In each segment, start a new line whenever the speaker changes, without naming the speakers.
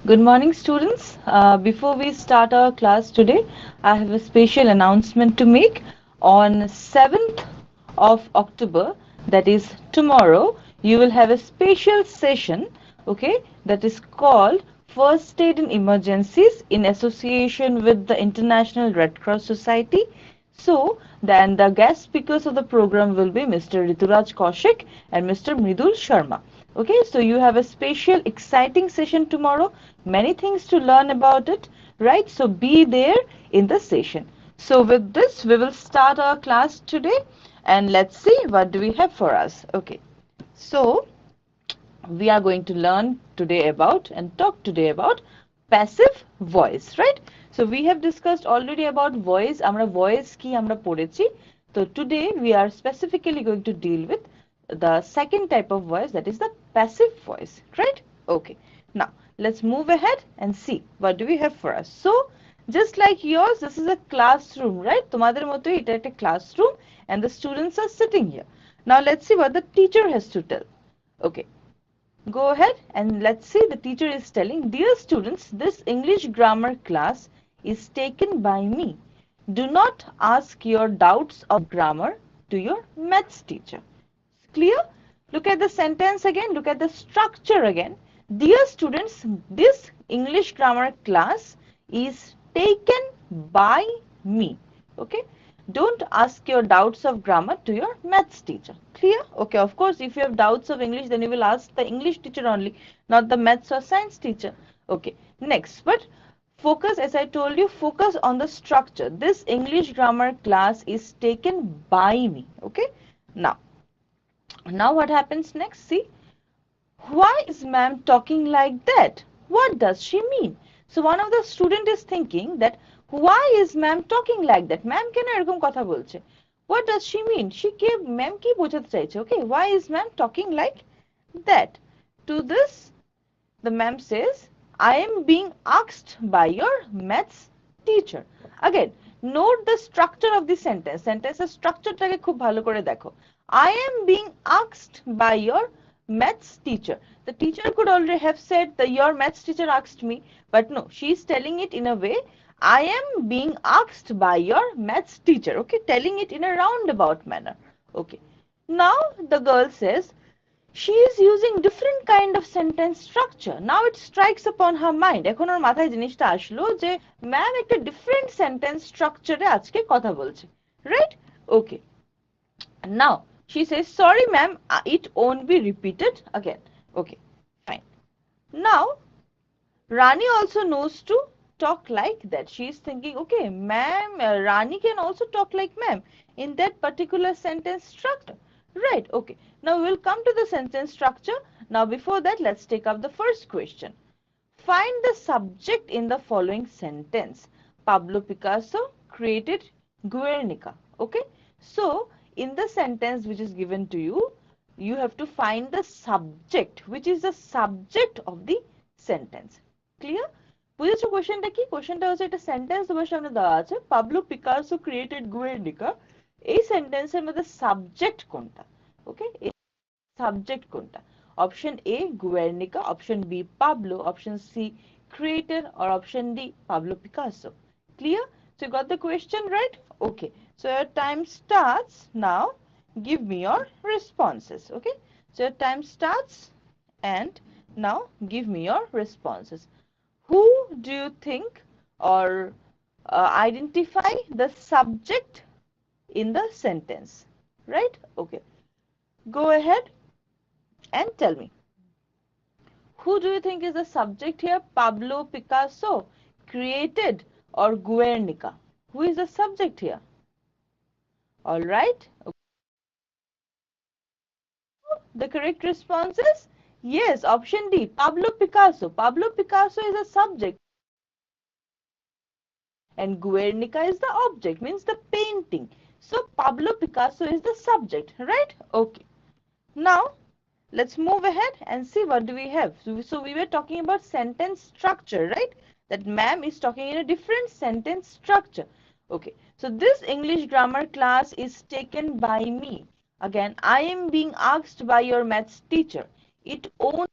Good morning, students. Before we start our class today, I have a special announcement to make. On 7th of October, that is tomorrow, you will have a special session, okay, that is called First Aid in Emergencies in association with the International Red Cross Society. So, then the guest speakers of the program will be Mr. Rituraj Kaushik and Mr. Mridul Sharma. Okay, so you have a special exciting session tomorrow, many things to learn about it, right? So be there in the session. So with this, we will start our class today and let's see what do we have for us. Okay, so we are going to learn today about and talk today about passive voice, right? So we have discussed already about voice. Amra voice ki amra porechi. So today we are specifically going to deal with the second type of voice, that is the passive voice, right? Okay. Now let's move ahead and see what do we have for us. So just like yours, this is a classroom, right? Tomader motoi eta ekta classroom and the students are sitting here. Now let's see what the teacher has to tell. Okay. Go ahead and let's see, the teacher is telling, dear students, this English grammar class is taken by me. Do not ask your doubts of grammar to your maths teacher. Clear? Look at the sentence again, look at the structure again. Dear students, this English grammar class is taken by me. Okay? Don't ask your doubts of grammar to your maths teacher. Clear? Okay, of course, if you have doubts of English, then you will ask the English teacher only, not the maths or science teacher. Okay, next, but focus, as I told you, focus on the structure. This English grammar class is taken by me. Okay, now what happens next? See, why is ma'am talking like that? What does she mean? So one of the student is thinking that why is ma'am talking like that? Ma'am কেন এরকম কথা বলছে? What does she mean? Ma'am কি বোঝাতে চাইছে? Okay, why is ma'am talking like that? To this, the ma'am says, I am being asked by your maths teacher. Again, note the structure of the sentence. Sentence structure টাকে খুব ভালো করে দেখো. I am being asked by your maths teacher. The teacher could already have said that your maths teacher asked me, but no, she is telling it in a way, I am being asked by your maths teacher. Okay, telling it in a roundabout manner. Okay, now the girl says she is using different kind of sentence structure. Now it strikes upon her mind. এখন ওর মাথায় জিনিসটা আসলো যে ma'am একটা different sentence structure এ আজকে কথা বলছে, right? Okay, now she says, sorry ma'am, it won't be repeated again. Okay, fine. Now Rani also knows to talk like that. She is thinking, okay, ma'am, Rani can also talk like ma'am in that particular sentence structure. Right, okay. Now we'll come to the sentence structure. Now before that, let's take up the first question. Find the subject in the following sentence. Pablo Picasso created Guernica. Okay, so in the sentence which is given to you, you have to find the subject, which is the subject of the sentence. Clear? বুঝেছো কোশ্চেনটা কি? কোশ্চেনটা হচ্ছে একটা sentence তোমার সামনে দেওয়া আছে, পাবলো পিকাসো ক্রিয়েটেড গুয়ের্নিকা। এই সেন্টেন্সের মধ্যে সাবজেক্ট কোনটা? ওকে, এই সাবজেক্ট কোনটা? Option A Guernica, option B Pablo, option C created, or option D Pablo Picasso. Clear? So you got the question right? Okay, so your time starts now. Give me your responses. Okay, so your time starts and now give me your responses. Who do you think or identify the subject in the sentence? Right? Okay, go ahead and tell me. Who do you think is the subject here? Pablo Picasso created or Guernica? Who is the subject here? All right. The correct response is yes, option D, Pablo Picasso. Pablo Picasso is a subject and Guernica is the object, means the painting. So Pablo Picasso is the subject, right? Okay. Now let's move ahead and see what do we have. So we were talking about sentence structure, right? That ma'am is talking in a different sentence structure. Okay, so this English grammar class is taken by me. Again, I am being asked by your maths teacher. It only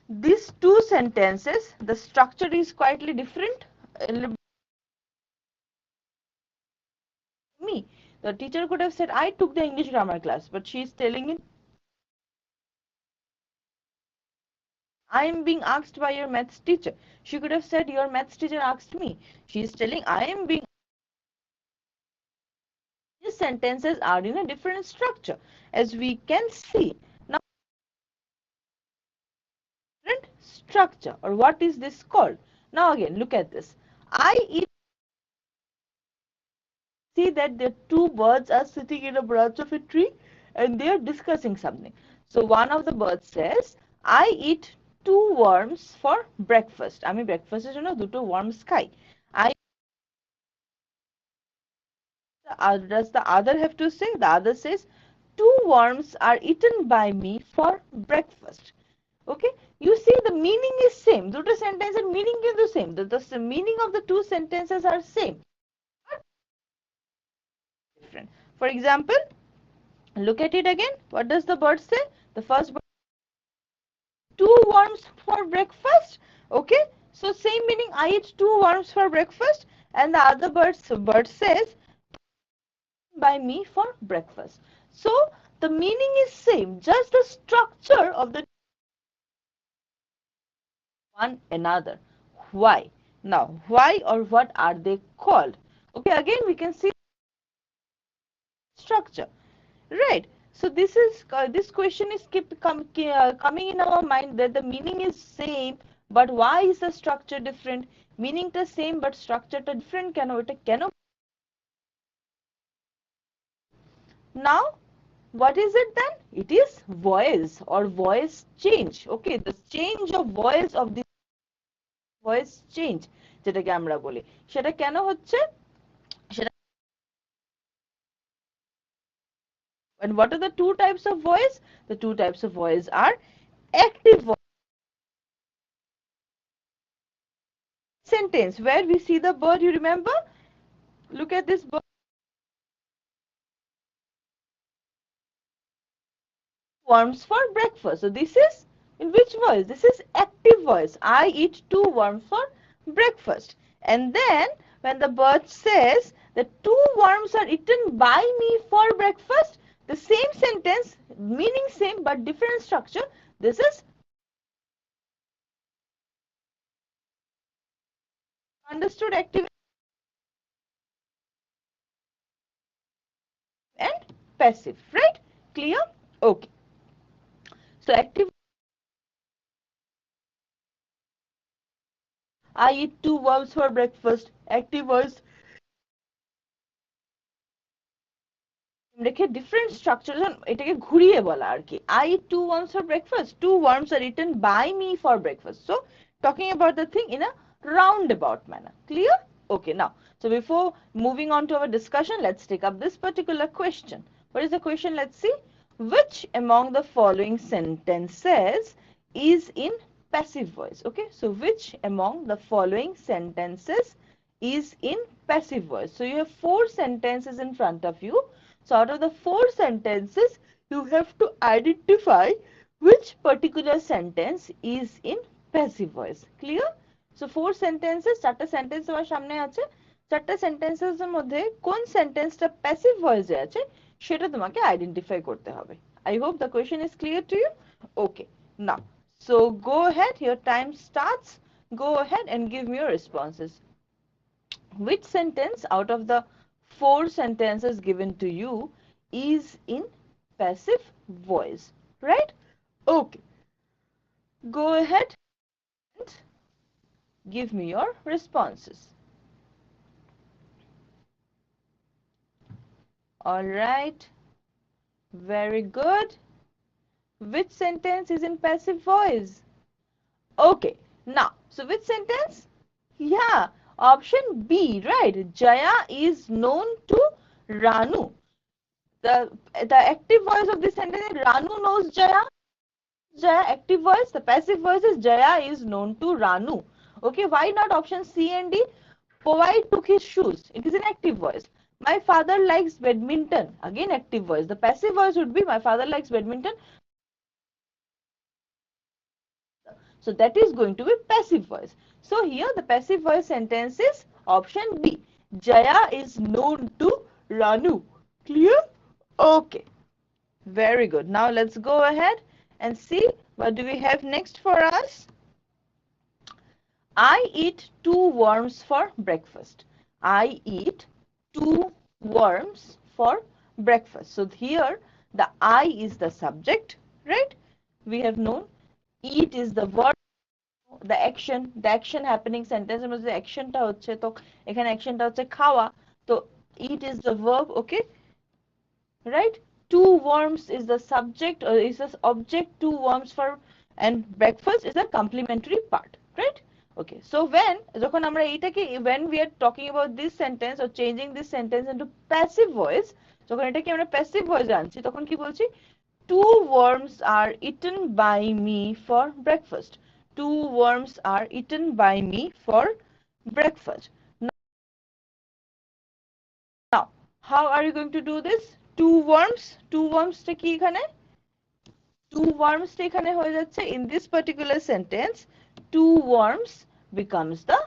these two sentences, the structure is quietly different. Me, the teacher could have said, I took the English grammar class, but she is telling it, I am being asked by your maths teacher. She could have said, your maths teacher asked me. She is telling, I am being. These sentences are in a different structure, as we can see. Now, different structure, or what is this called? Now again, look at this. I eat. See that the two birds are sitting in a branch of a tree and they are discussing something. So one of the birds says, I eat two worms for breakfast. I mean, breakfast is, duto worms khai. I does the other have to say? The other says, two worms are eaten by me for breakfast. Okay, you see the meaning is same. Duto sentence and meaning is the same. The meaning of the two sentences are same. Different. For example, look at it again. What does the bird say? The first bird, two worms for breakfast. Okay, so same meaning, I eat two worms for breakfast, and the other bird says by me for breakfast. So the meaning is same, just the structure of the one another. Why? Now, why or what are they called? Okay, again we can see structure, right? So this question is coming in our mind, that the meaning is same, but why is the structure different? Meaning the same but structure different. Can now what is it then? It is voice or voice change. Okay, the change of voice of the voice change, যেটাকে আমরা বলি, সেটা কেন হচ্ছে? সেটা, and what are the two types of voice? The two types of voice are active voice. Sentence where we see the bird, you remember? Look at this bird. Worms for breakfast. So this is in which voice? This is active voice. I eat two worms for breakfast. And then when the bird says the two worms are eaten by me for breakfast, the same sentence, meaning same but different structure. This is understood active and passive, right? Clear? Okay. So active, I eat two worms for breakfast. Active voice, রেখে different structures এটাকে ঘুরিয়ে বলা আর কি. I eat two worms for breakfast. Two worms are eaten by me for breakfast. So talking about the thing in a roundabout manner. Clear? Okay, now so before moving on to our discussion, let's take up this particular question. What is the question? Let's see. Which among the following sentences is in passive voice? Okay, so which among the following sentences is in passive voice? So you have four sentences in front of you. So out of the four sentences, you have to identify which particular sentence is in passive voice. Clear? So four sentences, চারটা sentence আমার সামনে আছে, চারটা sentences এর মধ্যে কোন sentence টা passive voice এ আছে সেটা তোমাকে identify করতে হবে. I hope the question is clear to you. Okay, now so go ahead, your time starts. Go ahead and give me your responses. Which sentence out of the four sentences given to you is in passive voice, right? Okay, go ahead and give me your responses. All right, very good. Which sentence is in passive voice? Okay, now so which sentence? Yeah, option B, right? Jaya is known to Ranu. The active voice of this sentence is Ranu knows Jaya. Jaya, active voice. The passive voice is Jaya is known to Ranu. Okay, why not option C and D? Powai took his shoes. It is an active voice. My father likes badminton. Again, active voice. The passive voice would be my father likes badminton. So that is going to be passive voice. So here the passive voice sentence is option B. Jaya is known to Ranu. Clear? Okay. Very good. Now let's go ahead and see what do we have next for us. I eat 2 worms for breakfast. I eat 2 worms for breakfast. So here the I is the subject, right? We have known. Eat is the verb, the action happening sentence এর মধ্যে অ্যাকশনটা হচ্ছে, তো এখানে অ্যাকশনটা হচ্ছে খাওয়া, তো eat is the verb, okay, right? 2 worms is the subject or is the object, 2 worms for, and breakfast is a complementary part, right? Okay, so when যখন আমরা এটাকে, when we are talking about this sentence or changing this sentence into passive voice, যখন এটাকে আমরা passive voice আনছি তখন কি বলছি? 2 worms are eaten by me for breakfast. 2 worms are eaten by me for breakfast. Now, how are you going to do this? 2 worms, 2 worms টা কি এখানে? 2 worms টা এখানে হয়ে যাচ্ছে, in this particular sentence 2 worms becomes the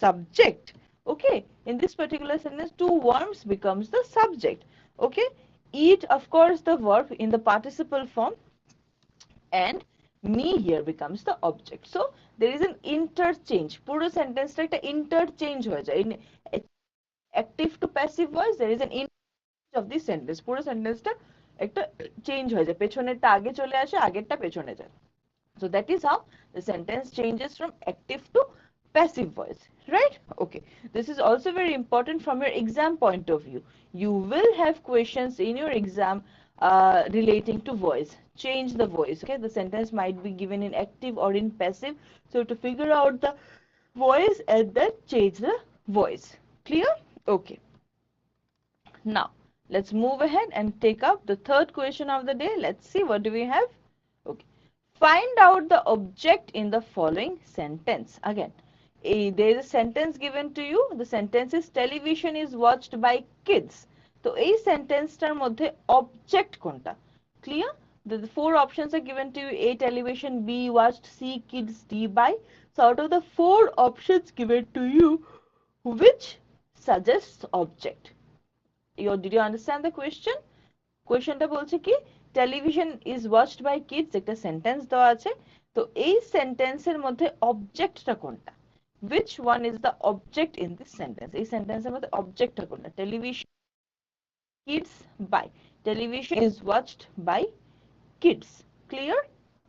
subject. Okay, in this particular sentence 2 worms becomes the subject. Okay, eat of course the verb in the participle form, and me here becomes the object. So there is an interchange. পুরো sentence টা একটা interchange হয়ে যায়। In active to passive voice there is an interchange of this sentence. পুরো sentence টা একটা change হয়ে যায়, পেছনেরটা আগে চলে আসে, আগেরটা পেছনে যায়। So that is how the sentence changes from active to passive voice, right? Okay, this is also very important from your exam point of view. You will have questions in your exam relating to voice. Change the voice, okay? The sentence might be given in active or in passive, so to figure out the voice and then change the voice. Clear? Okay, now let's move ahead and take up the third question of the day. Let's see what do we have. Okay, find out the object in the following sentence. Again, there is a sentence given to you. The sentence is television is watched by kids. So এই সেন্টেন্সটার মধ্যে object কোনটা? Clear? The 4 options are given to you: A, television; B, watched; C, kids; D, by. So out of the 4 options given to you, which suggests object? Did you understand the question? কোয়েশ্চেনটা বলছে কি, television is watched by kids, একটা sentence দেওয়া আছে, তো এই সেন্টেন্সের মধ্যে অবজেক্টটা কোনটা? which one is the object in this sentence? এই সেন্টেন্সের মধ্যে অবজেক্টটা কোনটা? Television kids by, television is watched by kids. Clear?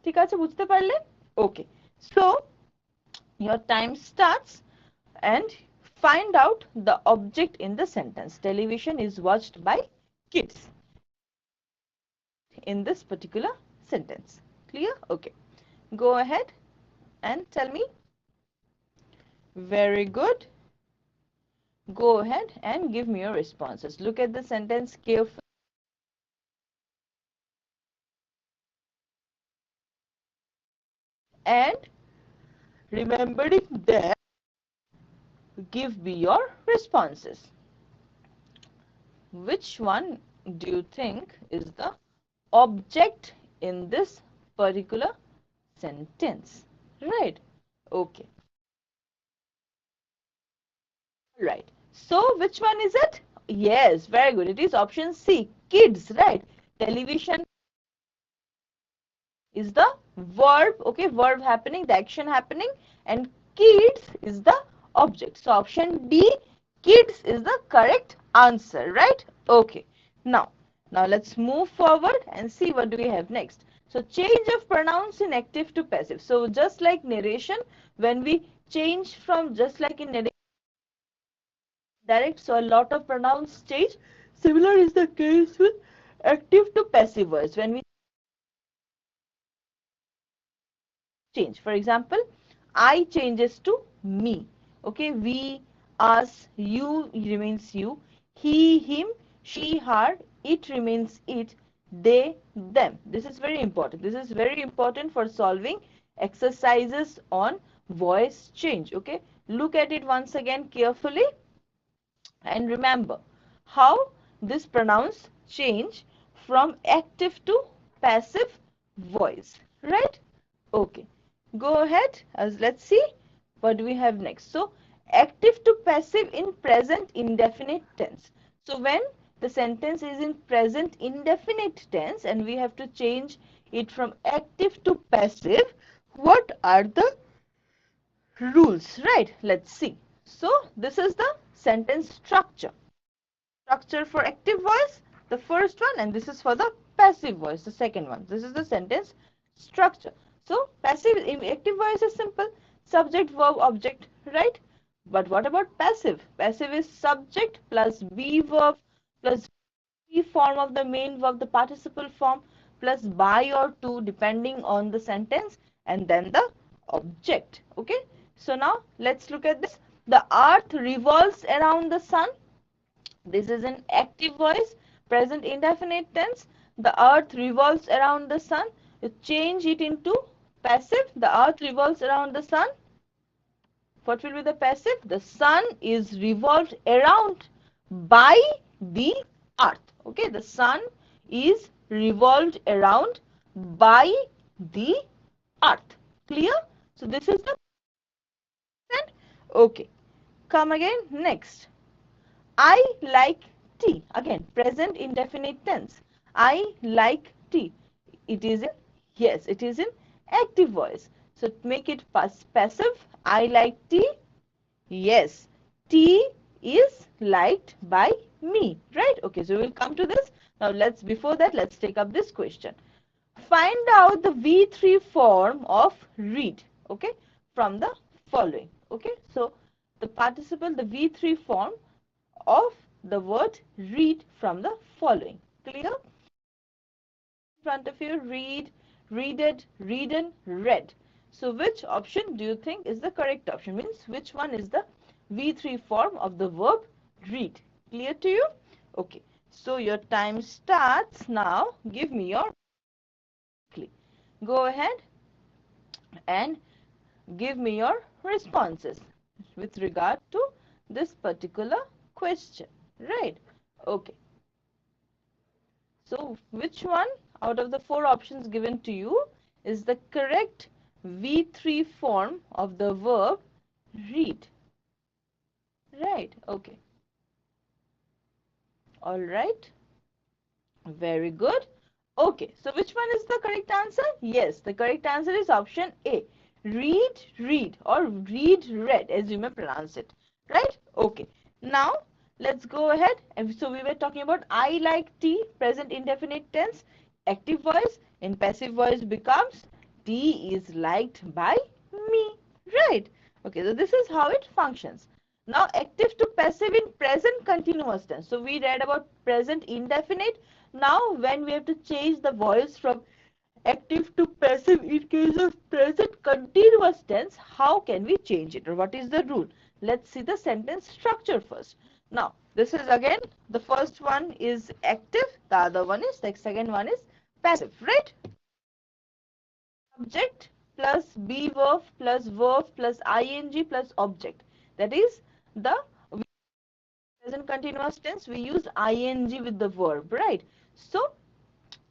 ঠিক আছে, বুঝতে পারলে? Okay, so your time starts and find out the object in the sentence. Television is watched by kids in this particular sentence. Clear? Okay, go ahead and tell me. Very good. Go ahead and give me your responses. Look at the sentence carefully and remembering that, give me your responses. Which one do you think is the object in this particular sentence? Right? Okay. Right. So which one is it? Yes, very good. It is option C, kids, right? Television is the verb, okay, verb happening, the action happening, and kids is the object. So option D, kids, is the correct answer, right? Okay. Now let's move forward and see what do we have next. So change of pronouns in active to passive. So just like narration, when we change from, just like in narration, direct, so a lot of pronouns change. Similar is the case with active to passive voice. When we change, for example, I changes to me, okay, we, us, you remains you, he, him, she, her, it remains it, they, them. This is very important. This is very important for solving exercises on voice change. Okay, look at it once again carefully and remember how this pronouns change from active to passive voice, right? Okay, Go ahead, as let's see what do we have next. So active to passive in present indefinite tense. So when the sentence is in present indefinite tense and we have to change it from active to passive, what are the rules, right? Let's see. So this is the sentence structure. Structure for active voice, the first one, and this is for the passive voice, the second one. This is the sentence structure. So passive, active voice is simple, subject, verb, object, right? But what about passive? Passive is subject plus be verb plus be form of the main verb, the participle form, plus by or to depending on the sentence, and then the object. Okay, so now let's look at this. The earth revolves around the sun. This is an active voice, present indefinite tense. The earth revolves around the sun. You change it into passive. The earth revolves around the sun. What will be the passive? The sun is revolved around by the earth. Okay, the sun is revolved around by the earth. Clear? So this is the okay. Come again. Next. I like tea. Again, present indefinite tense. I like tea. It is in, yes, it is in active voice. So make it passive. I like tea. Yes, tea is liked by me, right? Okay, so we'll come to this. Now before that, let's take up this question. Find out the V3 form of read, okay, from the following, okay? So the participle, the V3 form of the word read from the following. Clear? In front of you, read, readed, readden, read. So which option do you think is the correct option? Means which one is the V3 form of the verb read? Clear to you? Okay. So your time starts now. Give me your go ahead and give me your responses with regard to this particular question. Right? Okay. So which one out of the four options given to you is the correct V3 form of the verb read? Right, okay. All right. Very good. Okay, so which one is the correct answer? Yes, the correct answer is option A. Read, read, or read, read, as you may pronounce it. Right? Okay. Now, let's go ahead. And so we were talking about I like tea, present indefinite tense, active voice. In passive voice becomes tea is liked by me. Right? Okay, so this is how it functions. Now, active to passive in present continuous tense. So we read about present indefinite. Now, when we have to change the voice from active to passive in case of present continuous tense, how can we change it, or what is the rule? Let's see the sentence structure first. Now, this is again, the first one is active, the other one is, the second one is passive, right? Subject plus be verb plus ing plus object. That is the present continuous tense, we use ing with the verb, right? So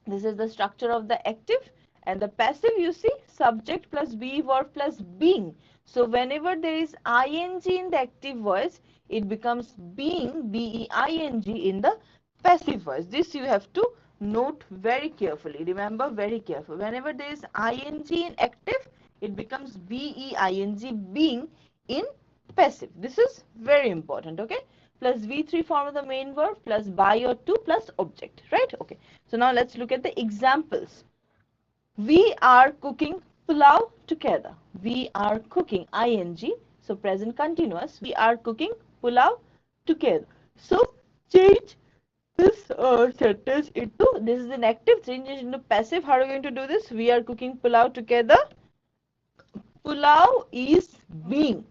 this is the structure of the active, and the passive, you see, subject plus be verb plus being. So whenever there is ing in the active voice, it becomes being, being, in the passive voice. This you have to note very carefully. Remember very careful. Whenever there is ing in active, it becomes being, being in passive. This is very important, okay? Plus V3 form of the main verb plus by or to plus object, right? Okay. So now let's look at the examples. We are cooking pulao together. We are cooking, ing, so present continuous. We are cooking pulao together. So change this sentence into, this is an active, change it into passive. How are we going to do this? We are cooking pulao together. Pulao is being.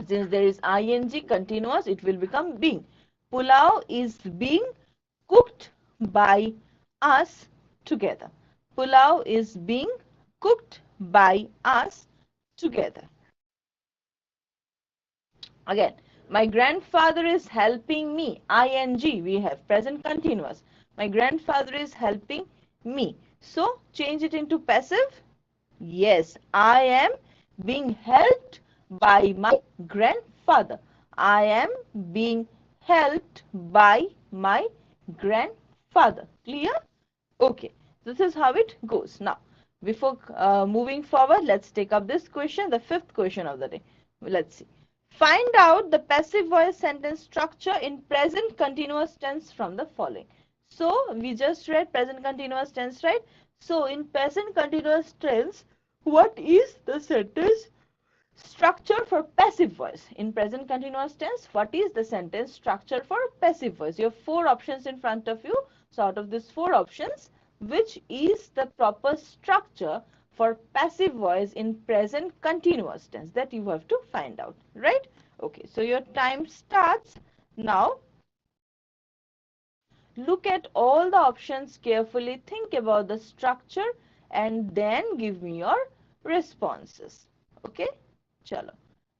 Since there is ing continuous, it will become being. Pulao is being cooked by us together. Pulao is being cooked by us together. Again, my grandfather is helping me. Ing, we have present continuous. My grandfather is helping me. So change it into passive. Yes, I am being helped by my grandfather. I am being helped by my grandfather. Clear? Okay, this is how it goes. Now, before moving forward, let's take up this question, the fifth question of the day. Let's see. Find out the passive voice sentence structure in present continuous tense from the following. So, we just read present continuous tense, right? So, in present continuous tense, what is the sentence structure for passive voice? In present continuous tense, what is the sentence structure for passive voice? You have four options in front of you. So out of these four options, which is the proper structure for passive voice in present continuous tense? That you have to find out, right? Okay, so your time starts now. Look at all the options carefully, think about the structure, and then give me your responses. Okay, chalo.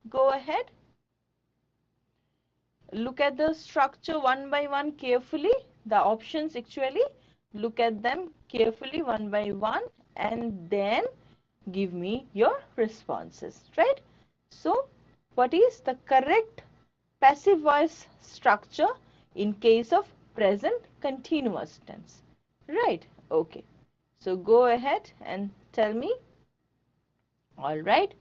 Go ahead. Look at the structure one by one carefully. The options actually. Look at them carefully one by one and then give me your responses, right? So, what is the correct passive voice structure in case of present continuous tense? Right? Okay. So, go ahead and tell me. All right.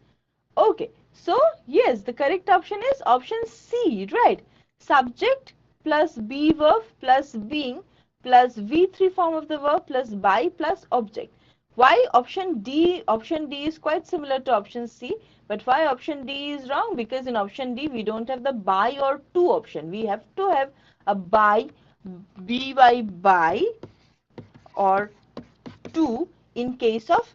Okay, so yes, the correct option is option C, right? Subject plus be verb plus being plus V3 form of the verb plus by plus object. Why option D? Option D is quite similar to option C, but why option D is wrong? Because in option D we don't have the by or to option. We have to have a by, by or to in case of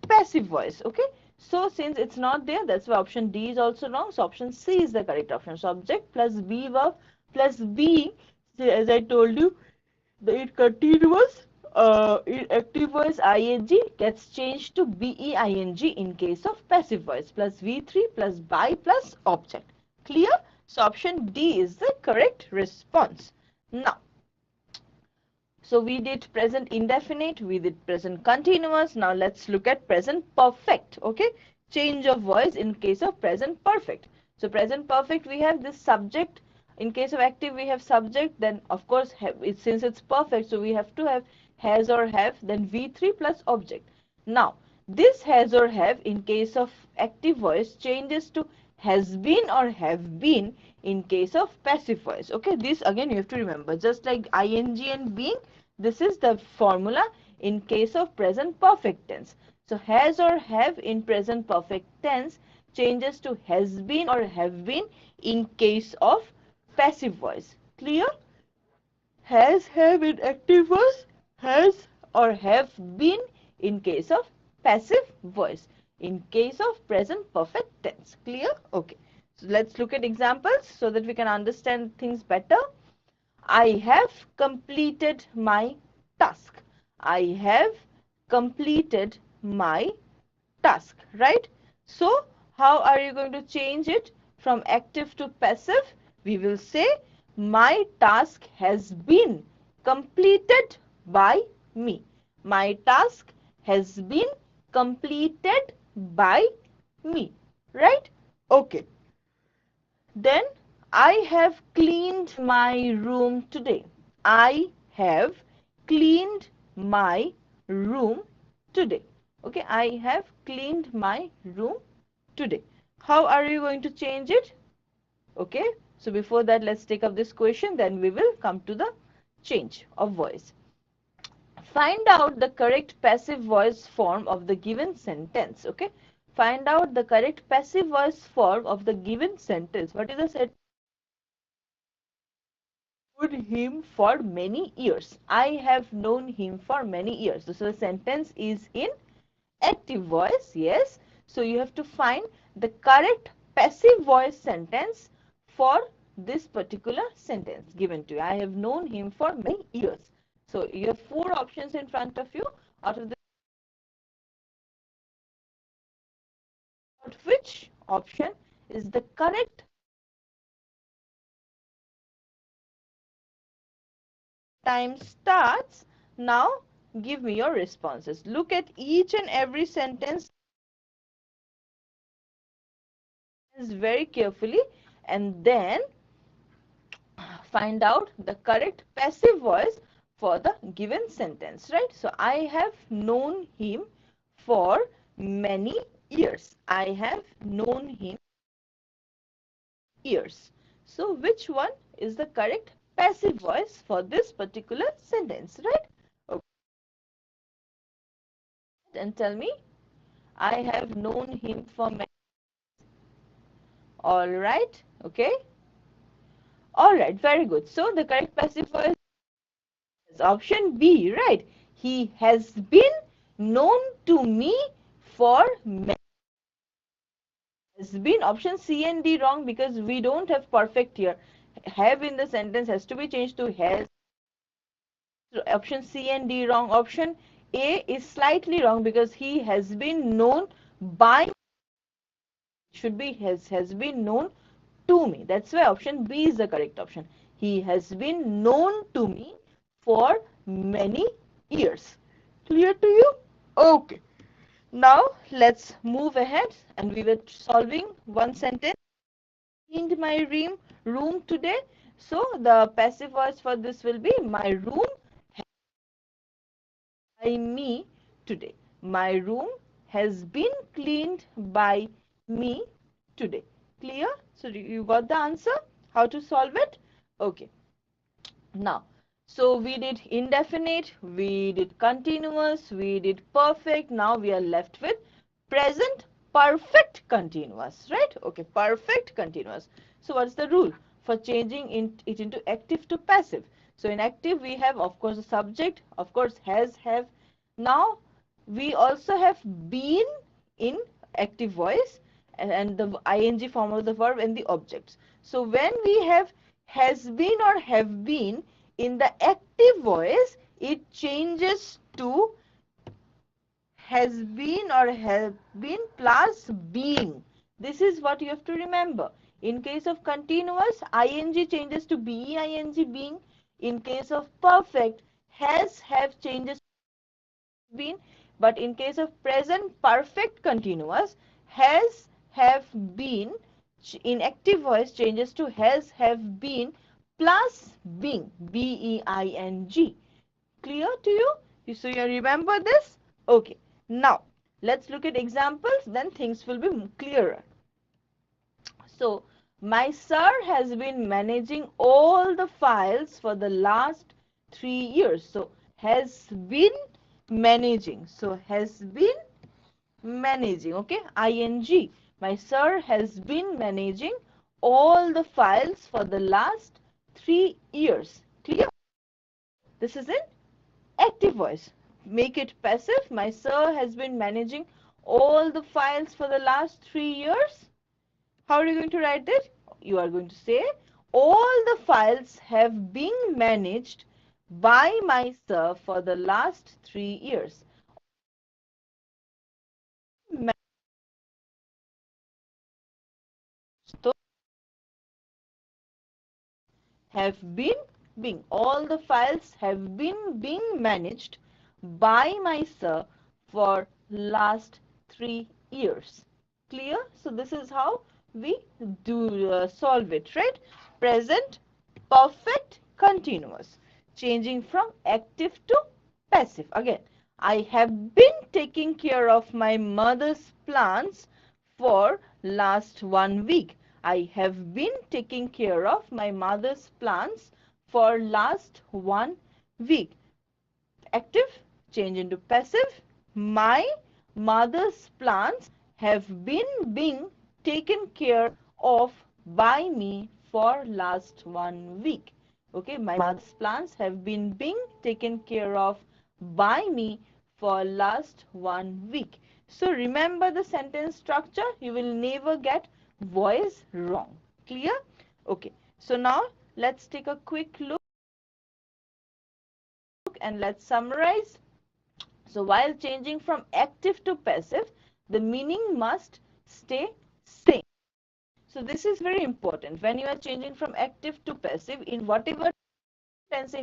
passive voice. Okay, so since it's not there, that's why option D is also wrong. So option C is the correct option. Subject plus be verb plus being, as I told you, it continuous in active voice ing gets changed to being in case of passive voice, plus V3 plus by plus object. Clear? So option D is the correct response. Now, so we did present indefinite, we did present continuous. Now let's look at present perfect. Okay, change of voice in case of present perfect. So present perfect, we have this subject. In case of active, we have subject. Then of course, since it's perfect, so we have to have has or have. Then V3 plus object. Now this has or have in case of active voice changes to has been or have been in case of passive voice. Okay, this again you have to remember. Just like ing and being, this is the formula in case of present perfect tense. So has or have in present perfect tense changes to has been or have been in case of passive voice. Clear? Has, have in active voice, has or have been in case of passive voice, in case of present perfect tense. Clear? Okay. So let's look at examples so that we can understand things better. I have completed my task. I have completed my task, right? So, how are you going to change it from active to passive? We will say, my task has been completed by me. My task has been completed by me, right? Okay. Then I have cleaned my room today. I have cleaned my room today. Okay, I have cleaned my room today. How are you going to change it? Okay, so before that, let's take up this question, then we will come to the change of voice. Find out the correct passive voice form of the given sentence. Okay, find out the correct passive voice form of the given sentence. What is the sentence? Known him for many years. I have known him for many years. So the sentence is in active voice, yes. So you have to find the correct passive voice sentence for this particular sentence given to you. I have known him for many years. So you have four options in front of you. Out of which option is the correct? Time starts now. Give me your responses. Look at each and every sentence this very carefully and then find out the correct passive voice for the given sentence, right? So I have known him for many years. I have known him years. So which one is the correct passive voice for this particular sentence, right? Okay. And tell me, I have known him for many. All right. Okay. All right. Very good. So the correct passive voice is option B, right? He has been known to me for many. Has been option C and D wrong because we don't have perfect here. Have in the sentence has to be changed to has. So option C and D wrong. Option A is slightly wrong because he has been known by, should be has been known to me. That's why option B is the correct option. He has been known to me for many years. Clear to you? Okay. Now let's move ahead and we were solving one sentence. Cleaned my room today. So the passive voice for this will be my room by me today. My room has been cleaned by me today. Clear? So you got the answer? How to solve it? Okay. Now, so we did indefinite, we did continuous, we did perfect. Now we are left with present perfect continuous, right? Okay, perfect continuous. So what's the rule for changing it into active to passive? So in active we have, of course, the subject, of course, has, have. Now we also have been in active voice and the ing form of the verb and the objects. So when we have has been or have been in the active voice, it changes to has been or have been plus being. This is what you have to remember. In case of continuous, ing changes to being, being. In case of perfect, has, have changes to been. But in case of present perfect continuous, has, have been, in active voice changes to has, have been plus being, B-E-I-N-G. Clear to you? So you remember this? Okay. Now, let's look at examples, then things will be clearer. So, my sir has been managing all the files for the last 3 years. So, has been managing. So, has been managing. Okay, ing. My sir has been managing all the files for the last 3 years. Clear? This is in active voice. Make it passive. My sir has been managing all the files for the last 3 years. How are you going to write it? You are going to say, all the files have been managed by my sir for the last 3 years. So, have been being. All the files have been being managed by my sir for last 3 years. Clear? So this is how we do solve it, right? Present perfect continuous, changing from active to passive. Again, I have been taking care of my mother's plants for last 1 week. I have been taking care of my mother's plants for last 1 week. Active, change into passive. My mother's plants have been being taken care of by me for last 1 week. Okay, my mother's plants have been being taken care of by me for last 1 week. So remember the sentence structure. You will never get voice wrong. Clear? Okay. So now let's take a quick look and let's summarize. So while changing from active to passive, the meaning must stay same. So this is very important. When you are changing from active to passive in whatever tense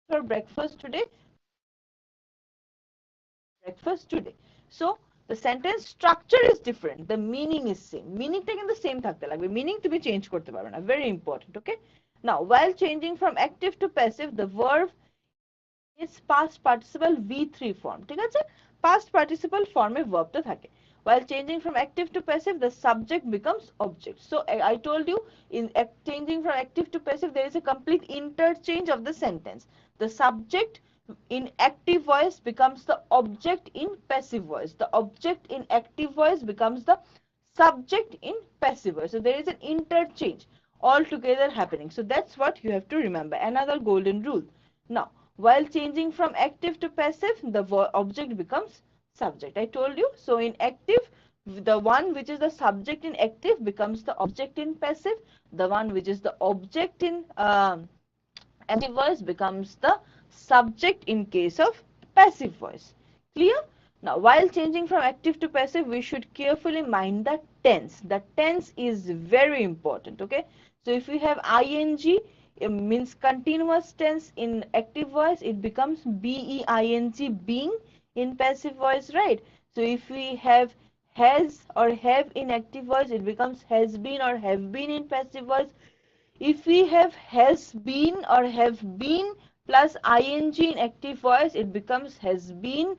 for breakfast today? Breakfast today. So the sentence structure is different, the meaning is same. Meaning টা কিন্তু same থাকতে লাগবে, meaning তুমি change করতে পারবে না, very important. Okay, now while changing from active to passive, the verb is past participle V3 form. ঠিক আছে, past participle form এ verb টা থাকে। While changing from active to passive, the subject becomes object. So I told you, in changing from active to passive, there is a complete interchange of the sentence. The subject in active voice becomes the object in passive voice. The object in active voice becomes the subject in passive voice. So there is an interchange altogether happening. So that's what you have to remember. Another golden rule. Now, while changing from active to passive, the object becomes subject. I told you. So in active, the one which is the subject in active becomes the object in passive. The one which is the object in active voice becomes the subject in case of passive voice. Clear? Now, while changing from active to passive, we should carefully mind the tense. The tense is very important. Okay. So if we have ing, it means continuous tense in active voice, it becomes being, being in passive voice, right? So if we have has or have in active voice, it becomes has been or have been in passive voice. If we have has been or have been plus ing in active voice, it becomes has been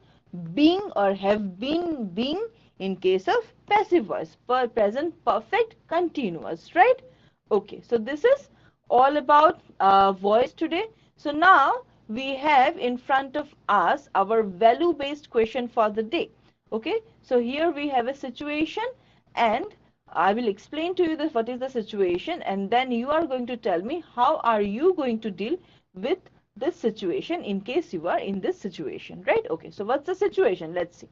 being or have been being in case of passive voice. Present perfect continuous, right? Okay, so this is all about voice today. So now we have in front of us our value based question for the day. Okay, so here we have a situation, and I will explain to you this, what is the situation, and then you are going to tell me how are you going to deal with this situation in case you are in this situation, right? Okay, so what's the situation? Let's see.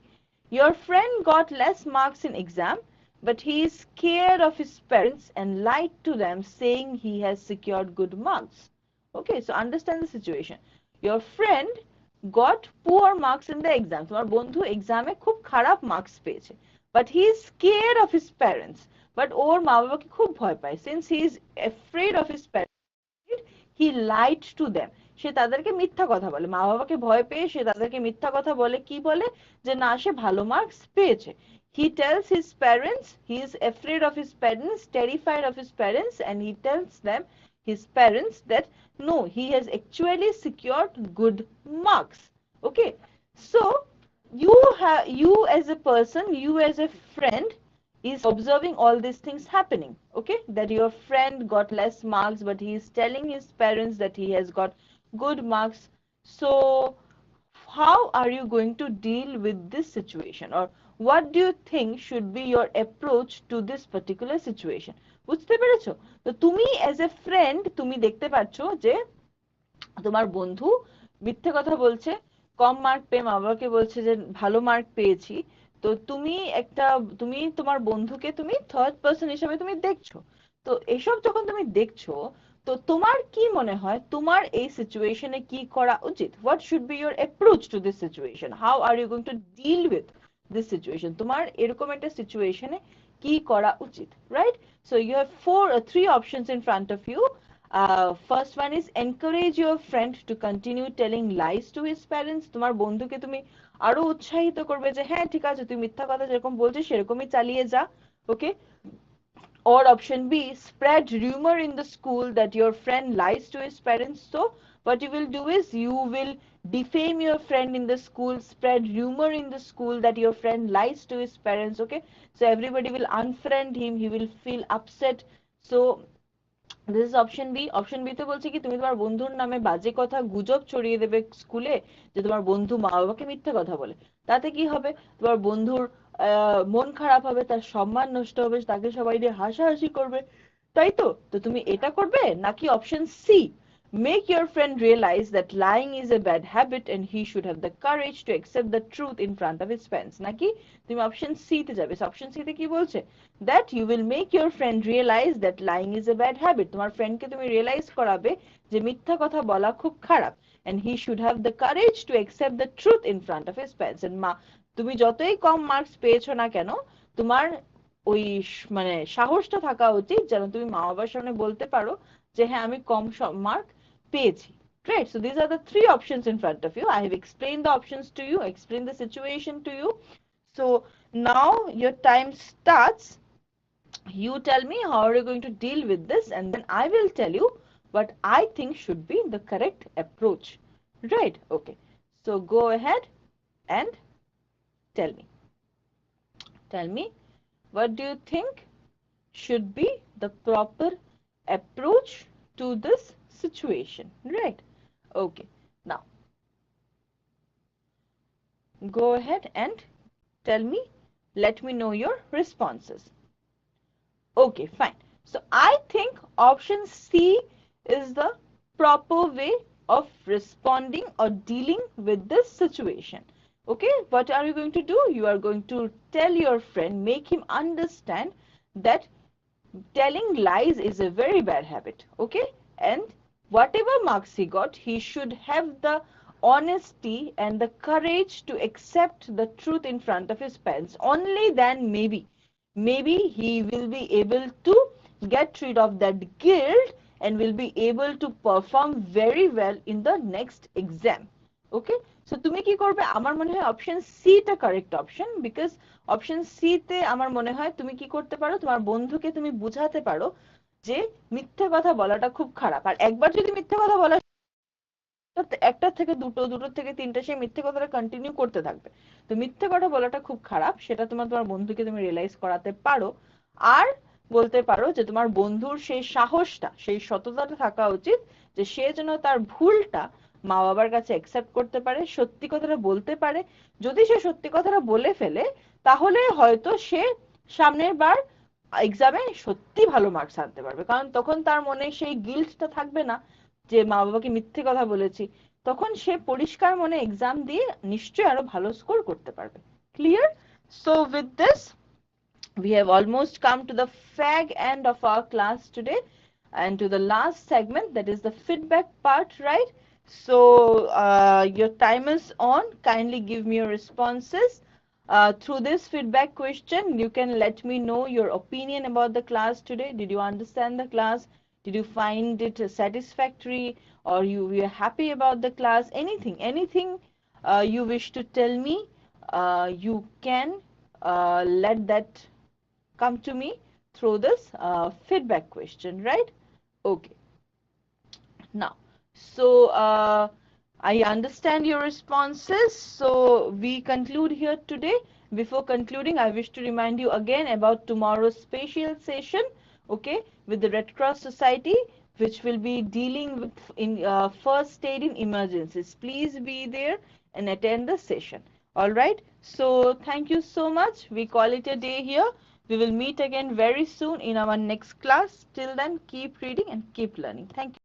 Your friend got less marks in exam, but he is scared of his parents and lied to them saying he has secured good marks. Okay, so understand the situation. Your friend got poor marks in the exam. তোমার বন্ধু এক্সামে খুব খারাপ marks পেয়েছে, but he is scared of his parents. But ওর মা বাবাকে খুব ভয় পায়, since he is afraid of his parents, he lied to them. সে তাদেরকে মিথ্যা কথা বলে, মা বাবাকে ভয় পেয়ে সে তাদেরকে মিথ্যা কথা বলে, কি বলে, যে না সে ভালো মার্কস পেয়েছে। He tells his parents, he is afraid of his parents, terrified of his parents, and he tells them, his parents, that no, he has actually secured good marks. Okay, so you as a person, you as a friend is observing all these things happening. Okay, that your friend got less marks, but he is telling his parents that he has got good marks. So how are you going to deal with this situation, or what do you think should be your approach to this particular situation? বুঝতে পেরেছো? তো তুমি as a friend তুমি দেখতে পাচ্ছ যে তোমার বন্ধু মিথ্যে কথা বলছে, কম মার্ক পেয়ে মা বাবাকে বলছে যে ভালো মার্ক পেয়েছি। তো তুমি তোমার বন্ধুকে তুমি থার্ড পার্সন হিসেবে তুমি দেখছো। তো এসব যখন তুমি দেখছো, তো তোমার কি মনে হয় তোমার এই সিচুয়েশনে কি করা উচিত? What should be your approach to this situation? How are you going to deal with this situation? তোমার এরকম একটা সিচুয়েশনে কি করা উচিত, right? So you have three options in front of you. First one is encourage your friend to continue telling lies to his parents. তোমার বন্ধুকে তুমি আরো উৎসাহিত করবে যে হ্যাঁ ঠিক আছে, তুই মিথ্যা কথা যেরকম বলছিস সেরকমই চালিয়ে যা। ওকে, or option B, spread rumor in the school that your friend lies to his parents. So what you will do is you will defame your friend in the school, spread rumor in the school that your friend lies to his parents. Okay, so everybody will unfriend him, he will feel upset. So this is option B. Option B তে বলছে কি তুমি তোমার বন্ধুর নামে বাজে কথা গুজব ছড়িয়ে দেবে স্কুলে, যে তোমার বন্ধু মা বাবাকে মিথ্যে কথা বলে। তাতে কি হবে? তোমার বন্ধুর মন খারাপ হবে, তার সম্মান নষ্ট হবে, তাকে সবাই দিয়ে হাসাহাসি করবে, তাই তো? তো তুমি এটা করবে, নাকি option C, make your friend realize that lying is a bad habit and he should have the courage to accept the truth in front of his parents? নাকি তুমি অপশন সি তে যাবে? অপশন সি তে কি বলছে? that you will make your friend realize that lying is a bad habit. তোমার ফ্রেন্ডকে তুমি রিয়েলাইজ করাবে যে মিথ্যা কথা বলা খুব খারাপ, and he should have the courage to accept the truth in front of his parents. and তুমি যতই কম মার্কস পেয়েছো না কেন, তোমার ওই মানে সাহসটা থাকা উচিত যেন তুমি মা বাবার সামনে বলতে পারো যে হ্যাঁ আমি কম মার্ক পেয়েছি। Great. So these are the three options in front of you. I have explained the options to you, explained the situation to you. So now your time starts. You tell me how are you going to deal with this, and then I will tell you what I think should be the correct approach. Right? Okay. So go ahead and tell me. Tell me, what do you think should be the proper approach to this situation? Right? Okay. Now, go ahead and tell me, let me know your responses. Okay, fine. So I think option C is the proper way of responding or dealing with this situation. Okay, what are you going to do? You are going to tell your friend, make him understand that telling lies is a very bad habit. Okay, and whatever marks he got, he should have the honesty and the courage to accept the truth in front of his parents. Only then maybe he will be able to get rid of that guilt and will be able to perform very well in the next exam. Okay, so তুমি কি করবে? আমার মনে হয় option C টা correct option, because option C তে আমার মনে হয় তুমি কি করতে পারো, তোমার বন্ধুকে তুমি বুঝাতে পারো যে মিথ্যে কথা বলাটা খুব খারাপ। আর একবার যদি মিথ্যে কথা বলা, একটা থেকে দুটো, দুটো থেকে তিনটা, সেই মিথ্যে কথাটা কন্টিনিউ করতে থাকবে। তো মিথ্যে কথা বলাটা খুব খারাপ, সেটা তোমার বন্ধুকে তুমি রিয়েলাইজ করাতে পারো। আর বলতে পারো যে তোমার বন্ধুর সেই সাহসটা, সেই সততাটা থাকা উচিত যে সে যেন তার ভুলটা মা বাবার কাছে অ্যাকসেপ্ট করতে পারে, সত্যি কথাটা বলতে পারে। যদি সে সত্যি কথাটা বলে ফেলে, তাহলে হয়তো সে সামনের বার এক্সামে সত্যি ভালো মার্কস আনতে পারবে, কারণ তখন তার মনে সেই গিল্টটা থাকবে না যে মা বাবাকে মিথ্যে কথা বলেছি। তখন সে পরিষ্কার মনে এক্সাম দিয়ে নিশ্চয়ই আরো ভালো স্কোর করতে পারবে। Clear? So with this we have almost come to the fag end of our class today and to the last segment, that is the feedback part, right? So your time is on. Kindly give me your responses. Through this feedback question, you can let me know your opinion about the class today. Did you understand the class? Did you find it satisfactory, or you were happy about the class? Anything you wish to tell me, you can let that come to me through this feedback question, right? Okay. Now, so I understand your responses. So we conclude here today. Before concluding, I wish to remind you again about tomorrow's special session, okay, with the Red Cross Society, which will be dealing with in first aid in emergencies. Please be there and attend the session. All right. So thank you so much. We call it a day here. We will meet again very soon in our next class. Till then, keep reading and keep learning. Thank you.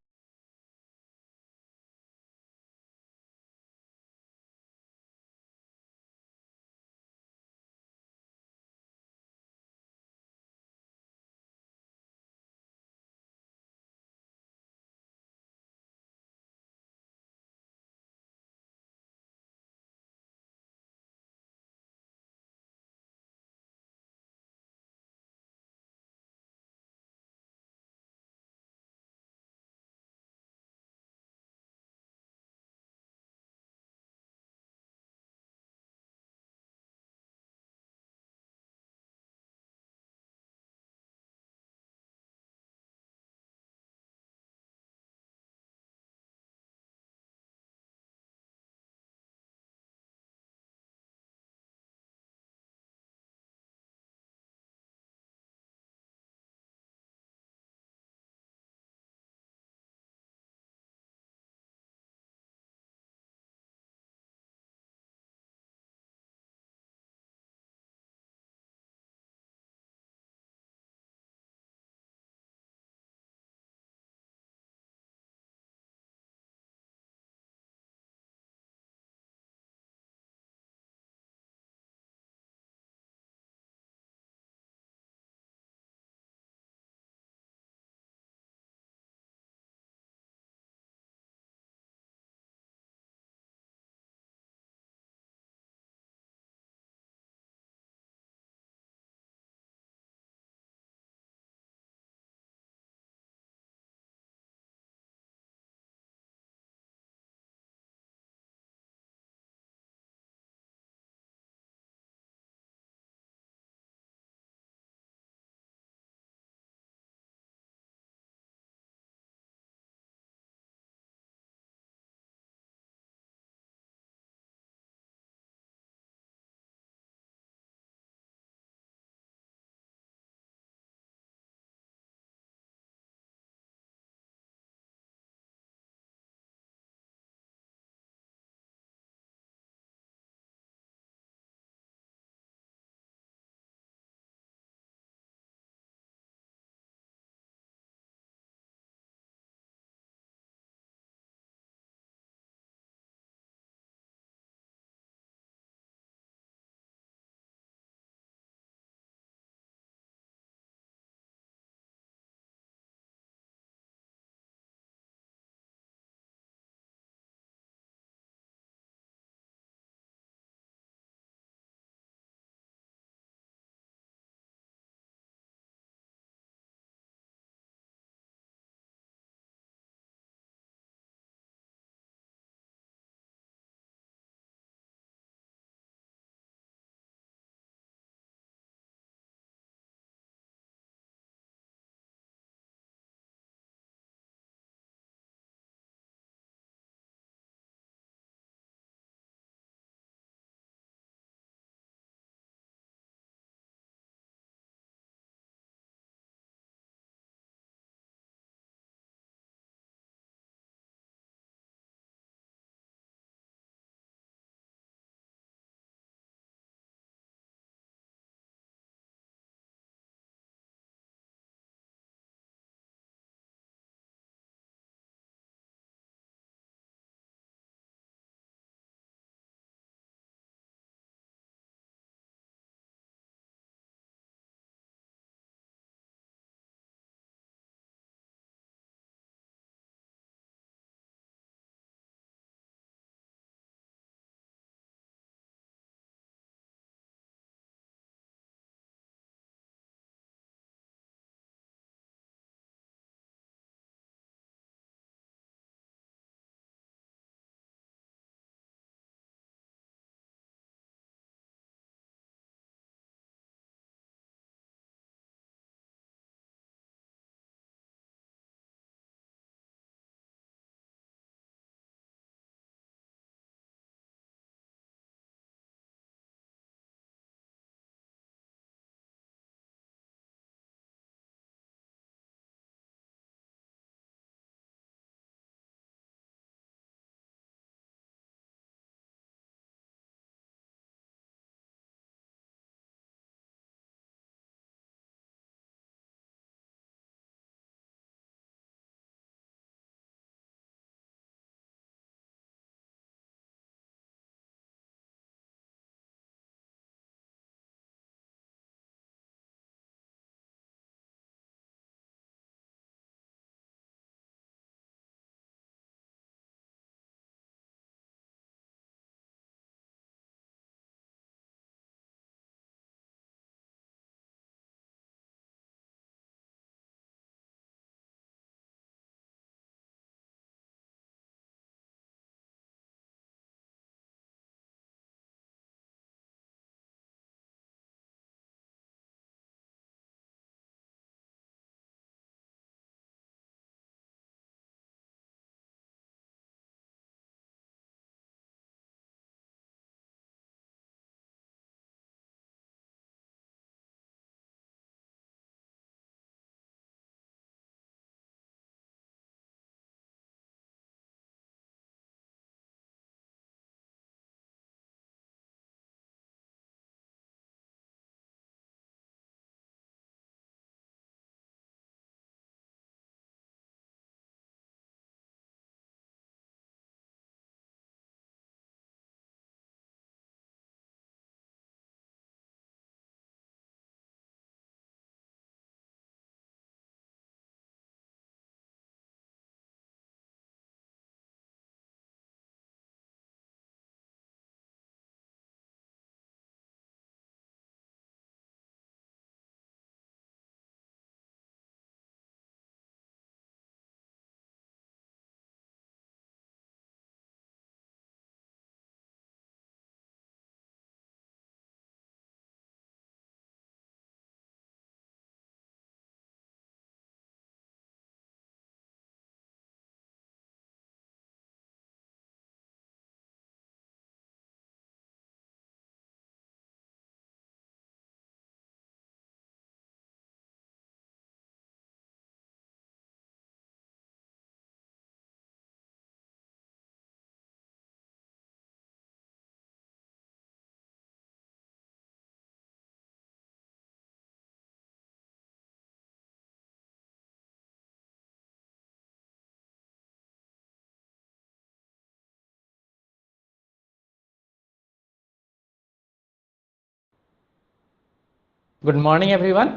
Good morning everyone,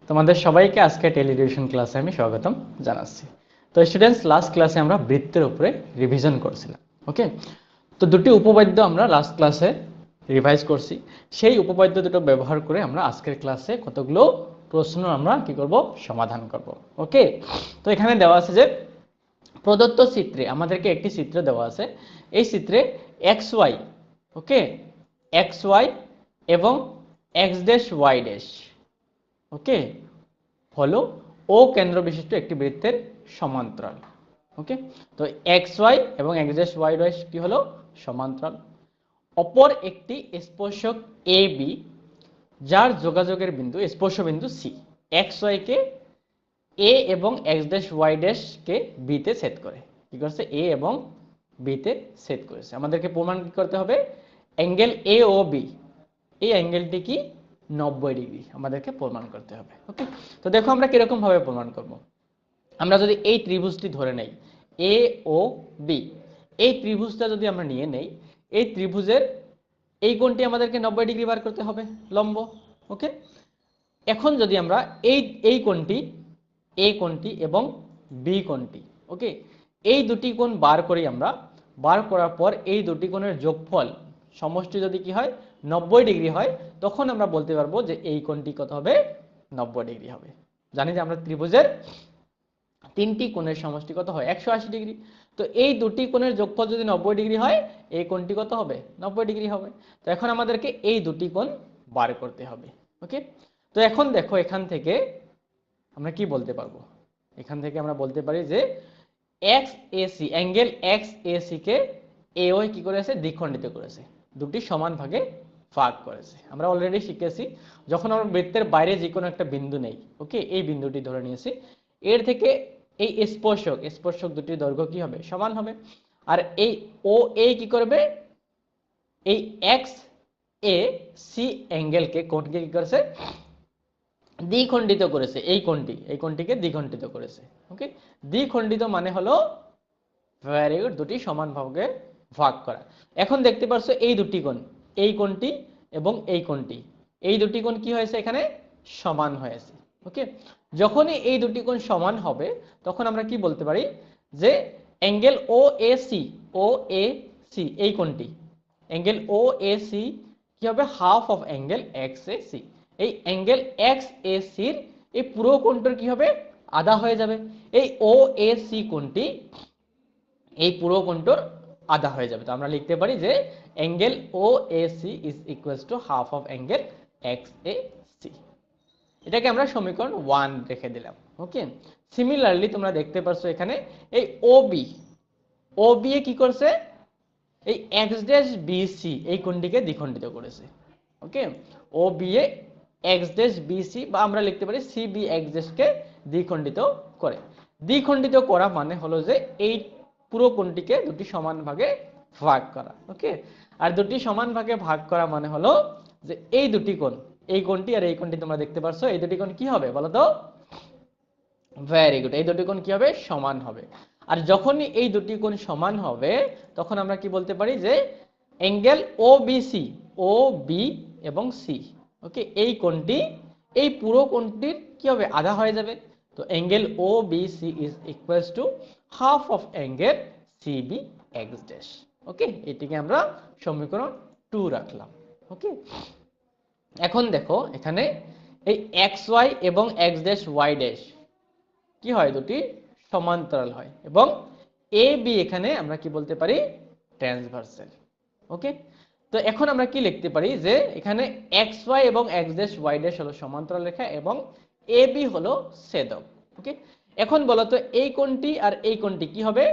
তোমাদের সবাইকে আজকে television ক্লাসে আমি স্বাগতম জানাচ্ছি। তো students, last ক্লাসে আমরা বৃত্তের উপরে রিভিশন করছিলাম। ওকে, তো দুটি উপপাদ্য আমরা লাস্ট ক্লাসে রিভাইজ করছি। সেই উপপাদ্য দুটো ব্যবহার করে আমরা আজকের ক্লাসে কতগুলো প্রশ্ন আমরা কি করব, সমাধান করব। ওকে, তো এখানে দেওয়া আছে যে প্রদত্ত চিত্রে আমাদেরকে একটি চিত্র দেওয়া আছে। এই চিত্রে এক্স ওয়াই, ওকে, এক্স ওয়াই এবং এক্স ড্যাশ ওয়াই ড্যাশ, ওকে, হলো ও কেন্দ্র বিশিষ্ট একটি বৃত্তের সমান্তরাল। ওকে, তো এক্স ওয়াই এবং এক্স ড্যাশ ওয়াই ড্যাশ কি হলো, সমান্তরাল। অপর একটি স্পর্শক এ বি, যার যোগাযোগের বিন্দু স্পর্শ বিন্দু সি, এক্স ওয়াই কে এ এবং x dash Y dash K B তে ছেদ করে। কি করছে, এ এবং বি তে ছেদ করেছে। আমাদেরকে প্রমাণ কি করতে হবে, অ্যাঙ্গেল এ ও বি, এই অ্যাঙ্গেলটি কি 90 ডিগ্রি আমাদেরকে প্রমাণ করতে হবে। ওকে, তো দেখো আমরা কিরকম ভাবে প্রমাণ করব। আমরা যদি এই ত্রিভুজটি ধরে নেই এ ও বি, এই ত্রিভুজটা যদি আমরা নিয়ে নেই, এই ত্রিভুজের এই কোণটি আমাদেরকে 90 ডিগ্রি বার করতে হবে, লম্ব। ওকে, এখন যদি আমরা এই এই কোণটি, এ কোণটি এবং বি কোণটি, ওকে, এই দুটি কোণ বার করি আমরা, বার করার পর এই দুটি কোণের যোগফল সমষ্টি যদি কি হয় 90 ডিগ্রি হয়, তখন আমরা বলতে পারবো যে এই কোণটি কত হবে, 90 ডিগ্রি হবে। জানি যে আমরা ত্রিভুজের তিনটি কোণের সমষ্টি কত হয়, 180 ডিগ্রি। তো এই দুটি কোণের যোগফল যদি 90 ডিগ্রি হয়, এই কোণটি কত হবে, 90 ডিগ্রি হবে। তো এখন আমাদেরকে এই দুটি কোণ বার করতে হবে। ওকে, তো এখন দেখো এখান থেকে আমরা কি বলতে পারবো, এখান থেকে আমরা বলতে পারি যে X AC, angle X AC কে এ ওই কি করেছে, দ্বিখণ্ডিত করেছে, দুটি সমান ভাগে ভাগ করেছে। আমরা অলরেডি শিখেছি, যখন আমরা বৃত্তের বাইরে যে কোনো একটা বিন্দু নেই, ওকে, এই বিন্দুটি ধরে নিয়েছি, এর থেকে এই স্পর্শক স্পর্শক দুটির দৈর্ঘ্য কি হবে, সমান হবে। আর এই ও এ কি করবে, এই এক্স এ সি অ্যাঙ্গেলকে, কোণকে কি করেছে, দ্বিখণ্ডিত করেছে। এই কোণটি, এই কোণটিকে দ্বিখণ্ডিত করেছে। ওকে, দ্বিখণ্ডিত মানে হলো ভেরি গুড, দুটি সমান ভাগে ভাগ করা। এখন দেখতে পাচ্ছ এই দুটি কোণ, এই কোণটি এবং এই কোণটি, এই দুটি কোণ কি হয়েছে, এখানে সমান হয়েছে। ওকে, যখনই এই দুটি কোণ সমান হবে, তখন আমরা কি বলতে পারি যে angle O A C, O A C এই কোণটি, অ্যাঙ্গেল ও এ সি কি হবে, half of angle X A C. এই অ্যাঙ্গেল এক্স এ সির এই পুরো কোণটার কি হবে, আধা হয়ে যাবে। এই ও এ সি কোণটি এই পুরো কোণটার আধা হয়ে যাবে। তো আমরা লিখতে পারি যে angle O A C is equals to half of angle X A C. এটাকে আমরা সমীকরণ 1 রেখে দিলাম। ওকে, সিমিলারলি তোমরা দেখতে পাচ্ছ এখানে এই ও বি, ও বি এ কি করছে, এই এক্স ড্যাশ বি সি এই কোণটিকে দ্বিখণ্ডিত করেছে। ওকে, ও B A x dash B C, বা আমরা লিখতে পারি সি বি এক্স ড্যাশ কে দ্বিখণ্ডিত করে। দ্বিখণ্ডিত করা মানে হলো যে এই পুরো কোণটিকে দুটি সমান ভাগে ভাগ করা। ওকে, আর দুটি সমান ভাগে ভাগ করা মানে হলো যে এই দুটি কোণ, এই কোণটি আর এই কোণটি তোমরা দেখতে পাচ্ছ, এই দুটি কোণ কি হবে বলো তো, ভেরি গুড, এই দুটি কোণ কি হবে, সমান হবে। আর যখনই এই দুটি কোণ সমান হবে, তখন আমরা কি বলতে পারি যে অ্যাঙ্গেল ও বি সি, ও বি এবং সি, ওকে, এই কোণটি এই পুরো কোণটির কি হবে, আধা হয়ে যাবে। তো angle O B C is equals to half of angle C B X dash. Okay, এটিকে আমরা সমীকরণ 2 রাখলাম। ওকে, এখন দেখো এখানে এই এক্স ওয়াই এবং এক্স ড্যাশ ওয়াই ড্যাশ কি হয়, দুটি সমান্তরাল হয়, এবং এ বি এখানে আমরা কি বলতে পারি, ট্রান্সভার্সাল। ওকে, তো এখন আমরা কি লিখতে পারি যে এখানে এক্স ওয়াই এবং এক্স ড্যাশ ওয়াই ড্যাশ হলো সমান্তরাল রেখা এবং এ বি হলো ছেদক। ওকে, এখন বলো তো এই কোণটি আর এই কোণটি কি হবে,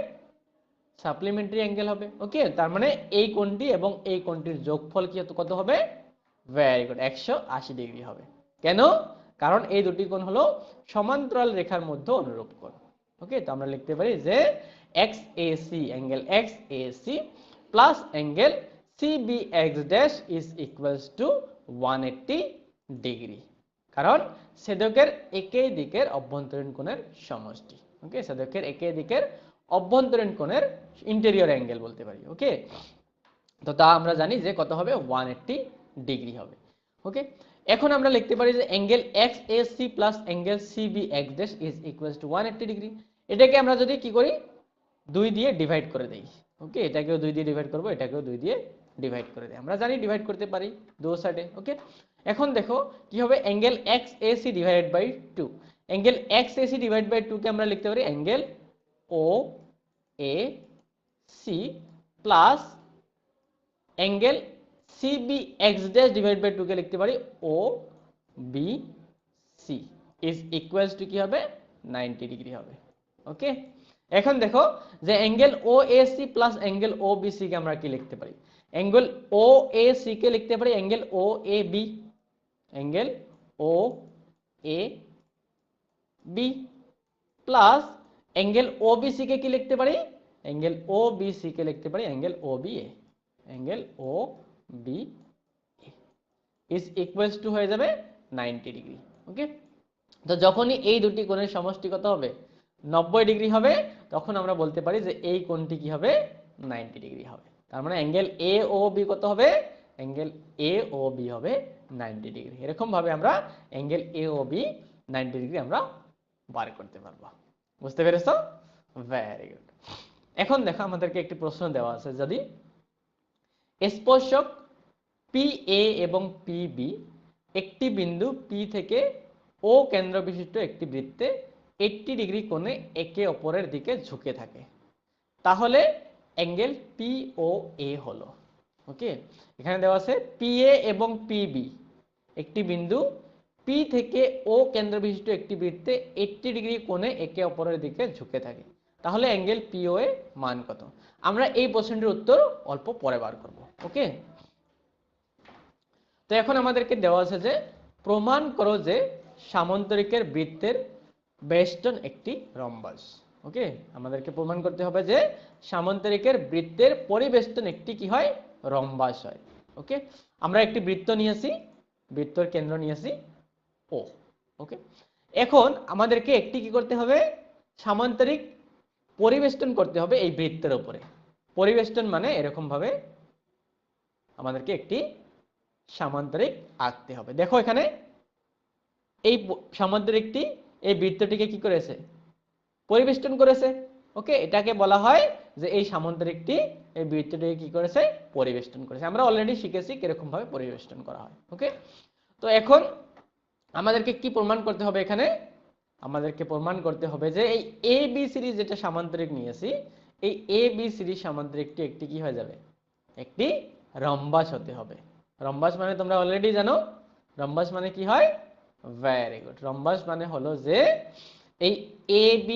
সাপ্লিমেন্টারি অ্যাঙ্গেল হবে। ওকে, তার মানে এই কোণটি এবং এই কোণটির যোগফল কি কত হবে, ভেরি গুড, 180 ডিগ্রি হবে। কেন, কারণ এই দুটি কোণ হলো সমান্তরাল রেখার মধ্যে অনুরূপ কোণ। ওকে, তো আমরা লিখতে পারি যে X A C, angle X A C plus angle C B X dash is equals to 180 degree, কারণ ছেদকের একই দিকের অভ্যন্তরীণ কোণের সমষ্টি। ওকে, ছেদকের একই দিকের অভ্যন্তরীণ কোণের ইন্টেরিয়র অ্যাঙ্গেল বলতে পারি। ওকে, তো তা আমরা জানি যে কত হবে, 180 ডিগ্রি হবে। ওকে, এখন আমরা লিখতে পারি যে angle XAC plus angle CBX dash is equals to 180 degree. এটাকে আমরা যদি কি করি 2 দিয়ে ডিভাইড করে দেই, ওকে, এটাকেও 2 দিয়ে ডিভাইড করব, এটাকেও 2 দিয়ে ডিভাইড করে দেই, আমরা জানি ডিভাইড করতে পারি দো সাইডে, ওকে। এখন দেখো কি হবে, angle XAC divided by 2, angle XAC divide by 2 কে আমরা লিখতে পারি angle OAC plus angle CBX dash divide by 2 কে লিখতে পারি OBC ইজ ইকুয়ালস টু কি হবে 90 ডিগ্রি হবে, ওকে। এখন দেখো যে angle OAC plus angle OBC কে আমরা কি লিখতে পারি, অ্যাঙ্গেল OAC কে লিখতে পারি angle OAB, angle OAB plus angle OBC কে কি লিখতে পারি, অ্যাঙ্গেল OBC কে লিখতে পারি angle OBA, angle OBA is equals two হয়ে যাবে 90 ডিগ্রি, ওকে। তো যখনই এই দুটি কোণের সমষ্টি কত হবে 90 ডিগ্রি হবে, তখন আমরা বলতে পারি যে এই কোণটি কি হবে 90 ডিগ্রি হবে। তার মানে অ্যাঙ্গেল AOB কত হবে, অ্যাঙ্গেল AOB হবে 90 ডিগ্রি। এরকম ভাবে আমরা অ্যাঙ্গেল AOB 90 ডিগ্রি আমরা বার করতে পারবো, বুঝতে পেরেছো? Very good. এখন দেখো আমাদেরকে একটি প্রশ্ন দেওয়া আছে, যদি স্পর্শক PA এবং PB একটি বিন্দু P থেকে O কেন্দ্র বিশিষ্ট একটি বৃত্তে 80 ডিগ্রি কোণে একে অপরের দিকে ঝুঁকে থাকে, তাহলে অ্যাঙ্গেল POA হলো, ওকে। এখানে দেওয়া আছে PA এবং PB একটি বিন্দু P থেকে O কেন্দ্র বিশিষ্ট একটি বৃত্তে 80 ডিগ্রি কোণে একে অপরের দিকে ঝুঁকে থাকে, তাহলে অ্যাঙ্গেল POA মান কত? আমরা এই প্রশ্নটির উত্তর অল্প পরে বার করব, ওকে। তো এখন আমাদেরকে দেওয়া আছে যে প্রমাণ করো যে সামান্তরিকের বৃত্তের বেষ্টন একটি রম্বাস, ওকে। আমাদেরকে প্রমাণ করতে হবে যে সামান্তরিকের বৃত্তের পরিবেষ্টন একটি কি হয় রম্বাস হয়, ওকে। আমরা একটি বৃত্ত নিয়েছি, বৃত্তর কেন্দ্র নিয়েছি O, ওকে। এখন আমাদেরকে একটি কি করতে হবে সামান্তরিক পরিবেষ্টন করতে হবে এই বৃত্তের উপরে। পরিবেষ্টন মানে এরকম ভাবে আমাদেরকে একটি সামান্তরিক আঁকতে হবে। দেখো এখানে এই সামান্তরিকটি এই বৃত্তটিকে কি করেছে পরিবেষ্টন করেছে, ওকে। এটাকে বলা হয় যে এই সামান্তরিকটি এই বৃত্তটিকে কি করেছে পরিবেষ্টন করেছে। আমরা অলরেডি শিখেছি কিরকম ভাবে পরিবেষ্টন করা হয়, ওকে। তো এখন আমাদেরকে কি প্রমাণ করতে হবে, এখানে আমাদেরকে প্রমাণ করতে হবে যে এই ABCD যেটা সামান্তরিক নিয়েছি, এই ABCD সামান্তরিকটি একটি কি হয়ে যাবে একটি রম্বাস হতে হবে। রম্বাস মানে তোমরা অলরেডি জানো, রম্বাস মানে কি হয়, ভেরি গুড। রম্বাস মানে হলো যে এই AB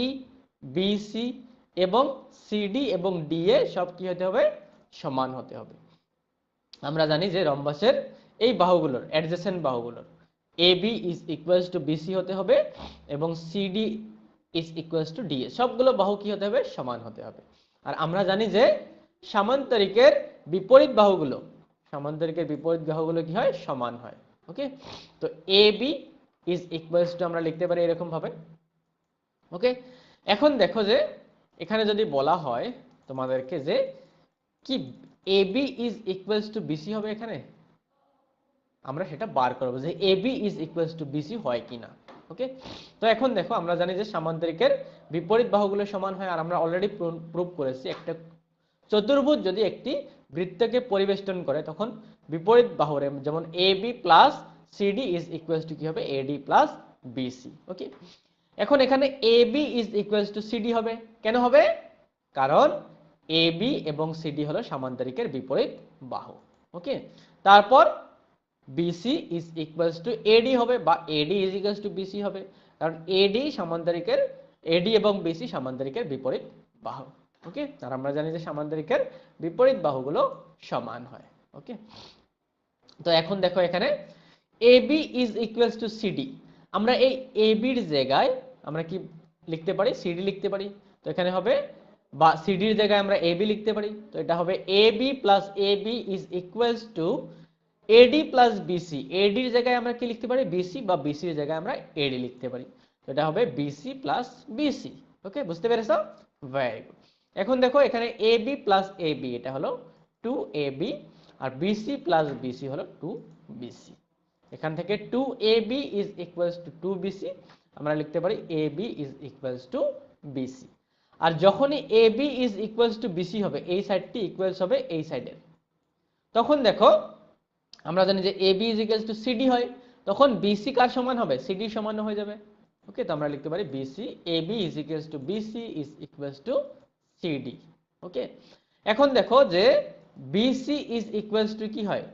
BC এবং CD এবং DA সব কি হতে হবে সমান হতে হবে। আমরা জানি যে রম্বাসের এই বাহুগুলোর অ্যাডজেসেন্ট বাহুগুলোর AB is equals to BC হতে হবে এবং CD is equals to DA, সবগুলো বাহু কি হতে হবে সমান হতে হবে। আর আমরা জানি যে সামান্তরিকের বিপরীত বাহুগুলো, সামান্তরিকের বিপরীত বাহুগুলো কি হয় সমান হয়, ওকে। তো AB ইজ ইকুয়ালস টু আমরা লিখতে পারি এরকম ভাবে, ওকে। এখন দেখো যে এখানে যদি বলা হয় তোমাদেরকে যে কি AB is equals to BC হবে, এখানে আমরা সেটা বার করব যে AB is equals to BC হয় কিনা, ওকে। তো এখন দেখো আমরা জানি যে সামান্তরিকের বিপরীত বাহুগুলো সমান হয়, আর আমরা অলরেডি প্রুভ করেছি একটা চতুর্ভুজ যদি একটি বৃত্তকে পরিবেষ্টন করে তখন বিপরীত বাহুর যেমন AB plus CD is equals two কি হবে AD প্লাস BC, ওকে। এখন এখানে AB is equals two CD হবে, কেন হবে, কারণ AB এবং CD হলো সামান্তরিকের বিপরীত বাহু, ওকে। তারপর BC is equals two AD হবে বা AD is equals to BC হবে, কারণ AD সামান্তরিকের AD এবং BC সামান্তরিকের বিপরীত বাহু, ওকে। আর আমরা জানি যে সামান্তরিকের বিপরীত বাহুগুলো সমান হয়, ওকে। তো এখন দেখো এখানে AB is equals two CD, আমরা এই AB এর জায়গায় আমরা কি লিখতে পারি CD লিখতে পারি। তো এখানে হবে বা CD এর জায়গায় আমরা AB লিখতে পারি, তো এটা হবে AB plus AB is equals two AD plus BC, AD এর জায়গায় আমরা কি লিখতে পারি BC বা BC এর জায়গায় আমরা AD লিখতে পারি, তো এটা হবে BC প্লাস BC, ওকে। বুঝতে পেরেছো, ভেরি গুড। এখন দেখো এখানে AB প্লাস AB এটা হলো 2AB আর BC প্লাস BC হলো 2BC, এখান থেকে 2AB is equals two 2BC, আমরা লিখতে পারি AB is equals to BC। আর যখনই AB is equals to BC হবে, এই সাইডটি ইকুয়ালস হবে এই সাইডের, তখন দেখো আমরা জানি যে AB is equals two CD হয়, তখন BC কার সমান হবে? CD সমান হয়ে যাবে। ওকে, তো আমরা লিখতে পারি BC, AB is equals to BC is equals two CD। ওকে, এখন দেখো যে BC ইজ ইকুয়ালস টু কি হয়?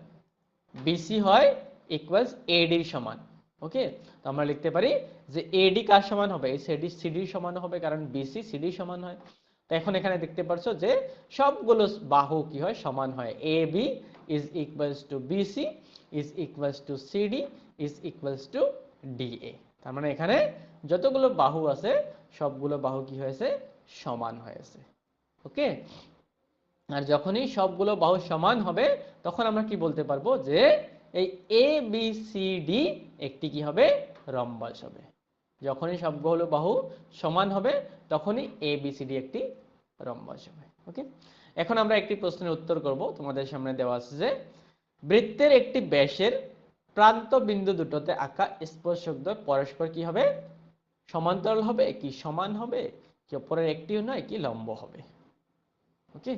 BC হয় ইকুয়ালস AD এর সমান। ওকে, তো আমরা লিখতে পারি যে AD কার সমান হবে? এই CD এর সমান হবে, কারণ BC CD সমান হয়। তো এখন এখানে দেখতে পারছো যে সবগুলো বাহু কি হয়? সমান হয়। AB is equals to BC is equals two CD is equals to DA। তার মানে এখানে যতগুলো বাহু আছে সবগুলো বাহু কি হয়েছে? সমান হয়েছে। ওকে, আর যখনই সবগুলো বাহু সমান হবে তখন আমরা কি বলতে পারবো? যে এই ABCD একটি কি হবে? রম্বস হবে। যখনই সবগুলো বাহু সমান হবে তখনই ABCD একটি রম্বস হবে। ওকে, এখন আমরা একটি প্রশ্নের উত্তর করব। তোমাদের সামনে দেওয়া আছে যে বৃত্তের একটি ব্যাসের প্রান্ত বিন্দু দুটোতে আঁকা স্পর্শকদ্বয় পরস্পর কি হবে? সমান্তরাল হবে, কি সমান হবে, কি উপরের একটিও নয়, কি লম্ব হবে। ওকে,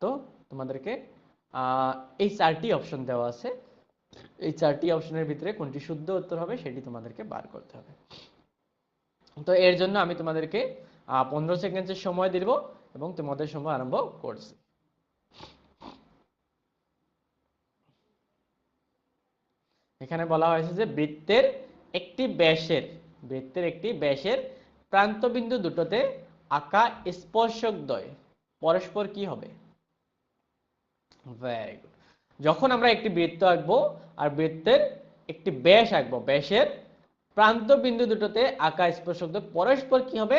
তো তোমাদেরকে এই চারটি অপশন দেওয়া আছে, এই চারটি অপশনের ভিতরে কোনটি শুদ্ধ উত্তর হবে সেটি তোমাদেরকে বার করতে হবে। তো এর জন্য আমি তোমাদেরকে 15 সেকেন্ডের সময় দিব এবং তোমাদের সময় আরম্ভ করছি। এখানে বলা হয়েছে যে বৃত্তের একটি ব্যাসের প্রান্তবিন্দু দুটোতে আঁকা স্পর্শকদ্বয় পরস্পর কি হবে? Very good. যখন আমরা একটি বৃত্ত আঁকবো আর বৃত্তের একটি ব্যাস আঁকবো, ব্যাসের প্রান্ত বিন্দু দুটোতে আঁকা স্পর্শকদ্বয় পরস্পর কি হবে?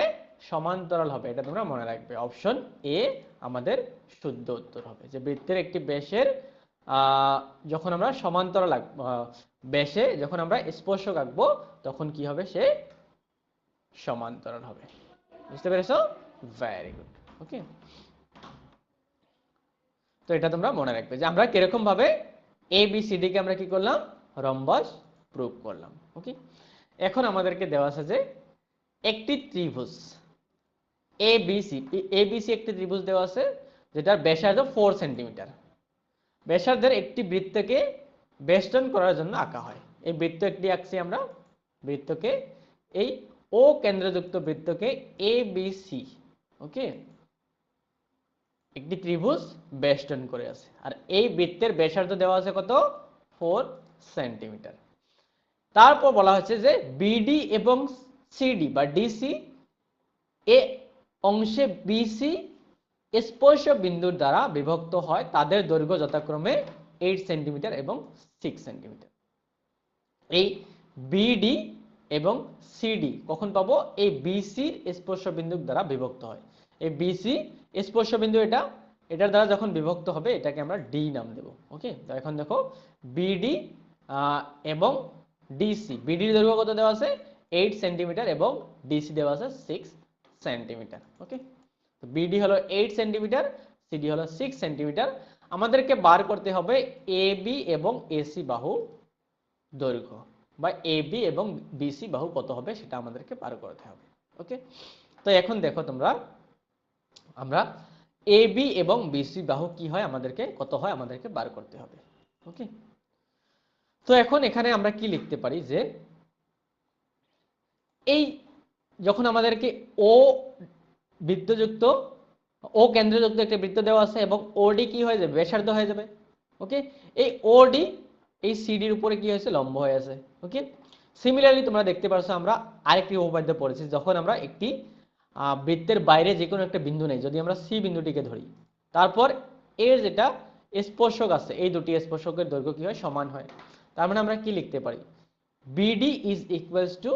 সমান্তরাল হবে। এটা তোমরা মনে রাখবে। অপশন এ আমাদের শুদ্ধ উত্তর হবে, যে বৃত্তের একটি ব্যাসের যখন আমরা সমান্তরাল ব্যাসে যখন আমরা স্পর্শক আঁকবো তখন কি হবে? সে সমান্তরাল হবে। বুঝতে পেরেছো? Very good. ওকে, তো এটা তোমরা মনে রাখবে যে আমরা কিরকম ভাবে ABCD কে আমরা কি করলাম? রম্বস প্রুভ করলাম। ওকে, এখন আমাদেরকে দেওয়া আছে যে একটি ত্রিভুজ ABC একটি ত্রিভুজ দেওয়া আছে যেটার ব্যাসার্ধ 4 সেন্টিমিটার। ব্যাসার্ধের একটি বৃত্তকে বেষ্টন করার জন্য আঁকা হয়। এই বৃত্ত একটি আঁকছি আমরা, বৃত্তকে এই O কেন্দ্রযুক্ত বৃত্তকে ABC, ওকে, একটি ত্রিভুজ বেষ্টন করে আছে। আর এই বৃত্তের ব্যাসার্ধ দেওয়া আছে কত? 4 সেন্টিমিটার। তারপর বলা হচ্ছে যে BD এবং CD বা DC এ অংশে BC স্পর্শ বিন্দুর দ্বারা বিভক্ত হয়, তাদের দৈর্ঘ্য যথাক্রমে 8 সেন্টিমিটার এবং 6 সেন্টিমিটার। এই BD এবং CD কখন পাবো? এই BC স্পর্শ বিন্দুর দ্বারা বিভক্ত হয়। এই BC স্পর্শ বিন্দু এটার দ্বারা যখন বিভক্ত হবে এটাকে আমরা D নাম দেব। ওকে, তো এখন দেখো BD এবং DC, BD এর দৈর্ঘ্য কত দেওয়া আছে? 8 সেন্টিমিটার এবং DC দেওয়া আছে 6 সেন্টিমিটার। ওকে, তো BD হলো 8 সেন্টিমিটার, CD হলো 6 সেন্টিমিটার। আমাদেরকে বার করতে হবে AB এবং AC বাহু দৈর্ঘ্য, বা AB এবং BC বাহু কত হবে সেটা আমাদেরকে বার করতে হবে। ওকে, তো এখন দেখো তোমরা, আমরা AB এবং BC বাহু কি হয় আমাদেরকে কত হয় আমাদেরকে বার করতে হবে। ওকে, তো এখন এখানে আমরা কি লিখতে পারি যে এই যখন আমাদেরকে O বৃত্তযুক্ত O কেন্দ্রযুক্ত একটা বৃত্ত দেওয়া আছে এবং OD কি হয়ে যাবে? ব্যাসার্ধ হয়ে যাবে। ওকে, এই OD এই CD এর উপরে কি হয়েছে? লম্ব হয়ে আছে। ওকে, সিমিলারলি তোমরা দেখতে পারছো আমরা আরেকটি উপপাদ্য পড়েছি, যখন আমরা একটি বৃত্তের বাইরে যে কোনো একটা বিন্দু নেই, যদি আমরা C বিন্দুটিকে ধরি, তারপর এর যেটা স্পর্শক আছে এই দুটি স্পর্শকের দৈর্ঘ্য কি হয়? সমান হয়। তার মানে আমরা কি লিখতে পারি? BD is equals two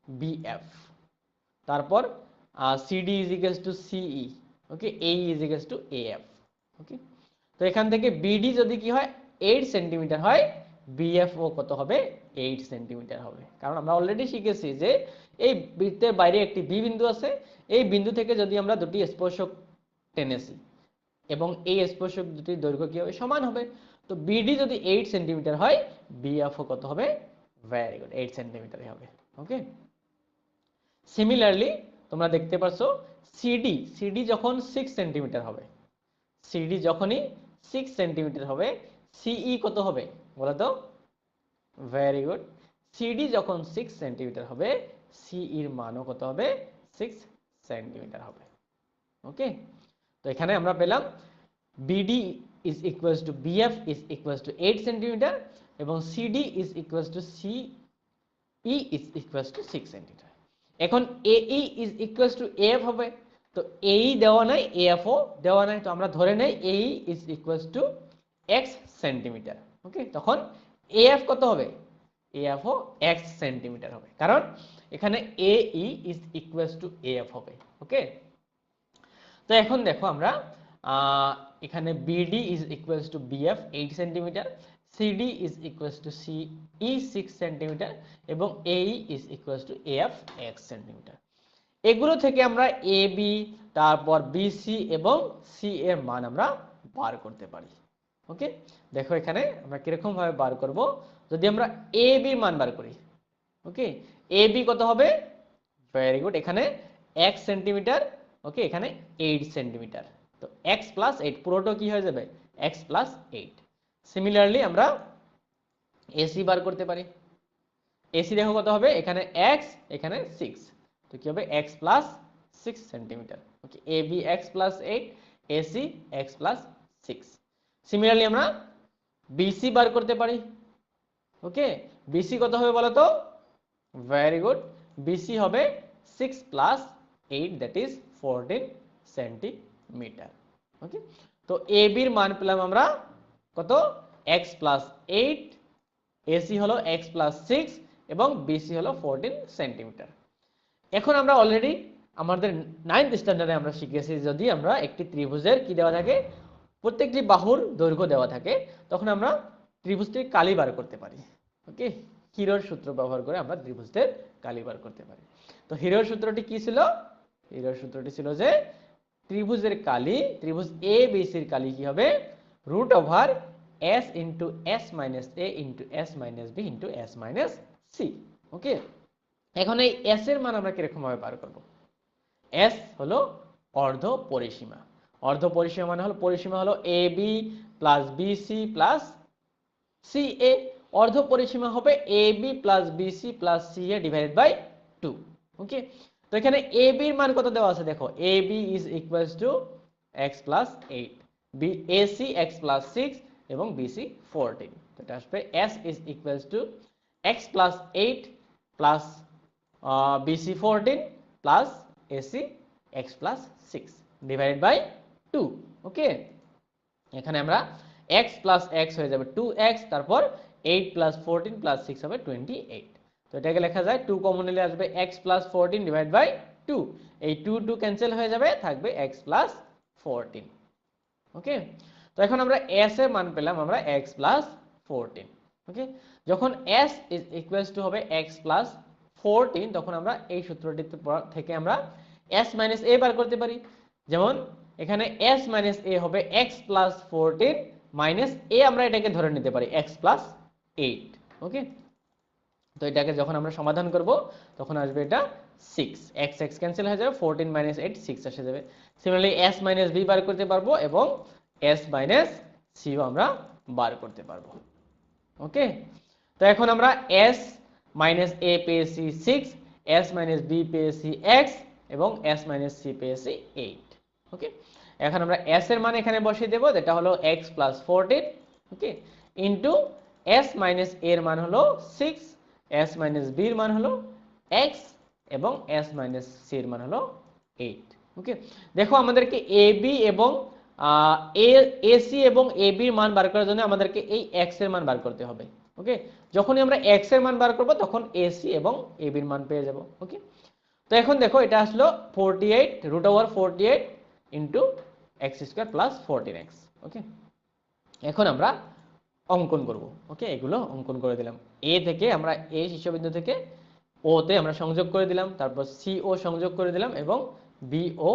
BF, তারপর CD is equals two CE, okay, AE is equals two AF। ওকে, তো এখান থেকে BD যদি কি হয়? 8 সেন্টিমিটার হয়, BF ও কত হবে? 8 সেন্টিমিটার হবে। কারণ আমরা অলরেডি শিখেছি যে এই বৃত্তের বাইরে একটি B বিন্দু আছে, এই বিন্দু থেকে যদি আমরা দুটি স্পর্শক টেনেছি এবং এই স্পর্শক দুটির দৈর্ঘ্য কি হবে? সমান হবে। তো বিডি যদি 8 সেন্টিমিটার হয়, বিএফও কত হবে? ভেরি গুড, 8 সেন্টিমিটারই হবে। ওকে, সিমিলারলি তোমরা দেখতে পাচ্ছো সিডি, সিডি যখন 6 সেন্টিমিটার হবে, সিডি যখনই 6 সেন্টিমিটার হবে, সিই কত হবে বলো তো? ভেরি গুড, সিডি যখন 6 সেন্টিমিটার হবে, সিইর মানও কত হবে? 6 সেন্টিমিটার হবে। ওকে, তো এখানে আমরা পেলাম BD is equals two BF is equals two 8 centimetre এবং সিডি ইজ ইকুয়ালস টু সিই ইজ ইকুয়ালস টু 6 সেন্টিমিটার। এখন এই ইজ ইকুয়ালস টু এফ হবে, তো এই দেওয়া নাই, এফও দেওয়া নাই, তো আমরা ধরে নেই এই is equals to X centimeter. Okay, তখন এফ কত হবে? এফও এক্স সেন্টিমিটার হবে, কারণ এখানে এ ইজ ইকুয়ালস টু এফ হবে। ওকে, তো এখন দেখো আমরা এখানে BD is equals two BF 8 centimetre, CD is equals two সিই 6 সেন্টিমিটার এবং এই is equals two F x centimetre. এগুলো থেকে আমরা এ বি, তারপর বিসি এবং সি এর মান আমরা বার করতে পারি। ওকে, দেখো এখানে আমরা কিরকম ভাবে বার করব। যদি আমরা এ বির মান বার করি, ওকে, এ বি কত হবে? ভেরি গুড, এখানে x সেন্টিমিটার, ওকে, এখানে 8 সেন্টিমিটার, তো x প্লাস 8 পুরোটা কি হয়ে যাবে? x plus 8। সিমিলারলি আমরা এসি বার করতে পারি। এসি দেখো কত হবে? এখানে x, এখানে 6, তো কি হবে? x প্লাস 6 সেন্টিমিটার। Okay, A B x plus 8, AC x plus 6। Similarly আমরা বিসি বার করতে পারি। ওকে, বিসি কত হবে বলো তো? ভেরি গুড, বিসি হবে 6 প্লাস 8, দ্যাট ইজ 14 সেন্টিমিটার। ওকে, তো এ বির মান পেলাম আমরা কত? x প্লাস 8, এসি হলো x প্লাস 6 এবং বিসি হলো 14 সেন্টিমিটার। এখন আমরা অলরেডি আমাদের 9th স্ট্যান্ডার্ডে আমরা শিখেছি, যদি আমরা একটি ত্রিভুজের কি দেওয়া থাকে, প্রত্যেকটি বাহুর দৈর্ঘ্য দেওয়া থাকে, তখন আমরা ত্রিভুজটির কালি বার করতে পারি। ওকে, হিরোর সূত্র ব্যবহার করে আমরা ত্রিভুজের কালি বার করতে পারি। তো হিরোর সূত্রটি কি ছিল? হিরোর সূত্রটি ছিল যে ত্রিভুজের কালি, ত্রিভুজ এ বি সির কালি কি হবে? Root over s into s minus a into s minus b into s minus c। Okay, এখন এই s এর মান আমরা কিরকম ভাবে বার করব? s হলো অর্ধ পরিসীমা। অর্ধ পরিসীমা মানে হলো, পরিসীমা হলো A B plus BC plus C A. অর্ধ পরিসীমা হবে A B plus BC plus C A divided by 2। Okay, তো এখানে এ বি এর মান কত দেওয়া আছে দেখো, A B is equals to X plus 8, B AC X plus 6 এবং বিসি 14। তো এটা আসবে S is equals to X plus 8 plus BC 14 plus AC X plus 6 divided by 2। Okay, এখানে আমরা x প্লাস x হয়ে যাবে 2x, তারপর 8 plus 14 plus 6 হবে 28। তো এটাকে লেখা যায় 2 কমন নিলে আসবে x প্লাস 14 ডিভাইড বাই 2, এই 2 2 ক্যান্সেল হয়ে যাবে, থাকবে x প্লাস 14। ওকে, তো এখন আমরা s এর মান পেলাম আমরা x প্লাস 14। ওকে, যখন s ইজ ইকুয়ালস টু হবে x প্লাস 14, তখন আমরা এই সূত্রটি থেকে আমরা s মাইনাস a বার করতে পারি। যেমন এখানে s মাইনাস a হবে x প্লাস 14 মাইনাস a, আমরা এটাকে ধরে নিতে পারি x প্লাস 8। ওকে, তো এটাকে যখন আমরা সমাধান করব তখন আসবে এটা 6, x x ক্যান্সেল হয়ে যাবে, 14 মাইনাস 8 6 এসে যাবে। সিমিলারলি s মাইনাস b বার করতে পারবো এবং s মাইনাস c ও আমরা বার করতে পারবো। ওকে, তো এখন আমরা s মাইনাস a পেয়েছি 6, s মাইনাস b পেয়েছি x এবং s মাইনাস c পেয়েছি 8। ওকে, এখন আমরা s এর মান এখানে বসিয়ে দেব, যেটা হলো x plus 14, okay, into s minus a এর মান হলো 6, s মাইনাস b এর মান হলো x এবং s মাইনাস c এর মান হলো 8। ওকে, দেখো আমাদেরকে a b এবং ac এবং ab এর মান বার করার জন্য আমাদেরকে এই x এর মান বার করতে হবে। ওকে, যখনই আমরা x এর মান বার করব তখন ac এবং ab এর মান পেয়ে যাব। ওকে, তো এখন দেখো এটা আসলো 48 root over 48 into x square plus 14x। Okay, এখন আমরা অঙ্কন করব। ওকে, এগুলো অঙ্কন করে দিলাম। এ থেকে আমরা এ শীর্ষবিন্দু থেকে ও তে আমরা সংযোগ করে দিলাম, তারপর সি ও সংযোগ করে দিলাম এবং বি ও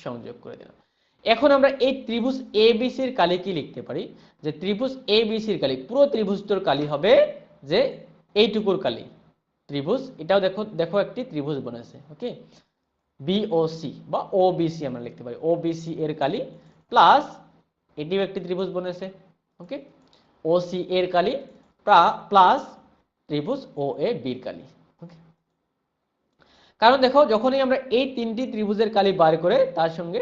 সংযোগ করে দিলাম। এখন আমরা এই ত্রিভুজ এবিসির কালি কি লিখতে পারি, যে ত্রিভুজ এবিসির কালি, পুরো ত্রিভুজটার কালি হবে যে এইটুকুর কালি। ত্রিভুজ এটাও দেখো দেখো একটি ত্রিভুজ বনেছে, ওকে, বিওসি বা ওবিসি আমরা লিখতে পারি, ওবিসি এর কালি প্লাস এটিও একটি ত্রিভুজ বনেছে, ওকে, ওসি এর কালি প্লাস ত্রিভুজ ও এ বির কালি, ওকে। কারণ দেখো যখনই আমরা এই তিনটি ত্রিভুজের কালি বার করে তার সঙ্গে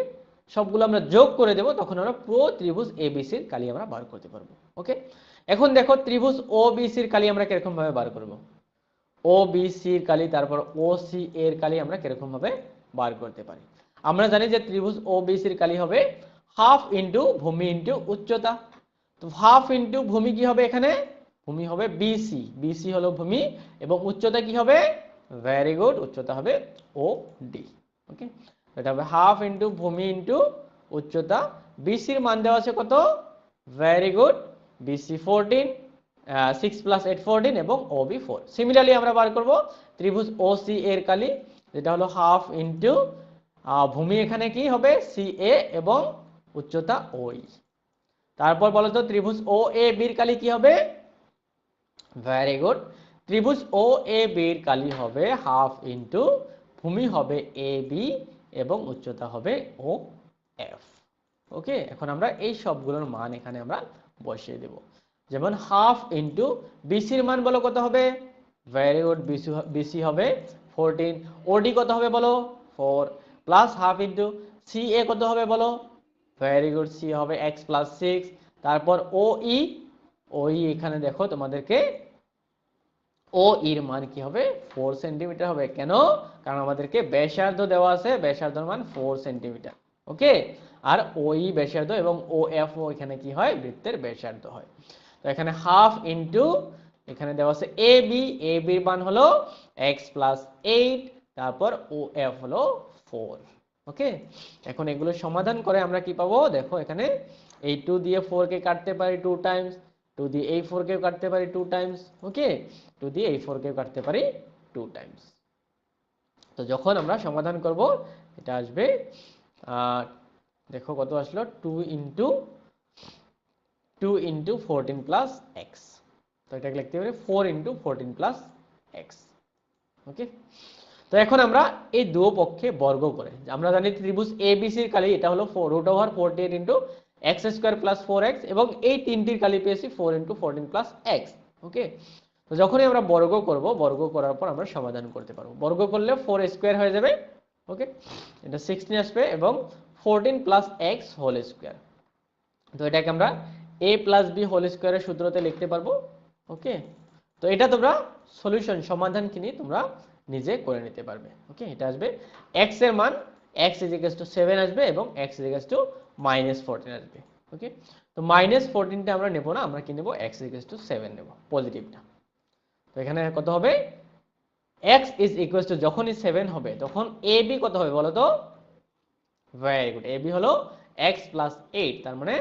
সবগুলো আমরা যোগ করে দেব, তখন আমরা পুরো ত্রিভুজ এবিসির কালি আমরা বার করতে পারবো, ওকে। এখন দেখো ত্রিভুজ ওবিসির কালি আমরা কিরকম ভাবে বার করব, ওবিসির কালি তারপর ওসি এর কালি আমরা কিরকম ভাবে বার করতে পারি। আমরা জানি যে ত্রিভুজ ওবিসির কালি হবে হাফ ইন্টু ভূমি ইন্টু উচ্চতা। তো হাফ ইন্টু ভূমি কি হবে, এখানে ভূমি হবে বিসি, বিসি হলো ভূমি, এবং উচ্চতা কি হবে, ভেরি গুড, উচ্চতা হবে ও ডি, ওকে। এটা হবে হাফ ইন্টু ভূমি ইন্টু উচ্চতা। বিসির মান দেওয়া আছে কত, ভেরি গুড, বিসি 14, 6 + 8 14 এবং ওবি 4। সিমিলারলি আমরা বার করব ত্রিভুজ ওসি এর কালি, যেটা হলো হাফ ইন্টু ভূমি এখানে কি হবে সি এ এবং উচ্চতা ওই। তারপর বলো তো ত্রিভুজ ও এ বির কালি কি হবে, ভেরি গুড, ত্রিভুজ ও এ বির কালি হবে হাফ ইন্টু ভূমি হবে এ বি এবং উচ্চতা হবে ও এফ, ওকে। এখন আমরা এই সবগুলোর মান এখানে আমরা বসিয়ে দেব, যেমন হাফ ইন্টু বিসির মান বলো কত হবে, ভেরি গুড, বিসি হবে 14, ওডি কত হবে বলো 4, প্লাস হাফ ইন্টু সি এ কত হবে বলো, ভেরি গুড, সি হবে x + 6, তারপর ও ই, ওই এখানে দেখো তোমাদেরকে ও এর মান কি হবে 4 সেন্টিমিটার হবে। কেন, কারণ আমাদেরকে ব্যাসার্ধ দেওয়া আছে, ব্যাসার্ধের মান 4 সেন্টিমিটার, ওকে। আর ওই ব্যাসার্ধ এবং ও এফ ও এখানে কি হয়, বৃত্তের ব্যাসার্ধ হয়। তো এখানে হাফ ইন্টু এখানে দেওয়া আছে এ বি, এ বির মান হলো x + 8, তারপর ও এফ হলো 4, ওকে। এখন এগুলো সমাধান করে আমরা কি পাবো, দেখো এখানে এই 2 দিয়ে 4 কে কাটতে পারি 2 টাইমস, 2 দিয়ে এই 4 কে কাটতে পারি 2 টাইমস, ওকে, 2 দিয়ে এই 4 কে কাটতে পারি 2 টাইমস। তো যখন আমরা সমাধান করব এটা আসবে দেখো কত আসলো, 2 ইন্টু 14 প্লাস এক্স। তো এটাকে লিখতে পারি 4 ইন্টু 14 প্লাস এক্স, ওকে। তো এখন আমরা এই দুই পক্ষে বর্গ করে, আমরা জানি ত্রিভুজ এবিসির কালি এটা হলো 4√48 into x square plus 4x, এবং এই তিনটির কালি পেয়েছি 4 ইন্টু 14 প্লাস এক্স, ওকে। তো যখনই আমরা বর্গ করব, বর্গ করার পর আমরা সমাধান করতে পারবো। বর্গ করলে 4 স্কোয়ার হয়ে যাবে, ওকে, এটা 16 আসবে, এবং 14 প্লাস এক্স হোল স্কোয়ার। তো এটাকে আমরা a প্লাস বি হোল স্কোয়ারের সূত্রতে লিখতে পারবো, ওকে। তো এটা তোমরা সলিউশন সমাধান কি নিয়ে তোমরা নিজে করে নিতে পারবে, ওকে। এটা আসবে x এর মান x = 7 আসবে এবং x = -14 আসবে, ওকে। তো -14টা আমরা নেব না, আমরা কি নেব, x = 7 নেব, পজিটিভটা। তো এখানে কত হবে, x = যখনই 7 হবে তখন ab কত হবে বলো তো, ভেরি গুড, ab হলো x + 8, তার মানে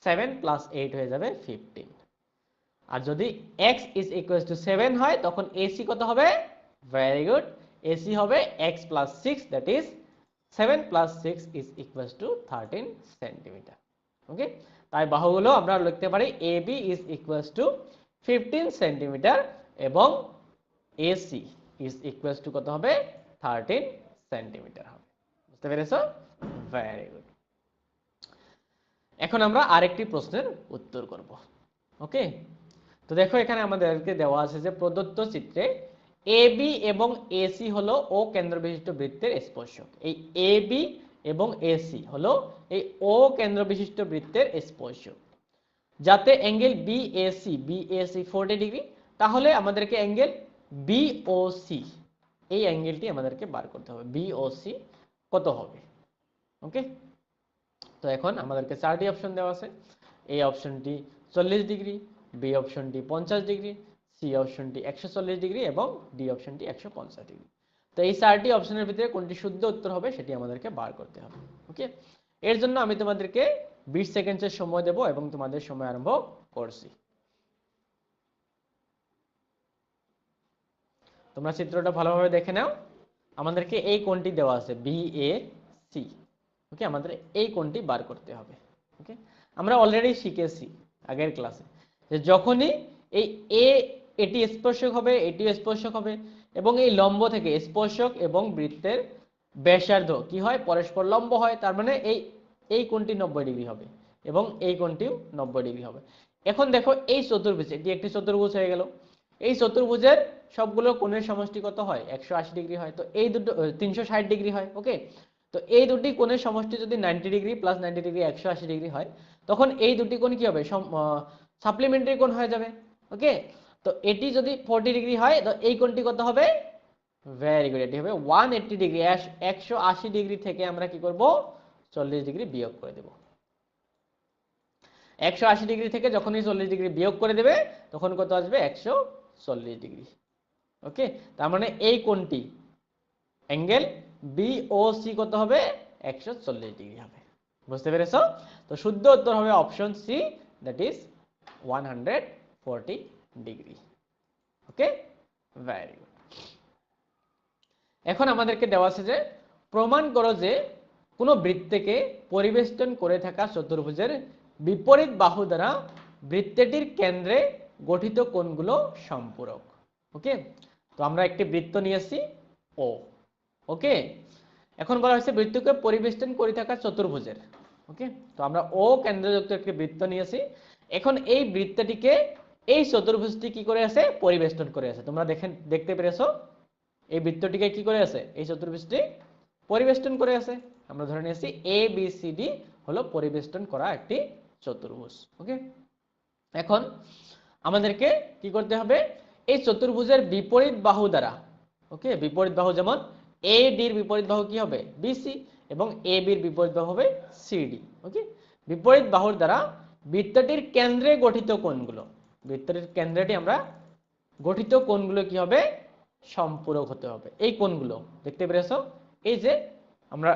7 + 8 হয়ে যাবে 15। আর যদি x = 7 হয় তখন AC কত হবে, ভেরি গুড, AC হবে x + 6, দ্যাট ইজ 7 + 6 = 13 সেন্টিমিটার, ওকে। তাই বাহুগুলো আমরা লিখতে পারি AB = 15 সেন্টিমিটার এবং AC কত হবে, 13 সেন্টিমিটার হবে। বুঝতে পেরেছো, ভেরি গুড। এখন আমরা আরেকটি প্রশ্নের উত্তর করব, ওকে। তো দেখো এখানে আমাদেরকে দেওয়া আছে যে প্রদত্ত চিত্রে AB এবং AC হলো ও কেন্দ্র বিশিষ্ট বৃত্তের স্পর্শক। এই AB এবং AC হলো এই ও কেন্দ্র বিশিষ্ট বৃত্তের স্পর্শক। যাতে অ্যাঙ্গেল BAC 40 ডিগ্রি, তাহলে আমাদেরকে অ্যাঙ্গেল BOC, এই অ্যাঙ্গেলটি আমাদেরকে বার করতে হবে, BOC কত হবে, ওকে। তো এখন আমাদেরকে 4টি অপশন দেওয়া আছে, এই অপশনটি 40 ডিগ্রি, বি অপশনটি 50 ডিগ্রি, সি অপশনটি 140 ডিগ্রি এবং ডি অপশনটি 150 ডিগ্রি। তো এই 4টি অপশনের ভিতরে কোনটি শুদ্ধ উত্তর হবে সেটি আমাদেরকে বার করতে হবে, ওকে। এর জন্য আমি তোমাদেরকে 20 সেকেন্ডের সময় দেব এবং তোমাদের সময় আরম্ভ করছি। তোমরা চিত্রটা ভালোভাবে দেখে নাও। আমাদেরকে এই কোণটি দেওয়া আছে BAC, ওকে, আমাদের এই কোণটি বার করতে হবে। ওকে, আমরা অলরেডি শিখেছি আগের ক্লাসে যে যখনই এই এ এটি স্পর্শক হবে, এটি স্পর্শক হবে এবং এই লম্ব থেকে স্পর্শক এবং বৃত্তের ব্যাসার্ধ কি হয়, পরস্পর লম্ব হয়, তার মানে এই কোণটি 90 ডিগ্রি হবে এবং এই কোণটিও 90 ডিগ্রি হবে। এখন দেখো এই চতুর্ভুজ, এটি একটি চতুর্ভুজ হয়ে গেল। এই চতুর্ভুজের সবগুলো কোণের সমষ্টি কত হয়, 180 ডিগ্রি হয়। তো এই দুটো 360 ডিগ্রি হয়। ওকে, তো এই দুটি কোণের সমষ্টি যদি 90 ডিগ্রি প্লাস 90 ডিগ্রি 180 ডিগ্রি হয়, তখন এই দুটি কোণ কি হবে, সাপ্লিমেন্টারি কোণ হয়ে যাবে। ওকে, তো এটি যদি 40 ডিগ্রি হয়, তো এই কোণটি কত হবে, ভেরি গুড, এটি হবে 180 ডিগ্রি। 180 ডিগ্রি থেকে আমরা কি করব, 40 ডিগ্রি বিয়োগ করে দেব। 180 ডিগ্রি থেকে যখনই 40 ডিগ্রি বিয়োগ করে দেবে, তখন কত আসবে, 140 ডিগ্রি। ওকে, তার মানে এই কোণটি অ্যাঙ্গেল বিওসি কত হবে, 140 ডিগ্রি হবে। বুঝতে পেরেছো? তো শুদ্ধ উত্তর হবে option C, that is 140 degree. Okay, very good. এখন আমাদেরকে দেওয়া আছে যে প্রমাণ করো যে কোনো বৃত্তকে পরিবেষ্টন করে থাকা চতুর্ভুজের বিপরীত বাহু দ্বারা বৃত্তটির কেন্দ্রে গঠিত কোণগুলো সম্পূরক। ওকে, তো আমরা একটি বৃত্ত নিয়েছি ও। ওকে, এখন বলা হয়েছে বৃত্তকে পরিবেষ্টন করে থাকা চতুর্ভুজের। ওকে, তো আমরা ও কেন্দ্রযুক্ত একটি বৃত্ত নিয়েছি। এখন এই বৃত্তটিকে এই চতুর্ভুজটি কি করে আছে, পরিবেষ্টন করে আছে। তোমরা দেখতে পেরেছো এই বৃত্তটিকে কি করে আছে, এই চতুর্ভুজটি পরিবেষ্টন করে আছে। আমরা ধরে নিয়েছি এ বি সি ডি হলো পরিবেষ্টন করা একটি চতুর্ভুজ। ওকে, এখন আমাদেরকে কি করতে হবে, এই চতুর্ভুজের বিপরীত বাহু দ্বারা, ওকে, বিপরীত বাহু যেমন এ ডির বিপরীত বাহু কি হবে, বিসি, এবং এ বির বিপরীত বাহু হবে সিডি। ওকে, বিপরীত বাহুর দ্বারা বৃত্তটির কেন্দ্রে গঠিত কোণগুলো, বৃত্তটির কেন্দ্রটি আমরা গঠিত কোণগুলো কি হবে, সম্পূরক হতে হবে। এই কোণগুলো দেখতে পেরেছো, এই যে আমরা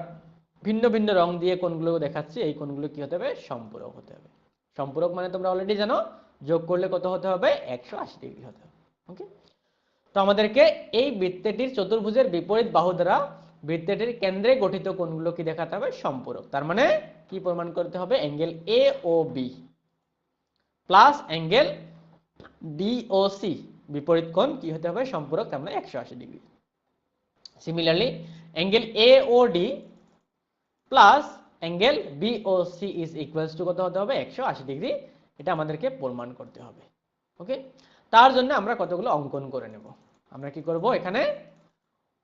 ভিন্ন ভিন্ন রং দিয়ে কোণগুলো দেখাচ্ছি, এই কোণগুলো কি হতে হবে, সম্পূরক হতে হবে। সম্পূরক মানে তোমরা অলরেডি জানো, যোগ করলে কত হতে হবে, 180 ডিগ্রি হতে হবে। ওকে, তো আমাদেরকে এই বৃত্তটির চতুর্ভুজের বিপরীত বাহু দ্বারা বৃত্তটির কেন্দ্রে গঠিত কোণগুলো কি দেখাতে হবে, সম্পূরক। তার মানে কি প্রমাণ করতে হবে, angle A O B plus angle DOC বিপরীত কোণ কি হতে হবে, সম্পূরক, তার মানে 180 degree. Similarly angle A O D plus angle BOC is equals to কত হতে হবে, 180 ডিগ্রি। এটা আমাদেরকে প্রমাণ করতে হবে। ওকে, তার জন্য আমরা কতগুলো অঙ্কন করে নেব। আমরা কি করব, এখানে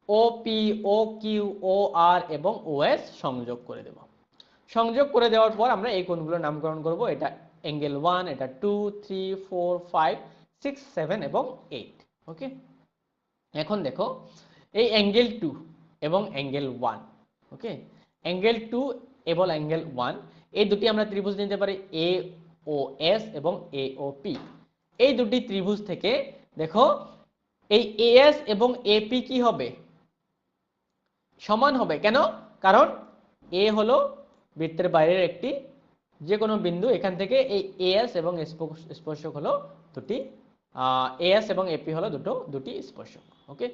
ওপি, ও কিউ, ও আর এবং ওএস সংযোগ করে দেব। সংযোগ করে দেওয়ার পর আমরা এই কোণগুলোর নামকরণ করব। এটা অ্যাঙ্গেল 1, এটা 2, 3, 4, 5, 6, 7 এবং 8। ওকে, এখন দেখো এই অ্যাঙ্গেল 2 এবং অ্যাঙ্গেল 1, ওকে, অ্যাঙ্গেল 2 এবং অ্যাঙ্গেল 1, এই দুটি আমরা ত্রিভুজ নিতে পারি এ ও এস এবং এ ও পি। এই দুটি ত্রিভুজ থেকে দেখো এই এএস এবং এপি কি হবে, সমান হবে। কেন, কারণ এ হলো বৃত্তের বাইরের একটি যে কোনো বিন্দু, এখান থেকে এই এএস এবং স্পর্শক হলো দুটি, এএস এবং এপি হলো দুটি স্পর্শক। ওকে,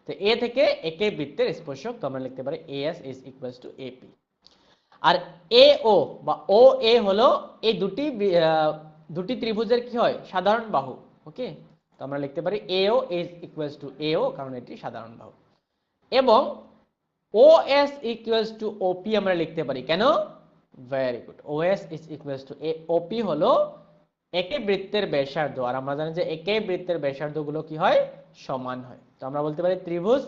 তো এ থেকে একে বৃত্তের স্পর্শক, তো আমরা লিখতে পারি AS is equals to AP. আর এ ও বা ও এ হলো এই দুটি ত্রিভুজের কি হয়, সাধারণ বাহু। ওকে, তো আমরা লিখতে পারি এও ইজ ইকুয়ালস টু এও, কারণ এটি সাধারণ বাহু। এবং OS ইকুয়ালস টু ওপি আমরা লিখতে পারি, কেন, very good, OS is equals to OP হলো একে বৃত্তের ব্যাসার্ধ। আর আমরা জানি যে একে বৃত্তের ব্যাসার্ধ গুলো কি হয়, সমান হয়। তো আমরা বলতে পারি ত্রিভুজ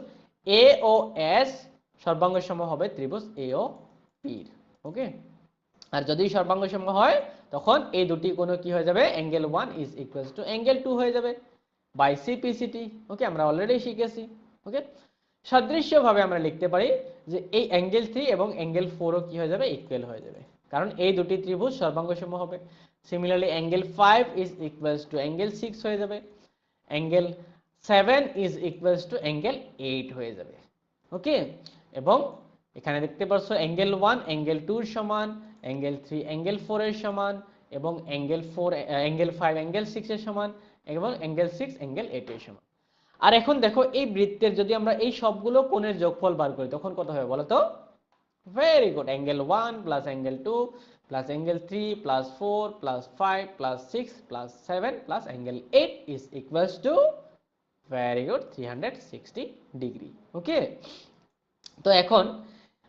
এ ও এস সর্বাঙ্গ সম হবে ত্রিভুজ এ ও পি। ওকে, আর যদি সর্বাঙ্গ সম হয়, তখন এই দুটি কোণ কি হয়ে যাবে, angle 1 is equals to angle 2 হয়ে যাবে বাই সিপিসিটি। ওকে, আমরা অলরেডি শিখেছি। ওকে, সাদৃশ্যভাবে আমরা লিখতে পারি যে এই অ্যাঙ্গেল 3 এবং অ্যাঙ্গেল 4 ও কি হয়ে যাবে, ইকুয়াল হয়ে যাবে, কারণ এই দুটি ত্রিভুজ সর্বাঙ্গসম হবে। Similarly angle 5 is equals to angle 6 হয়ে যাবে, angle 7 is equals to angle 8 হয়ে যাবে। ওকে, এবং এখানে দেখতে পাচ্ছ অ্যাঙ্গেল 1 অ্যাঙ্গেল 2 এর সমান, অ্যাঙ্গেল 3 অ্যাঙ্গেল 4 এর সমান, এবং অ্যাঙ্গেল 5 অ্যাঙ্গেল 6 এর সমান, এবং অ্যাঙ্গেল 6 অ্যাঙ্গেল 8 এর সমান। আর এখন দেখো এই বৃত্তের যদি আমরা এই সবগুলো কোণের যোগফল বার করি, তখন কত হবে বলো তো, Very good. Angle 1 plus angle 2 plus angle 3 plus 4 plus 5 plus 6 plus 7 plus angle 8 is equals to, very good, 360 degree. Okay, তো এখন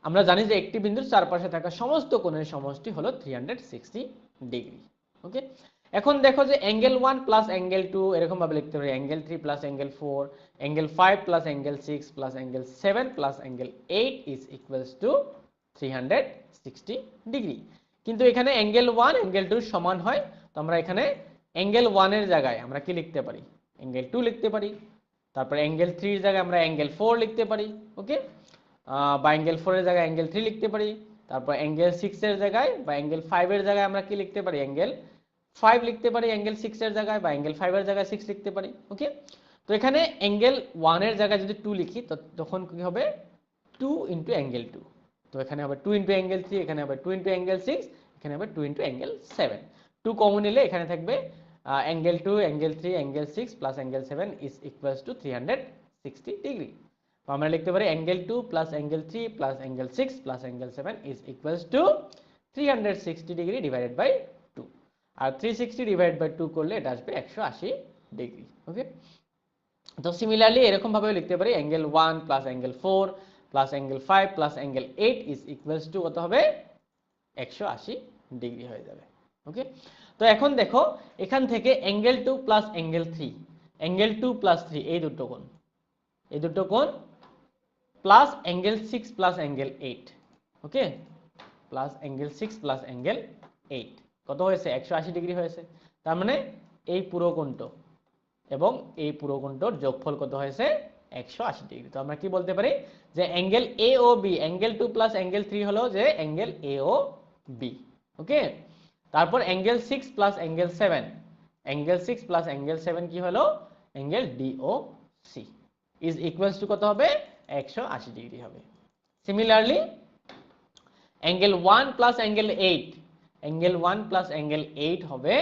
আমরা জানি যে একটি বিন্দুর চারপাশে থাকা সমস্ত কোণের সমষ্টি হলো 360 ডিগ্রি। ওকে, এখন দেখো যে অ্যাঙ্গেল 1 প্লাস অ্যাঙ্গেল 2 এরকম ভাবে লিখতে পারি, angle 3 plus angle 4, angle 5 plus angle 6 plus angle 7 plus angle 8 is equals to 360 degree. কিন্তু এখানে অ্যাঙ্গেল 1 অ্যাঙ্গেল 2 সমান হয়, তো আমরা এখানে অ্যাঙ্গেল 1 এর জায়গায় আমরা কি লিখতে পারি, অ্যাঙ্গেল 2 লিখতে পারি। তারপর অ্যাঙ্গেল 3 এর জায়গায় আমরা অ্যাঙ্গেল 4 লিখতে পারি। ওকে, বা অ্যাঙ্গেল 4 এর জায়গায় অ্যাঙ্গেল 3 লিখতে পারি। তারপর অ্যাঙ্গেল 6 এর জায়গায় বা অ্যাঙ্গেল 5 এর জায়গায় আমরা কি লিখতে পারি, অ্যাঙ্গেল 5 লিখতে পারি অ্যাঙ্গেল 6 এর জায়গায়, বা অ্যাঙ্গেল 5 এর জায়গায় 6 লিখতে পারি। ওকে, তো এখানে অ্যাঙ্গেল 1 এর জায়গায় যদি 2 লিখি তখন কি হবে 2 ইনটু অ্যাঙ্গেল 2, তো এখানে হবে 2 ইনটু অ্যাঙ্গেল 3, এখানে হবে 2 ইনটু অ্যাঙ্গেল 6, এখানে হবে 2 ইনটু অ্যাঙ্গেল 7। 2 কমন নিলে এখানে থাকবে angle 2 angle 3 angle 6 plus angle 7 is equals to 360 degree. তো আমরা লিখতে পারি angle 2 plus angle 3 plus angle 6 plus angle 7 is equals to 360 degree divided by 2, আর 360 ডিভাইড বাই 2 করলে এটা আসবে 180 ডিগ্রি। ওকে, তো সিমিলারলি এরকম ভাবে লিখতে পারি angle 1 plus angle 4 plus angle 5 plus angle 8 is equals to কত হবে, 180 ডিগ্রি হয়ে যাবে। ওকে, তো এখন দেখো এখান থেকে angle 2 plus angle 3, angle 2 plus 3 এই দুটো কোণ, এই দুটো কোণ প্লাস অ্যাঙ্গেল 6 প্লাস অ্যাঙ্গেল 8, ওকে, প্লাস অ্যাঙ্গেল 6 প্লাস অ্যাঙ্গেল 8 কত হয়েছে, 180 ডিগ্রি হয়েছে। তার মানে এই পুরো কোণটো এবং এই পুরো কোণটোর যোগফল কত হয়েছে, 180 ডিগ্রি। তো আমরা কি বলতে পারি যে angle A O B, angle 2 plus angle 3 হলো যে angle A O B. Okay, তারপর angle 6 plus angle 7, angle 6 plus angle 7 কি হলো, angle D O C is equals to কত হবে, 180 ডিগ্রি হবে। Similarly angle 1 plus angle 8, angle 1 plus angle 8 হবে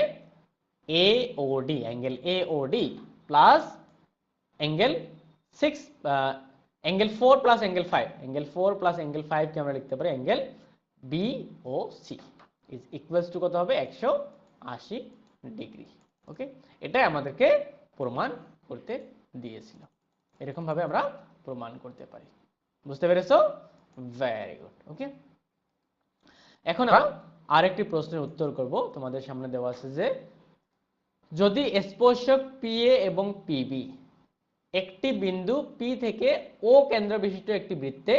AOD, angle AOD plus angle 6, angle 4 plus angle 5, angle 4 plus angle 5 কে আমরা লিখতে পারি angle BOC is equals to কত হবে, 180 degree. ওকে, এটাই আমাদেরকে প্রমাণ করতে দিয়েছিল, এরকম ভাবে আমরা প্রমাণ করতে পারি। বুঝতে পেরেছো? Very good. ওকে, এখন আমরা আরেকটি প্রশ্নের উত্তর করব। তোমাদের সামনে দেওয়া আছে যে যদি স্পর্শক PA এবং PB একটি বিন্দু P থেকে O কেন্দ্র বিশিষ্ট একটি বৃত্তে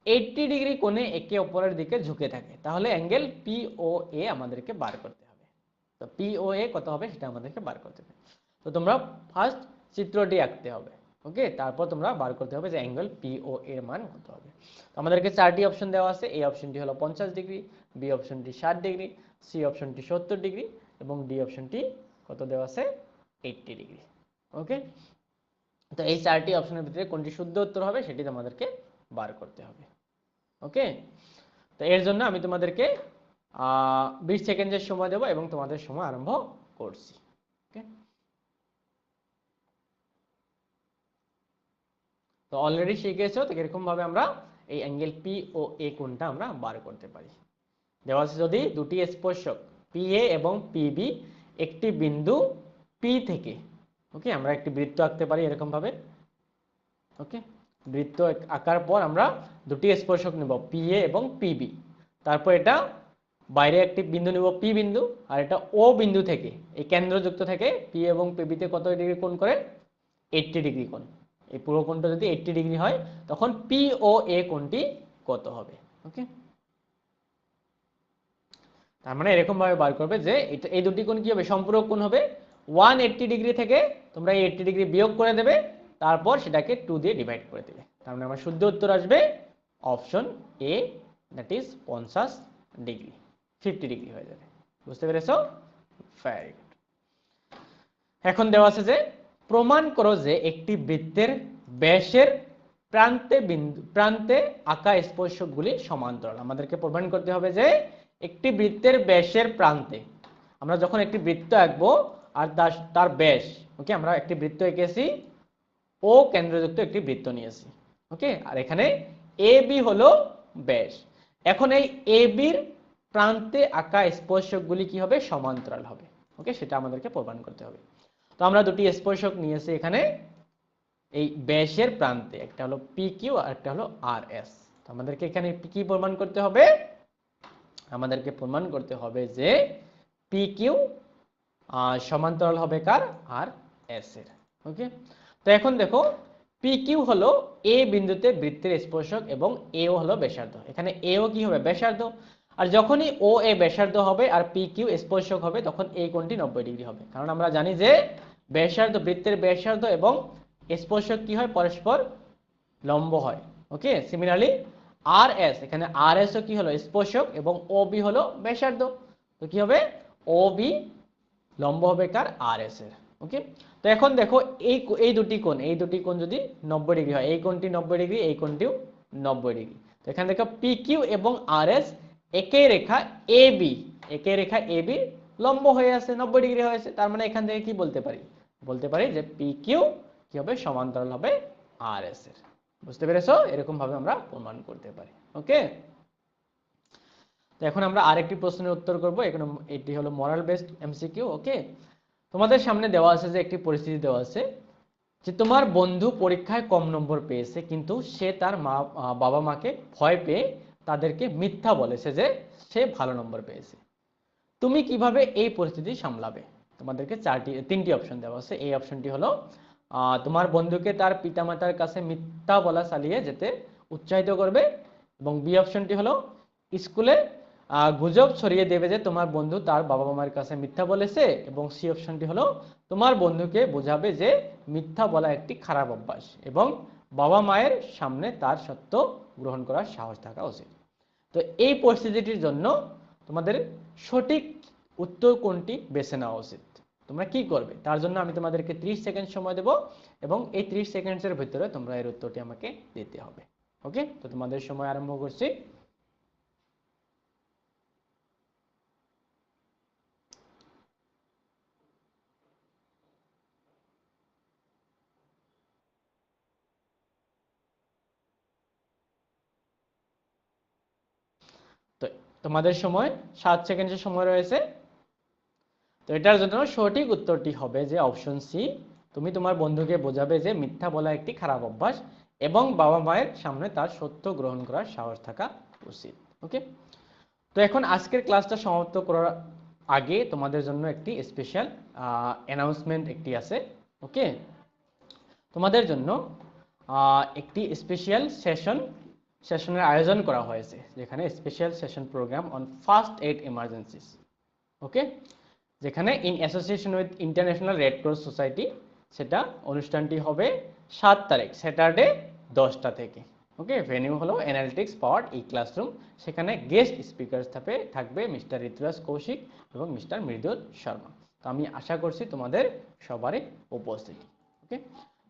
80 ডিগ্রি কোণে একে অপরের দিকে ঝুঁকে থাকে, তাহলে অ্যাঙ্গেল POA আমাদেরকে বার করতে হবে। তো POA কত হবে সেটা আমাদেরকে বার করতে হবে। তো তোমরা ফার্স্ট চিত্রটি আঁকতে হবে। ওকে, তারপর তোমরা বার করতে হবে যে অ্যাঙ্গেল POA এর মান কত হবে। তো আমাদেরকে চারটি অপশন দেওয়া আছে। এই অপশনটি হলো 50 ডিগ্রি, বি অপশনটি 60 ডিগ্রি, সি অপশনটি 70 ডিগ্রি এবং ডি অপশনটি কত দেওয়া আছে, 80 ডিগ্রি। ওকে, তো এই চারটি অপশনের ভিতরে কোনটি শুদ্ধ উত্তর হবে সেটি তোমাদেরকে বার করতে হবে। ওকে, তো এর জন্য আমি তোমাদেরকে 20 সেকেন্ডের সময় দেব এবং তোমাদের সময় আরম্ভ করছি। ওকে, তো অলরেডি শিখেছো তো এরকম ভাবে আমরা এই অ্যাঙ্গেল POA কোণটা আমরা বার করতে পারি। দেওয়া আছে যদি দুটি স্পর্শক PA এবং PB একটি বিন্দু P থেকে, ওকে, আমরা একটি বৃত্ত আঁকতে পারি এরকম ভাবে। ওকে, বৃত্ত আঁকার পর আমরা দুটি স্পর্শক নেব PA এবং PB, তারপর এটা বাইরে একটি বিন্দু নেব P বিন্দু, আর এটা O বিন্দু থেকে এই কেন্দ্রযুক্ত থেকে P এবং PB তে কত ডিগ্রি কোণ করে, 80 ডিগ্রি কোণ। এই পুরো কোণটা যদি 80 ডিগ্রি হয় তখন POA কোণটি কত হবে। ওকে, তার মানে এরকম ভাবে বার করবে যে এই দুটি কোণ কি হবে, সম্পূরক কোণ হবে। 180 ডিগ্রি থেকে তোমরা এই 80 ডিগ্রি বিয়োগ করে দেবে, তারপর সেটাকে 2 দিয়ে ডিভাইড করে দেবে। তার মানে আমার শুদ্ধ উত্তর আসবে option A, that is 50 degree, 50 degree হয়ে যাবে। বুঝতে পেরেছো? Very good. এখন দেওয়া আছে যে প্রমাণ করো যে একটি বৃত্তের ব্যাসের প্রান্তে আঁকা স্পর্শকগুলি সমান্তরাল। আমাদেরকে প্রমাণ করতে হবে যে একটি বৃত্তের ব্যাসের প্রান্তে, আমরা যখন একটি বৃত্ত আঁকবো আর তার ব্যাস, ওকে, আমরা একটি বৃত্ত এঁকেছি, ও কেন্দ্রযুক্ত একটি বৃত্ত নিয়েছি। ওকে, আর এখানে AB হলো ব্যাস, এখন এই এবির প্রান্তে আঁকা স্পর্শকগুলি কি হবে, সমান্তরাল হবে। ওকে, সেটা আমাদেরকে প্রমাণ করতে হবে। তো আমরা দুটি স্পর্শক নিয়েছি এখানে এই ব্যাসের প্রান্তে, একটা হলো পি কিউ আর একটা হলো আর এস। তো আমাদেরকে এখানে কি প্রমাণ করতে হবে, আমাদেরকে প্রমাণ করতে হবে যে পি কিউ সমান্তরাল হবে কার, আর এস এর। ওকে, তো এখন দেখো পি কিউ হলো এ বিন্দুতে বৃত্তের স্পর্শক এবং এও হলো ব্যাসার্ধ। এখানে এও কি হবে, ব্যাসার্ধ। আর যখনই ও এ ব্যাসার্ধ হবে আর পি কিউ স্পর্শক হবে তখন এই কোণটি 90 ডিগ্রি হবে, কারণ আমরা জানি যে ব্যাসার্ধ, বৃত্তের ব্যাসার্ধ এবং স্পর্শক কি হয়, পরস্পর লম্ব হয়। ওকে, সিমিলারলি আর এস, এখানে আর এস ও কি হলো, স্পর্শক এবং ও বি হলো ব্যাসার্ধ। তো কি হবে, ও বি লম্ব হবে কার, আর এস এর। ওকে, তো এখন দেখো এই দুটি কোণ যদি 90 ডিগ্রি হয়, এই কোণটি 90 ডিগ্রি, এই কোণটিও 90 ডিগ্রি। তো এখানে দেখো পি কিউ এবং আর এস একই রেখা এ বি, একই রেখা এ বি লম্ব হয়ে আছে, 90 ডিগ্রি হয়েছে। তার মানে এখান থেকে কি বলতে পারি, বলতে পারি যে পি কিউ কি হবে, সমান্তরাল হবে আর এস এর। বুঝতে পেরেছো, এরকম ভাবে আমরা প্রমাণ করতে পারি। ওকে, তো এখন আমরা আরেকটি প্রশ্নের উত্তর করব। এখন এটি হলো মরাল বেসড এমসিকিউ। ওকে, তোমাদের সামনে দেওয়া আছে যে একটি পরিস্থিতি দেওয়া আছে যে তোমার বন্ধু পরীক্ষায় কম নম্বর পেয়েছে, কিন্তু সে তার বাবা মাকে ভয় পেয়ে তাদেরকে মিথ্যা বলেছে যে সে ভালো নম্বর পেয়েছে। তুমি কিভাবে এই পরিস্থিতি সামলাবে? তোমাদেরকে তিনটি অপশন দেওয়া আছে। এই অপশনটি হলো তোমার বন্ধুকে তার পিতামাতার কাছে মিথ্যা বলা চালিয়ে যেতে উৎসাহিত করবে, এবং বি অপশনটি হলো স্কুলে গুজব ছড়িয়ে দেবে যে তোমার বন্ধু তার বাবা মায়ের কাছে মিথ্যা বলেছে, এবং সি অপশনটি হলো তোমার বন্ধুকে বোঝাবে যে মিথ্যা বলা একটি খারাপ অভ্যাস এবং বাবা মায়ের সামনে তার সত্য গ্রহণ করার সাহস থাকা উচিত। তো এই পরিস্থিতিটির জন্য তোমাদের সঠিক উত্তর কোনটি বেছে নেওয়া উচিত, তোমরা কি করবে? তার জন্য আমি তোমাদেরকে 30 সেকেন্ড সময় দেব, এবং এই 30 সেকেন্ডের ভিতরে তোমরা এর উত্তরটি আমাকে দিতে হবে। ওকে, তো তোমাদের সময় আরম্ভ করছি। তো তোমাদের সময় 7 সেকেন্ডের সময় রয়েছে। তো এটার জন্য সঠিক উত্তরটি হবে যে অপশন সি, তুমি তোমার বন্ধুকে বোঝাবে যে মিথ্যা বলা একটি খারাপ অভ্যাস এবং বাবা মায়ের সামনে তার সত্য গ্রহণ করার সাহস থাকা উচিত। ওকে, তো এখন আজকের ক্লাসটা সমাপ্ত করার আগে তোমাদের জন্য একটি স্পেশাল অ্যানাউন্সমেন্ট একটি আছে। ওকে, তোমাদের জন্য একটি স্পেশাল সেশনের আয়োজন করা হয়েছে, যেখানে special session program on first aid emergencies. Okay, যেখানে in association with international Red Cross Society, সেটা অনুষ্ঠানটি হবে 7 তারিখ স্যাটারডে 10টা থেকে। ওকে, ভেনিউ হলো অ্যানালিটিক্স পাওয়ার্ড ই ক্লাসরুম। সেখানে গেস্ট স্পিকার থাকবে মিস্টার ঋতুরাজ কৌশিক এবং মিস্টার মৃদুল শর্মা। তো আমি আশা করছি তোমাদের সবারই উপস্থিতি। ওকে,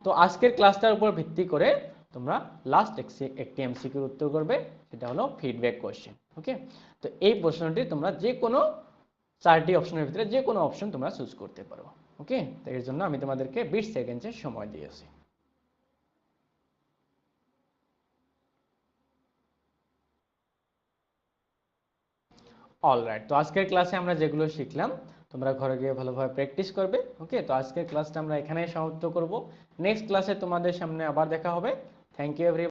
তো আজকের ক্লাসটার উপর ভিত্তি করে তোমরা লাস্ট একটি এমসিকিউর উত্তর করবে, সেটা হলো ফিডব্যাক কোশ্চেন। ওকে, তো এই প্রশ্নটি তোমরা যে কোনো 4টি অপশনের ভিতরে যে কোনো অপশন তোমরা চুজ করতে পারো। ওকে, তো এর জন্য আমি তোমাদেরকে 20 সেকেন্ডের সময় দিয়েছি। অলরাইট, তো আজকের ক্লাসে আমরা যেগুলো শিখলাম তোমরা ঘরে গিয়ে ভালোভাবে প্র্যাকটিস করবে। ওকে, তো আজকের ক্লাসটা আমরা এখানেই সমাপ্ত করব। নেক্সট ক্লাসে তোমাদের সামনে আবার দেখা হবে। থ্যাংক ইউ এভরি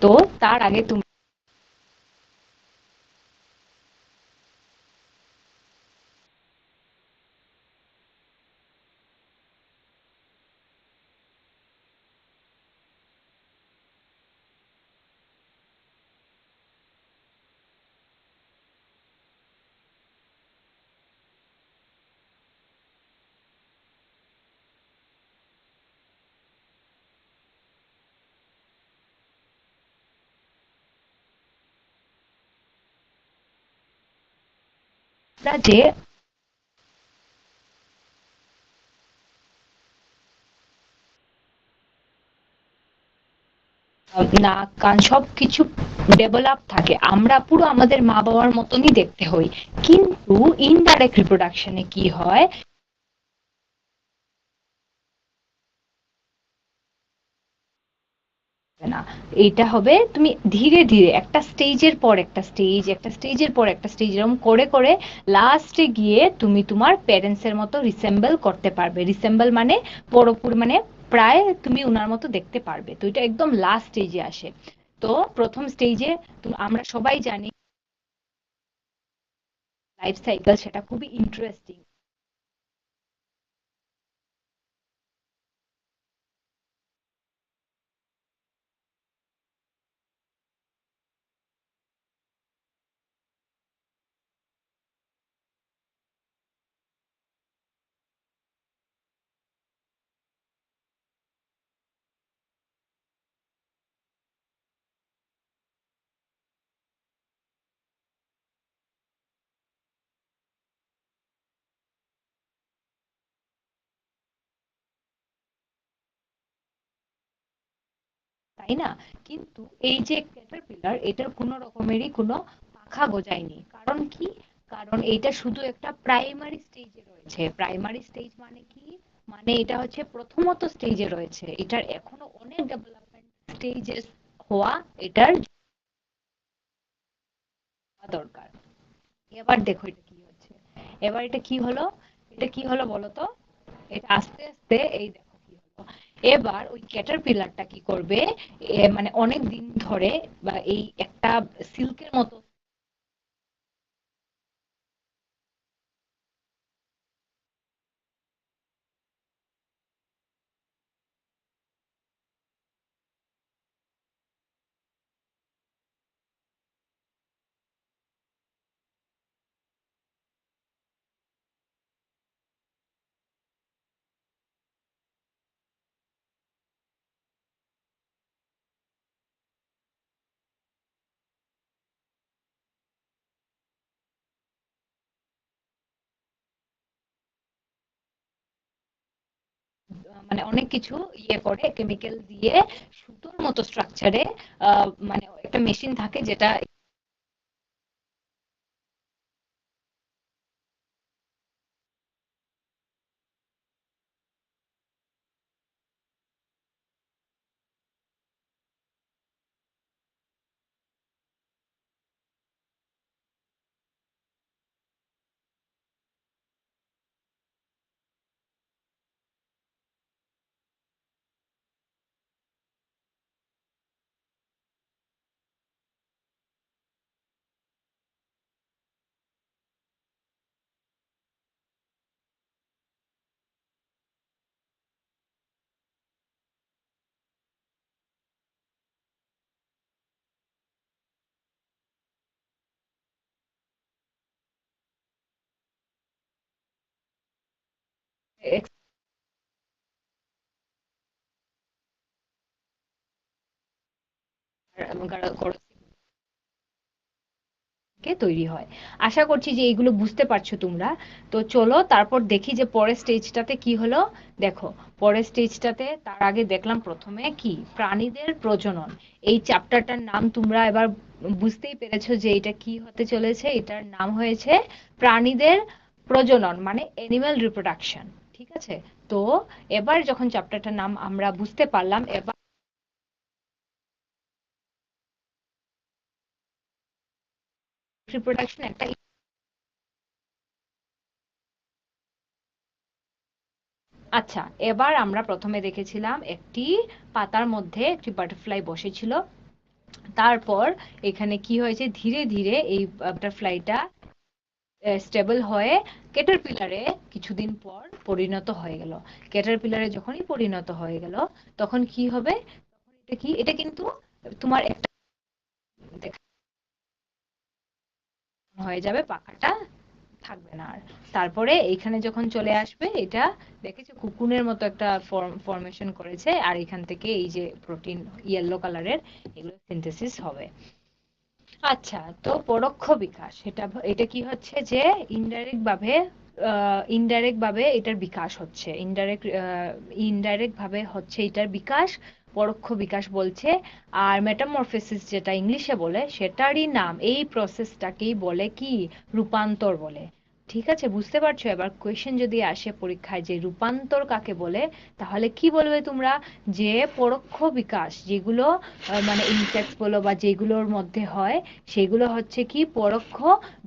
তো তার আগে তুমি যে নাক কান সবকিছু ডেভেলপ থাকে, আমরা পুরো আমাদের মা বাবার মতনই দেখতে হই। কিন্তু ইনডাইরেক্ট রিপ্রোডাকশনে কি হয় না, এটা হবে তুমি ধীরে ধীরে একটা স্টেজের পর একটা স্টেজ, একটা স্টেজের পর একটা স্টেজ এরকম করে করে লাস্টে গিয়ে তুমি তোমার প্যারেন্টস এর মতো রিসেম্বল করতে পারবে। রিসেম্বল মানে পুরোপুরি মানে প্রায় তুমি উনার মতো দেখতে পারবে। তো এটা একদম লাস্ট স্টেজে আসে। তো প্রথম স্টেজে আমরা সবাই জানি লাইফ সাইকেল, সেটা খুবই ইন্টারেস্টিং, তাই না? কিন্তু এই যে ক্যাটারপিলার, এটার কোনো রকমেরই কোনো পাখা গজায়নি। কারণ কি? কারণ এইটা শুধু একটা প্রাইমারি স্টেজে রয়েছে। প্রাইমারি স্টেজ মানে কি? মানে এটা হচ্ছে প্রথমত স্টেজে রয়েছে, এটার এখনো অনেক ডেভেলপমেন্ট স্টেজেস হওয়া এটার দরকার। এবার দেখো এটা কি হচ্ছে। এবার এটা কি হলো, এটা কি হলো বলো তো? এটা আস্তে আস্তে এই দেখো কি হলো। এবার ওই ক্যাটারপিলারটা কি করবে, মানে অনেক দিন ধরে বা এই একটা সিল্কের মতো মানে অনেক কিছু ইয়ে করে কেমিক্যাল দিয়ে সুতোর মতো স্ট্রাকচারে মানে একটা মেশিন থাকে যেটা কে তৈরি হয়। আশা করছি যে এইগুলো বুঝতে পারছো তোমরা। তো চলো তারপর দেখি যে পরের স্টেজটাতে কি হলো। দেখো পরের স্টেজটাতে তার আগে দেখলাম প্রথমে কি প্রাণীদের প্রজনন। এই চ্যাপ্টারটার নাম তোমরা এবার বুঝতেই পেরেছো যে এটা কি হতে চলেছে। এটার নাম হয়েছে প্রাণীদের প্রজনন, মানে অ্যানিমাল রিপ্রোডাকশন। ঠিক আছে? তো এবার যখন চ্যাপ্টারটার নাম আমরা বুঝতে পারলাম, এবার রিপ্রোডাকশন একটা আচ্ছা, এবার আমরা প্রথমে দেখেছিলাম একটি পাতার মধ্যে একটি বাটারফ্লাই বসেছিল। তারপর এখানে কি হয়েছে, ধীরে ধীরে এই বাটারফ্লাইটা স্টেবল হয়ে ক্যাটারপিলারে কিছুদিন পর পরিণত হয়ে গেল। ক্যাটারপিলারে যখনই পরিণত হয়ে গেল, তখন কি হবে, তখন এটা কি, এটা কিন্তু তোমার একটা হয়ে যাবে, পাখাটা থাকবে না আর। তারপরে এইখানে যখন চলে আসবে, এটা দেখেছো কুকুনের মতো একটা ফর্মেশন করেছে, আর এখান থেকে এই যে প্রোটিন ইয়েলো কালারের, এগুলো সিনথেসিস হবে। আচ্ছা, তো পরোক্ষ বিকাশ, এটা এটা কি হচ্ছে যে ইনডাইরেক্ট ভাবে এটার বিকাশ হচ্ছে, ইনডাইরেক্ট ভাবে হচ্ছে এটার বিকাশ, পরোক্ষ বিকাশ বলছে। আর মেটামরফোসিস যেটা ইংলিশে বলে, সেটারই নাম, এই প্রসেসটাকেই বলে কি, রূপান্তর বলে। ঠিক আছে, বুঝতে পারছো? এবার কোয়েশ্চেন যদি আসে পরীক্ষায় যে রূপান্তর কাকে বলে, তাহলে কি বলবে তোমরা, যে পরোক্ষ বিকাশ যেগুলো মানে ইনসেক্টস বলো বা যেগুলোর মধ্যে হয়, সেগুলো হচ্ছে কি পরোক্ষ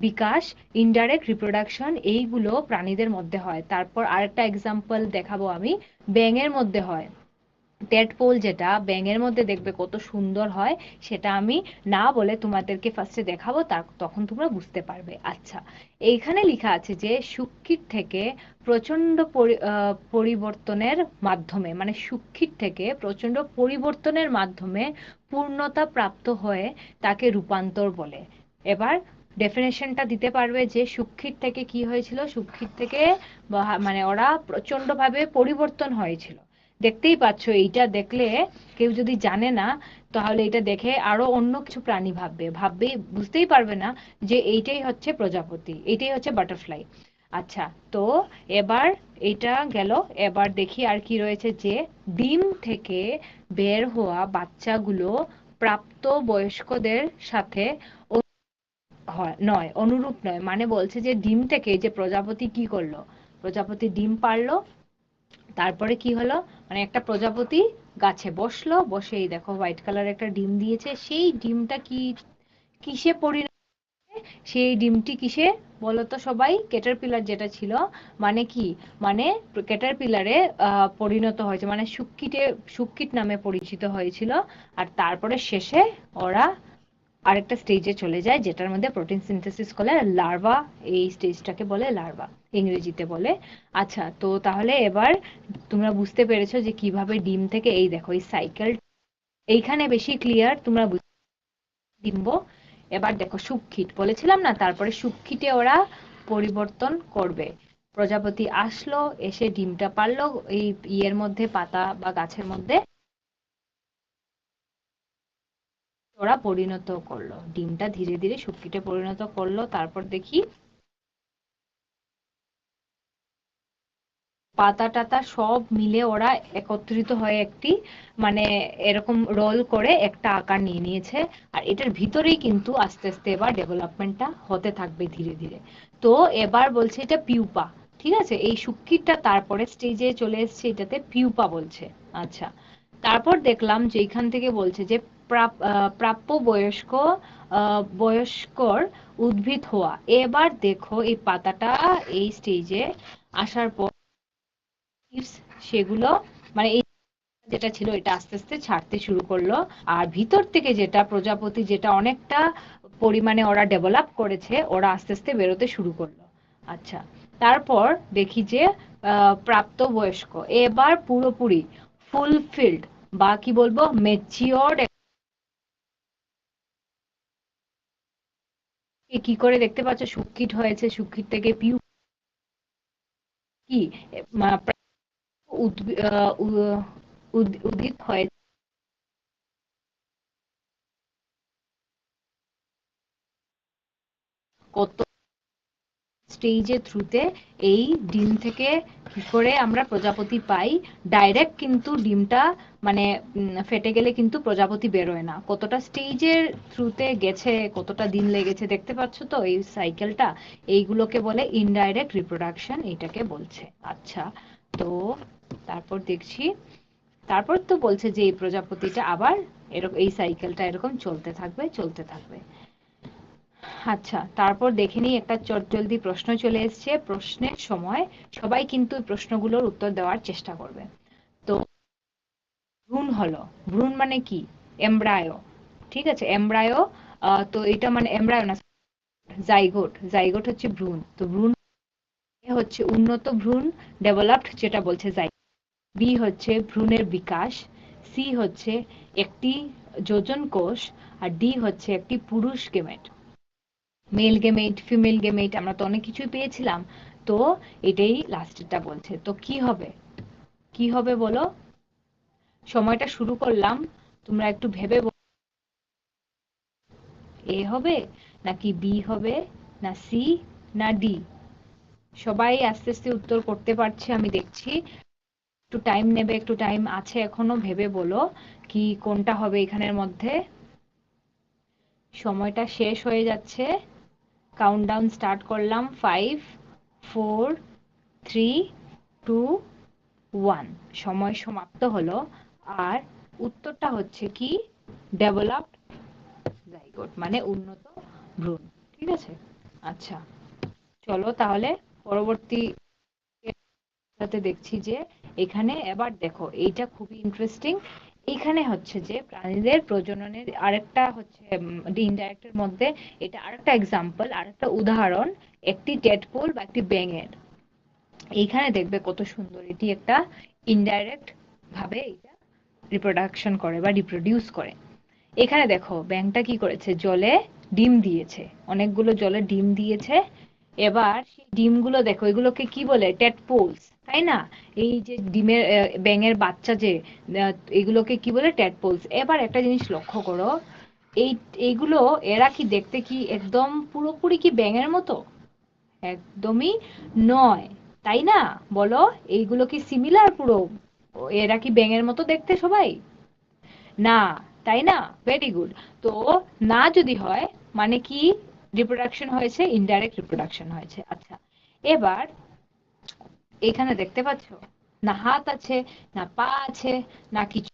বিকাশ, ইনডাইরেক্ট রিপ্রোডাকশন, এইগুলো প্রাণীদের মধ্যে হয়। তারপর আরেকটা এক্সাম্পল দেখাবো আমি, ব্যাঙের মধ্যে হয়। টেডপোল যেটা ব্যাঙের মধ্যে দেখবে কত সুন্দর হয়, সেটা আমি না বলে তোমাদেরকে ফার্স্টে দেখাবো, তখন তোমরা বুঝতে পারবে। আচ্ছা, এইখানে লেখা আছে যে শুক্কির থেকে প্রচন্ড পরিবর্তনের মাধ্যমে, মানে শুক্কির থেকে প্রচন্ড পরিবর্তনের মাধ্যমে পূর্ণতা প্রাপ্ত হয়ে তাকে রূপান্তর বলে। এবার ডেফিনেশনটা দিতে পারবে যে শুক্কির থেকে কি হয়েছিল, শুক্কির থেকে মানে ওরা প্রচন্ড ভাবে পরিবর্তন হয়েছিল। দেখতেই পাচ্ছ, এইটা দেখলে কেউ যদি জানে না, তাহলে এটা দেখে আরো অন্য কিছু প্রাণী ভাববে, বুঝতেই পারবে না যে এইটাই হচ্ছে প্রজাপতি, এইটাই হচ্ছে বাটারফ্লাই। আচ্ছা, তো এবার এটা গেল। এবার দেখি আর কি রয়েছে, যে ডিম থেকে বের হওয়া বাচ্চাগুলো প্রাপ্ত বয়স্কদের সাথে অনুরূপ নয়। মানে বলছে যে ডিম থেকে যে প্রজাপতি কি করলো, প্রজাপতি ডিম পারলো, তারপরে কি হলো, মানে একটা প্রজাপতি গাছে বসলো, বসে এই দেখো হোয়াইট কালার একটা ডিম দিয়েছে, সেই ডিমটা কি, কিসে পরিণত, সেই ডিমটি কিসে বলো তো সবাই, ক্যাটারপিলার যেটা ছিল, মানে কি, মানে ক্যাটারপিলারে পরিণত হয়েছে, মানে শুক্কিট নামে পরিচিত হয়েছিল। আর তারপরে শেষে ওরা আরেকটা স্টেজে চলে যায়, যেটার মধ্যে প্রোটিন সিনথেসিস করে লার্ভা, এই স্টেজটাকে বলে লার্ভা, ইংরেজিতে বলে। আচ্ছা, তো তাহলে এবার তোমরা বুঝতে পেরেছো যে কিভাবে ডিম থেকে, এই দেখো এই সাইকেল, এইখানে বেশি ক্লিয়ার তোমরা ডিম্ব। এবার দেখো শুক্কিট বলেছিলাম না, তারপরে শুক্কিটে ওরা পরিবর্তন করবে, প্রজাপতি আসলো, এসে ডিমটা পারলো এই ইয়ের মধ্যে, পাতা বা গাছের মধ্যে, ওরা পরিণত করলো ডিমটা, ধীরে ধীরে শুক্কিটে পরিণত করলো। তারপর দেখি পাতা টাতা সব মিলে ওরা একত্রিত হয়ে একটি, মানে এরকম রোল করে একটা আকার নিয়ে নিয়েছে। আর এটার ভিতরেই কিন্তু আস্তে আস্তে এবার ডেভেলপমেন্টটা হতে থাকবে ধীরে ধীরে। তো এবার বলছে এটা পিউপা। ঠিক আছে, এই শুক্কিটা তারপরে স্টেজে চলে এসেছে, এটাতে পিউপা বলছে। আচ্ছা, তারপর দেখলাম যে এখান থেকে বলছে যে প্রাপ্য বয়স্কর উদ্ভিদ হওয়া। এবার দেখো এই পাতাটা এই স্টেজে আসার পর leaves, সেগুলো মানে এই যেটা ছিল এটা আস্তে আস্তে ছাড়তে শুরু করলো। আর ভিতর থেকে যেটা প্রজাপতি, যেটা অনেকটা পরিমাণে ওরা ডেভেলপ করেছে, ওরা আস্তে আস্তে বেরোতে শুরু করলো। আচ্ছা, তারপর দেখি যে প্রাপ্তবয়স্ক এবার পুরোপুরি ফুলফিলড, বা কি বলবো, ম্যাচিওরড। কি করে দেখতে পাচ্ছ, শুক্কিট হয়েছে, শুক্কিট থেকে পিউ কি উদিত হয়ে কত স্টেজের থ্রুতে এই ডিম থেকে কি করে আমরা প্রজাপতি পাই। ডাইরেক্ট কিন্তু ডিমটা মানে ফেটে গেলে কিন্তু প্রজাপতি বেরোয় না, কতটা স্টেজের থ্রুতে গেছে, কতটা দিন লেগেছে, দেখতে পাচ্ছ তো এই সাইকেলটা। এইগুলোকে বলে ইনডাইরেক্ট রিপ্রোডাকশন, এটাকে বলছে। আচ্ছা, তো তারপর দেখছি, তারপর তো বলছে যে এই প্রজাপতিটা আবার এরকম, এই সাইকেলটা এরকম চলতে থাকবে, চলতে থাকবে। আচ্ছা, তারপর দেখে নিই, একটা চটজলদি প্রশ্ন চলে এসেছে, প্রশ্নের সময় সবাই কিন্তু এই প্রশ্নগুলোর উত্তর দেওয়ার চেষ্টা করবে। তো ভ্রূণ হলো, ভ্রূণ মানে কি, এমব্রায়ো, ঠিক আছে, এমব্রায়ো। তো এটা মানে এমব্রায়ো না, জাইগোট। জাইগোট হচ্ছে ভ্রূণ। তো ভ্রূণ হচ্ছে উন্নত ভ্রূণ, ডেভেলপড, যেটা বলছে জাইগোট। বি হচ্ছে ভ্রূণের বিকাশ, সি হচ্ছে একটি যোজন কোষ, আর ডি হচ্ছে একটি পুরুষ gamete. Male gamete, female gamete, আমরা তো অনেক কিছুই পেয়েছিলাম। তো এটাই লাস্টেরটা বলছে। তো কি হবে, কি হবে বলো? সময়টা শুরু করলাম, তোমরা একটু ভেবে এ হবে নাকি বি হবে, না সি, না ডি? সবাই আস্তে আস্তে উত্তর করতে পারছে আমি দেখছি। একটু টাইম নেবে, একটু টাইম আছে এখনো, ভেবে বলো কি কোনটা হবে এখানের মধ্যে। সময়টা শেষ হয়ে যাচ্ছে, কাউন্টডাউন স্টার্ট করলাম। 5, 4, 3, 2, 1। সময় সমাপ্ত হলো। আর উত্তরটা হচ্ছে কি, ডেভেলপড জাইগোট, মানে উন্নত ভ্রূণ। ঠিক আছে, আচ্ছা, চলো তাহলে পরবর্তী সাথে দেখছি যে এখানে এবার দেখো এইটা খুবই ইন্টারেস্টিং। এখানে হচ্ছে যে প্রাণীদের প্রজননের আরেকটা হচ্ছে ইনডাইরেক্ট এর মধ্যে এটা আরেকটা এক্সাম্পল, আরেকটা উদাহরণ, একটি টেডপোল বা একটি ব্যাঙের। এইখানে দেখবে কত সুন্দর, এটি একটা ইনডাইরেক্ট ভাবে এটা রিপ্রোডাকশন করে বা রিপ্রোডিউস করে। এখানে দেখো ব্যাঙটা কি করেছে, জলে ডিম দিয়েছে, অনেকগুলো জলে ডিম দিয়েছে। এবার সেই ডিমগুলো দেখো, এগুলোকে কি বলে, টেডপোলস, তাই না? এই যে ডিমের ব্যাঙের বাচ্চা যে, এগুলোকে কি বলে, টেডপোলস। এবার একটা জিনিস লক্ষ্য করো, এই এইগুলো, এরা কি দেখতে কি একদম পুরোপুরি কি ব্যাঙের মতো? একদমই নয়, তাই না? বলো, এইগুলো কি সিমিলার পুরো? এরা কি ব্যাঙের মতো দেখতে সবাই? না, তাই না? Very good. তো না যদি হয় মানে কি, রিপ্রোডাকশন হয়েছে, ইনডাইরেক্ট রিপ্রোডাকশন হয়েছে। আচ্ছা, এবার এখানে দেখতে পাচ্ছ, না হাত আছে, না পা আছে, না কিছু,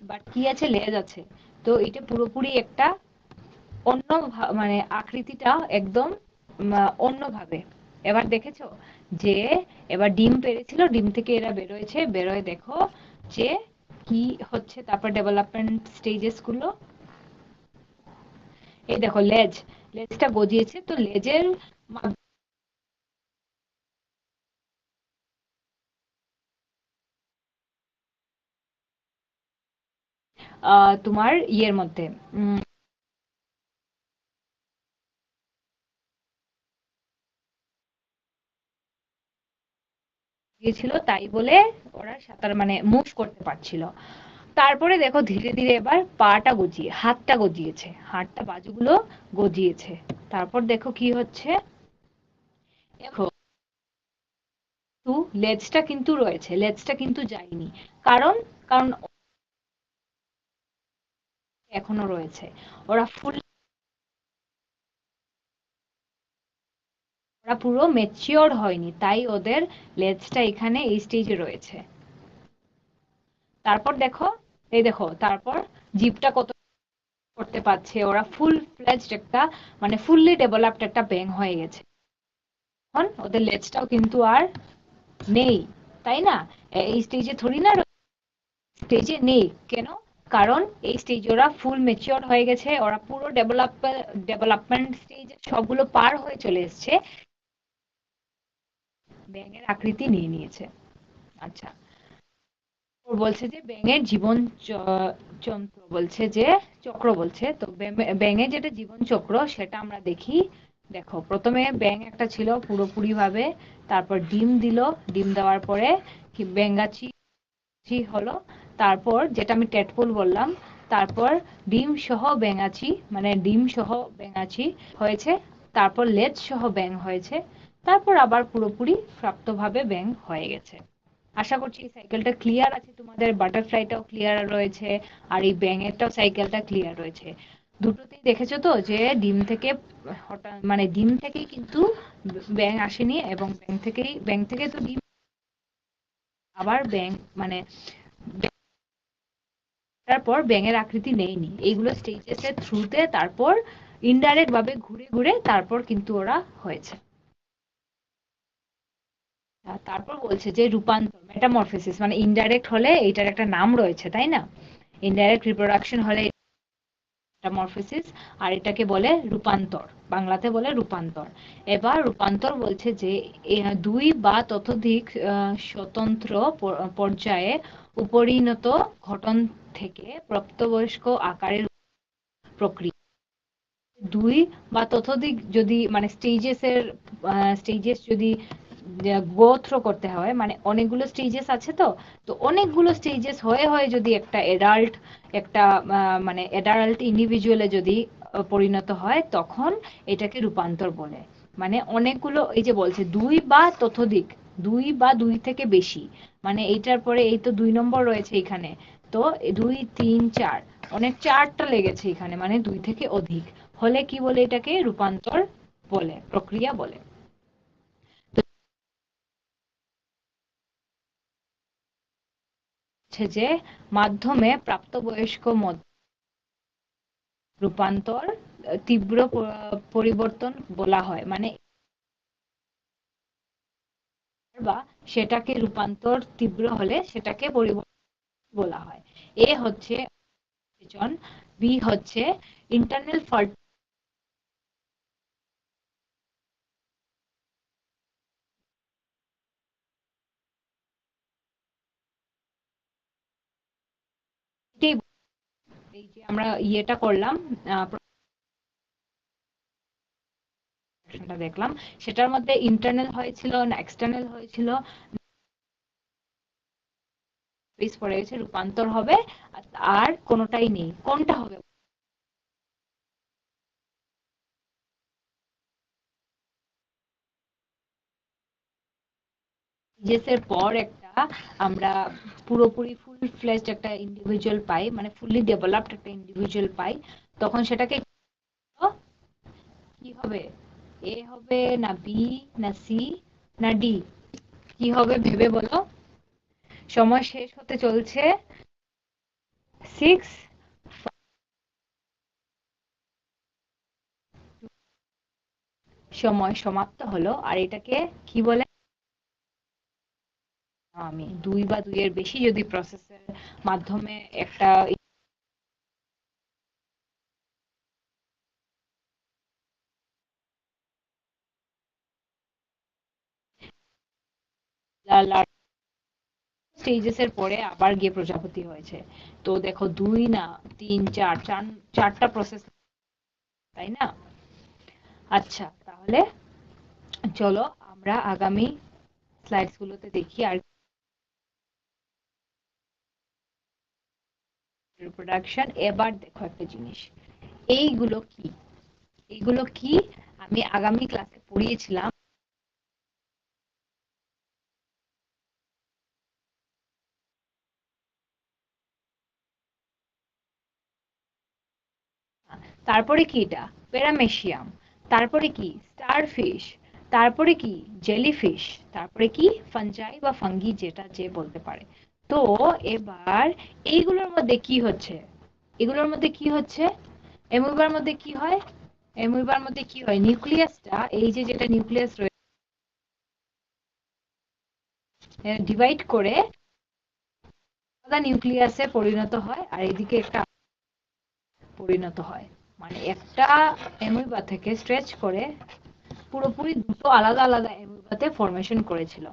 বাট কি আছে, লেজ আছে। তো এটা পুরোপুরি একটা অন্য মানে আকৃতিটা একদম অন্যভাবে। এবার দেখেছো যে এবার ডিম পেড়েছিল, ডিম থেকে এরা বেরোয়েছে, বেরোয় দেখো যে কি হচ্ছে, তারপর ডেভেলপমেন্ট স্টেজেস গুলো। এই দেখো লেজ, লেজটা গজিয়েছে, তো লেজের তোমার ইয়ের মধ্যে গিয়েছিল, তাই বলে ওরা সাঁতার মানে মুভ করতে পারছিল। তারপরে দেখো ধীরে ধীরে এবার পাটা গজিয়ে, হাতটা গজিয়েছে, হাতটা বাজুগুলো গজিয়েছে। তারপর দেখো কি হচ্ছে, দেখো কিন্তু লেজটা কিন্তু রয়েছে, লেজটা কিন্তু যায়নি। কারণ, কারণ এখনো রয়েছে। ওরা ফুল, ওরা পুরো ম্যাচিওর হয়নি, তাই ওদের লেজটা এখানে এই স্টেজে রয়েছে। তারপর দেখো, এই দেখো তারপর জিভটা কত করতে পারছে, ওরা ফুল ফ্লেজড একটা মানে ফুললি ডেভেলপড একটা ব্যাং হয়ে গেছে। এখন ওদের লেজটাও কিন্তু আর নেই, তাই না? এই স্টেজে থোড়ি না, স্টেজে নেই কেন? কারণ এই স্টেজে ওরা ফুল ম্যাচিওর হয়ে গেছে, ওরা পুরো ডেভেলপমেন্ট স্টেজ সবগুলো পার হয়ে চলে এসেছে, ব্যাঙের আকৃতি নিয়ে নিয়েছে। আচ্ছা, ও বলছে যে ব্যাঙের জীবন যন্ত্র বলছে যে চক্র বলছে, তো ব্যাঙের যেটা জীবন চক্র সেটা আমরা দেখি। দেখো প্রথমে ব্যাঙ একটা ছিল পুরোপুরি ভাবে, তারপর ডিম দিল, ডিম দেওয়ার পরে কি ব্যাঙাচি হলো, তারপর যেটা আমি টেটপোল বললাম, তারপর ডিম সহ ব্যাঙাচি, মানে ডিম সহ ব্যাঙাচি হয়েছে, তারপর লেজ সহ ব্যাঙ হয়েছে, তারপর আবার পুরোপুরি প্রাপ্তভাবে ব্যাঙ হয়ে গেছে। আশা করছি এই সাইকেলটা ক্লিয়ার আছে তোমাদের, বাটারফ্লাইটাও ক্লিয়ার রয়েছে, আর এই ব্যাঙেরটাও সাইকেলটা ক্লিয়ার রয়েছে। দুটোতেই দেখেছো তো যে ডিম থেকে হঠাৎ মানে ডিম থেকেই কিন্তু ব্যাঙ আসেনি, এবং ব্যাঙ থেকে তো ডিম, আবার ব্যাঙ মানে তারপর ব্যাঙের আকৃতি নেয়নি, এইগুলো স্টেজেস এর থ্রুতে তারপর ইনডাইরেক্ট ভাবে ঘুরে ঘুরে তারপর কিন্তু ওরা হয়েছে। আর তারপর বলছে যে রূপান্তর, মেটামরফোসিস, মানে ইনডাইরেক্ট হলে এটার একটা নাম রয়েছে, তাই না? ইনডাইরেক্ট রিপ্রোডাকশন হলে মেটামরফোসিস, আর এটাকে বলে রূপান্তর, বাংলাতে বলে রূপান্তর। এবার রূপান্তর বলছে যে দুই বা ততোধিক স্বতন্ত্র পর্যায়ে উপরিণত ঘটন থেকে প্রাপ্তবয়স্ক আকারের প্রক্রিয়া। দুই বা ততোধিক যদি মানে স্টেজেস যদি গো থ্রো করতে হয়, মানে অনেকগুলো স্টেজেস আছে, তো তো অনেকগুলো স্টেজেস হয়ে হয়ে যদি একটা মানে অ্যাডাল্ট ইন্ডিভিজুয়ালে যদি পরিণত হয়, তখন এটাকে রূপান্তর বলে। মানে অনেকগুলো, এই যে বলছে দুই বা ততোধিক, দুই বা দুই থেকে বেশি, মানে এইটার পরে এই তো 2 নম্বর রয়েছে এখানে, তো 2 3 4, অনেক চারটা লেগেছে এখানে, মানে দুই থেকে অধিক হলে কি বলে, এটাকে রূপান্তর বলে, প্রক্রিয়া বলে। হচ্ছে যে মাধ্যমে প্রাপ্তবয়স্ক রূপান্তর তীব্র পরিবর্তন বলা হয়, মানে বা সেটাকে রূপান্তর তীব্র হলে সেটাকে পরিবর্তন বলা হয়। এ হচ্ছে বি হচ্ছে ইন্টারনাল ফার্টিলিটি। এই যে আমরা ইয়েটা করলাম, দেখলাম, সেটার মধ্যে ইন্টারনাল হয়েছিল না এক্সটার্নাল হয়েছিল, বেস পড়ে গেছে, রূপান্তর হবে, আর কোনোটাই নেই, কোনটা হবে? এর পর একটা আমরা পুরোপুরি ফুল ফ্লেজড একটা ইন্ডিভিজুয়াল পাই, মানে ফুললি ডেভেলপড একটা ইন্ডিভিজুয়াল পাই, তখন সেটাকে কি হবে? এ হবে না বি, না সি, না ডি? কি হবে ভেবে বলো। সময় শেষ হতে চলছে। 6, সময় সমাপ্ত হলো। আর এটাকে কি বলে? আমি দুই বা দুইয়ের বেশি যদি প্রসেসের মাধ্যমে একটা স্টেজেস এর পরে আবার গিয়ে প্রজাপতি হয়েছে। তো দেখো 2 না 3 4, চারটা প্রসেস, তাই না? আচ্ছা, তাহলে চলো আমরা আগামী স্লাইডস গুলোতে দেখি আর রিপ্রোডাকশন। এবার দেখো একটা জিনিস, এইগুলো কি, এইগুলো কি আমি আগামী ক্লাসে পড়িয়েছিলাম। তারপরে কি এটা? প্যারামেশিয়াম। তারপরে কি? স্টারফিশ। তারপরে কি? জেলিফিশ। তারপরে কি? ফাঞ্জাই বা ফাঙ্গি, যেটা যে বলতে পারে। তো এবার এইগুলোর মধ্যে কি হচ্ছে? এগুলোর মধ্যে কি হচ্ছে? অ্যামোবার মধ্যে কি হয়? অ্যামোবার মধ্যে কি হয়? নিউক্লিয়াসটা, এই যে যেটা নিউক্লিয়াস রয়েছে, ডিভাইড করে আলাদা নিউক্লিয়াসে পরিণত হয়, আর এদিকে একটা পরিণত হয়। মানে একটা অ্যামোeba থেকে স্ট্রেচ করে পুরোপুরি দুটো আলাদা আলাদা অ্যামোেবাতে ফরমেশন করেছিল।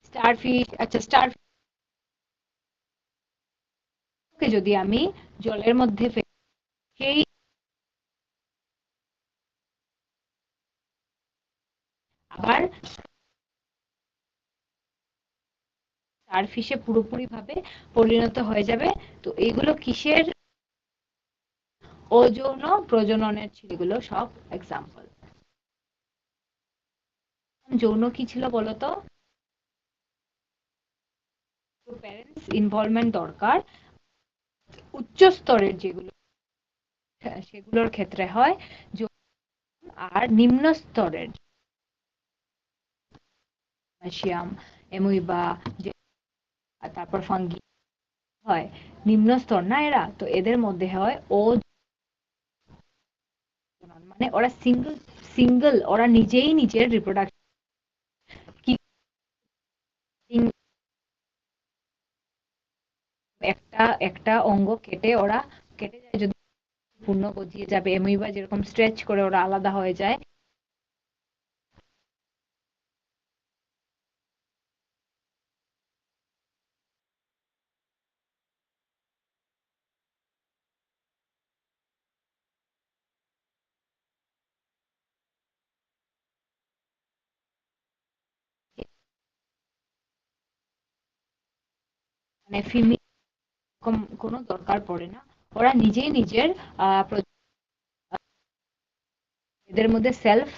স্টারফিশ, আচ্ছা স্টারফিশকে যদি আমি জলের মধ্যে ফেলি, সেই আবার স্টারফিশে পুরোপুরি ভাবে পরিণত হয়ে যাবে। তো এগুলো কিসের? অযৌন প্রজননের ছিল এগুলো সব এক্সাম্পল। যৌন কি ছিল বলতো? প্যারেন্টস ইনভলভমেন্ট দরকার। উচ্চ স্তরের যেগুলো, সেগুলোর ক্ষেত্রে হয় যৌন। আর নিম্ন স্তরের ম্যাশিয়াম, অ্যামোeba, তারপর ফাঙ্গি হয় নিম্ন স্তর না এরা, তো এদের মধ্যে হয় মানে ওরা সিঙ্গেল ওরা নিজেই নিজের রিপ্রোডাকশন কি একটা একটা অঙ্গ কেটে যায়, যদি পূর্ণ গজিয়ে যাবে, অ্যামিবা যেরকম স্ট্রেচ করে ওরা আলাদা হয়ে যায়, মানে ফিমেল কোনো দরকার পড়ে না। ওরা নিজেই নিজের এদের মধ্যে সেলফ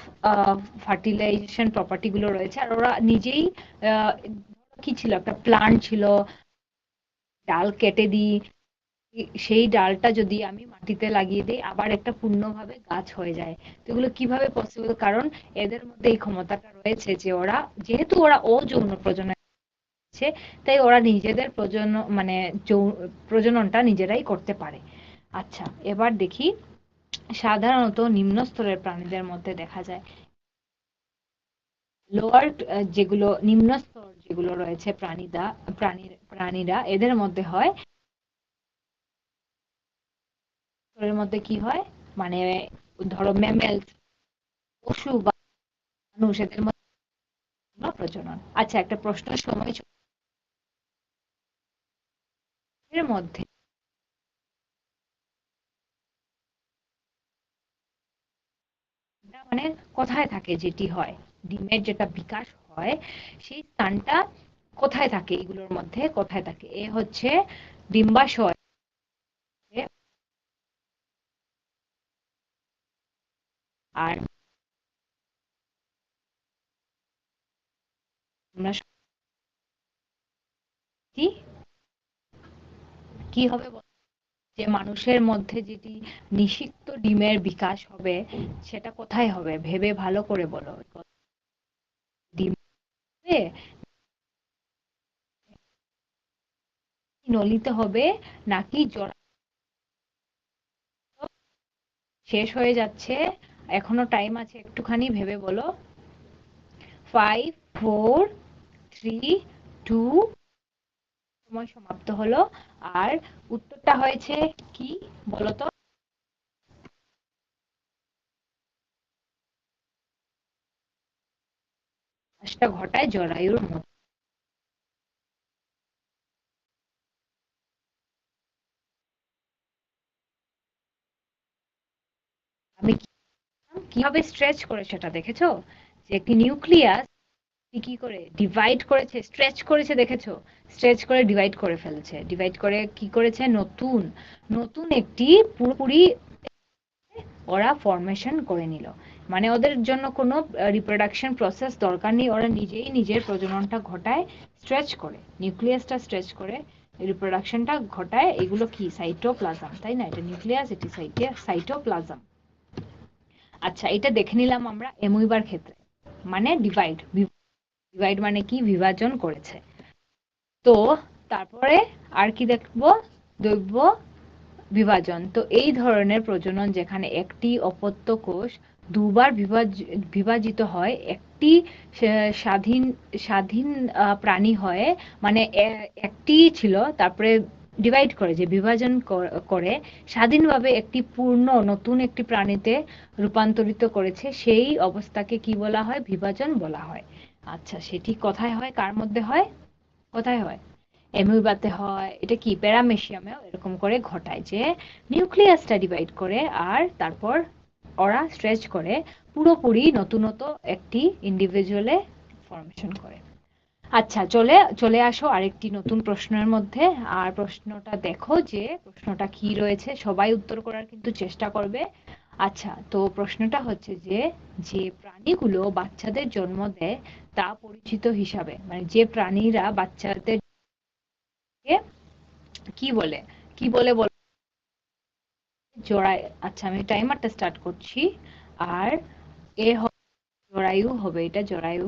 ফার্টিলাইজেশন প্রপার্টি গুলো রয়েছে, আর ওরা নিজেই কি ছিল, একটা প্লান্ট ছিল, ডাল কেটে দিই, সেই ডালটা যদি আমি মাটিতে লাগিয়ে দিই, আবার একটা পূর্ণভাবে গাছ হয়ে যায়। তো এগুলো কিভাবে পসিবল? কারণ এদের মধ্যে এই ক্ষমতাটা রয়েছে যে ওরা, যেহেতু ওরা অযৌন প্রজনন আছে, তাই ওরা নিজেদের মানে প্রজননটা নিজেরাই করতে পারে। আচ্ছা, এবার দেখি সাধারণত নিম্ন স্তরের প্রাণীদের মধ্যে দেখা যায়, লোয়ার যেগুলো নিম্ন স্তর যেগুলো রয়েছে প্রাণীরা, এদের মধ্যে হয়, স্তরের মধ্যে কি হয়, মানে ধরো ম্যামেল, পশু বা মানুষ, এদের মধ্যে প্রজনন। আচ্ছা, একটা প্রশ্নের সময় এর মধ্যে মানে কোথায় থাকে, যেটি হয় ডিমের যেটা বিকাশ হয়, সেই স্থানটা কোথায় থাকে, এগুলোর মধ্যে কোথায় থাকে? এ হচ্ছে ডিম্বাশয়, আর তোমরা কি কি হবে যে মানুষের মধ্যে যেটি নিষিক্ত ডিমের বিকাশ হবে, সেটা কোথায় হবে ভেবে ভালো করে বলো। ডিম হবে, নলিতে হবে, নাকি জরা? শেষ হয়ে যাচ্ছে, এখনো টাইম আছে, একটুখানি ভেবে বলো। 5, 4, 3, 2, সময় সমাপ্ত হলো। আর উত্তরটা হয়েছে কি বলো তো? কাজটা ঘটায় জরায়ুর মধ্যে। আমি কিভাবে স্ট্রেচ করে সেটা দেখেছো? যে একটি নিউক্লিয়াস কি করে ডিভাইড করেছে, স্ট্রেচ করেছে, দেখেছো? স্ট্রেচ করে ডিভাইড করে ফেলেছে, ডিভাইড করে কি করেছে, নতুন নতুন একটি পুরোপুরি ওরা ফরমেশন করে নিল। মানে ওদের জন্য কোনো রিপ্রোডাকশন প্রসেস দরকার নেই, ওরা নিজেই নিজের প্রজননটা ঘটায়, স্ট্রেচ করে, নিউক্লিয়াসটা স্ট্রেচ করে রিপ্রোডাকশনটা ঘটায়। এগুলো কি সাইটোপ্লাজম, তাই না? এটা নিউক্লিয়াস, এটি সাইটোপ্লাজম। আচ্ছা, এটা দেখে নিলাম আমরা অ্যামুইবার ক্ষেত্রে, মানে ডিভাইড। ডিভাইড মানে কি, বিভাজন করেছে। তো তারপরে আর কি দেখবো? দৈব বিভাজন। তো এই ধরনের প্রজনন, যেখানে একটি অপত্য কোষ দুবার বিভাজিত হয়, একটি স্বাধীন স্বাধীন প্রাণী হয়, মানে একটি ছিল, তারপরে ডিভাইড করে, যে বিভাজন করে স্বাধীনভাবে একটি পূর্ণ নতুন একটি প্রাণীতে রূপান্তরিত করেছে, সেই অবস্থাকে কি বলা হয়? বিভাজন বলা হয়। আচ্ছা, সেটি কোথায় হয়, কার মধ্যে হয়, কোথায় হয়? অ্যামিবাতে হয়। এটা কি প্যারামেশিয়ামেও এরকম করে ঘটায়, যে নিউক্লিয়াসটা ডিভাইড করে আর তারপর ওরা স্ট্রেচ করে পুরোপুরি নতুনত একটি ইন্ডিভিজুয়ালে ফর্মেশন করে। আচ্ছা, চলে চলে আসো আরেকটি নতুন প্রশ্নের মধ্যে। আর প্রশ্নটা দেখো, যে প্রশ্নটা কি রয়েছে, সবাই উত্তর করার কিন্তু চেষ্টা করবে। আচ্ছা, তো প্রশ্নটা হচ্ছে যে, যে প্রাণীগুলো বাচ্চাদের জন্ম দেয় তা পরিচিত হিসাবে, মানে যে প্রাণীরা বাচ্চাদের কি বলে, কি বলে বলো? জরায়ু। আচ্ছা, আমি টাইমারটা স্টার্ট করছি। আর এ হবে জরায়ু, হবে এটা জরায়ু।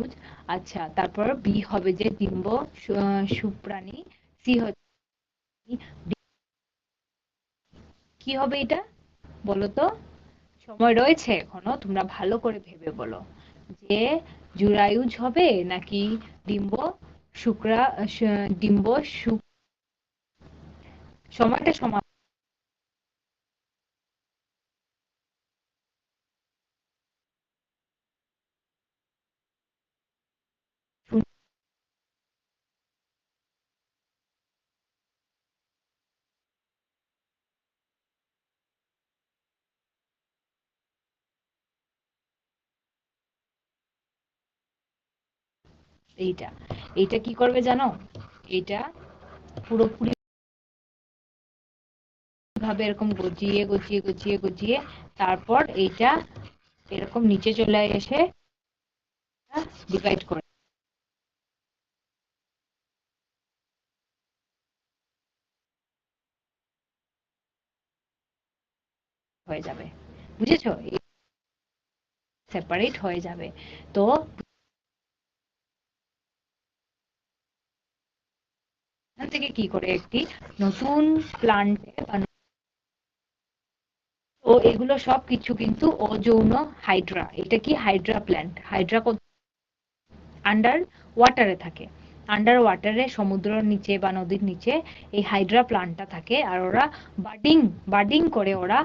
আচ্ছা, তারপর বি হবে যে ডিম্ব সুপ্রাণী, সি হচ্ছে কি হবে এটা, বলো তো? সময় রয়েছে এখনো, তোমরা ভালো করে ভেবে বলো, যে জুরায়ুজ হবে নাকি ডিম্ব শুক্রা ডিম্ব সময়টা সমান এইটা এইটা কি করবে জানো, এটা পুরোপুরি ভাবে এরকম গজিয়ে গজিয়ে গজিয়ে গজিয়ে তারপর এইটা এরকম নিচে চলে এসে ডিভাইড করে হয়ে যাবে, বুঝেছো? সেপারেট হয়ে যাবে। তো এখান থেকে কি করে একটি নতুন প্লান্টে, তো এগুলো সব কিছু কিন্তু অযৌন হাইড্রা। এটা কি হাইড্রা প্ল্যান্ট। হাইড্রা আন্ডার ওয়াটারে থাকে, আন্ডার ওয়াটারে সমুদ্রের নিচে বা নদীর নিচে এই হাইড্রা প্লান্টটা থাকে, আর ওরা বাডিং বাডিং করে ওরা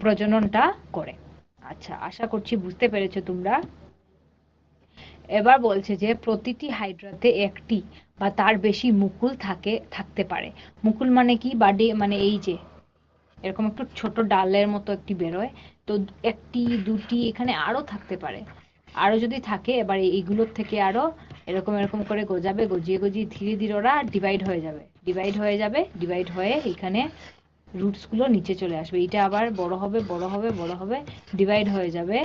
প্রজননটা করে। আচ্ছা, আশা করছি বুঝতে পেরেছো তোমরা। এবার বলছে যে প্রতিটি হাইড্রাতে একটি বা তার বেশি মুকুল থাকতে পারে। মুকুল মানে কি, বাডি মানে এই যে এরকম একটু ছোট ডালের মতো একটি বেরোয়, তো একটি দুটি এখানে আরো থাকতে পারে। আরো যদি থাকে, এবার এইগুলোর থেকে আরো এরকম এরকম করে গজাবে, গজিয়ে গজিয়ে ধীরে ধীরে ওরা ডিভাইড হয়ে যাবে, ডিভাইড হয়ে যাবে, ডিভাইড হয়ে এখানে রুটস গুলো নিচে চলে আসবে। এটা আবার বড় হবে বড় হবে বড় হবে, ডিভাইড হয়ে যাবে,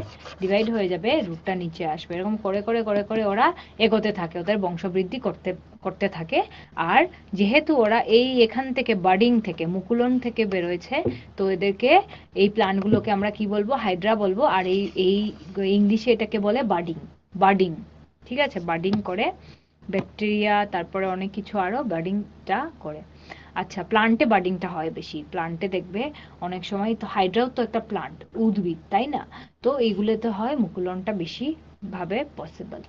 ডিভাইড হয়ে যাবে, রুটটা নিচে আসবে। এরকম করে করে করে করে ওরা এগোতে থাকে, ওদের বংশবৃদ্ধি করতে করতে থাকে। আর যেহেতু ওরা এই এখান থেকে বাডিং থেকে মুকুলন থেকে বেরোয়েছে, তো এদেরকে এই প্ল্যান্টগুলোকে আমরা কি বলবো, হাইড্রা বলবো। আর এই এই ইংলিশে এটাকে বলে বাডিং, বাডিং। ঠিক আছে, বাডিং করে ব্যাকটেরিয়া, তারপরে অনেক কিছু আরো বাডিংটা করে। আচ্ছা, প্লান্টে বাডিংটা হয় বেশি, প্লান্টে দেখবে অনেক সময়, তো হাইড্রাও তো একটা প্লান্ট, উদ্ভিদ, তাই না? তো এইগুলোতে হয় মুকুলনটা বেশি ভাবে পসিবল।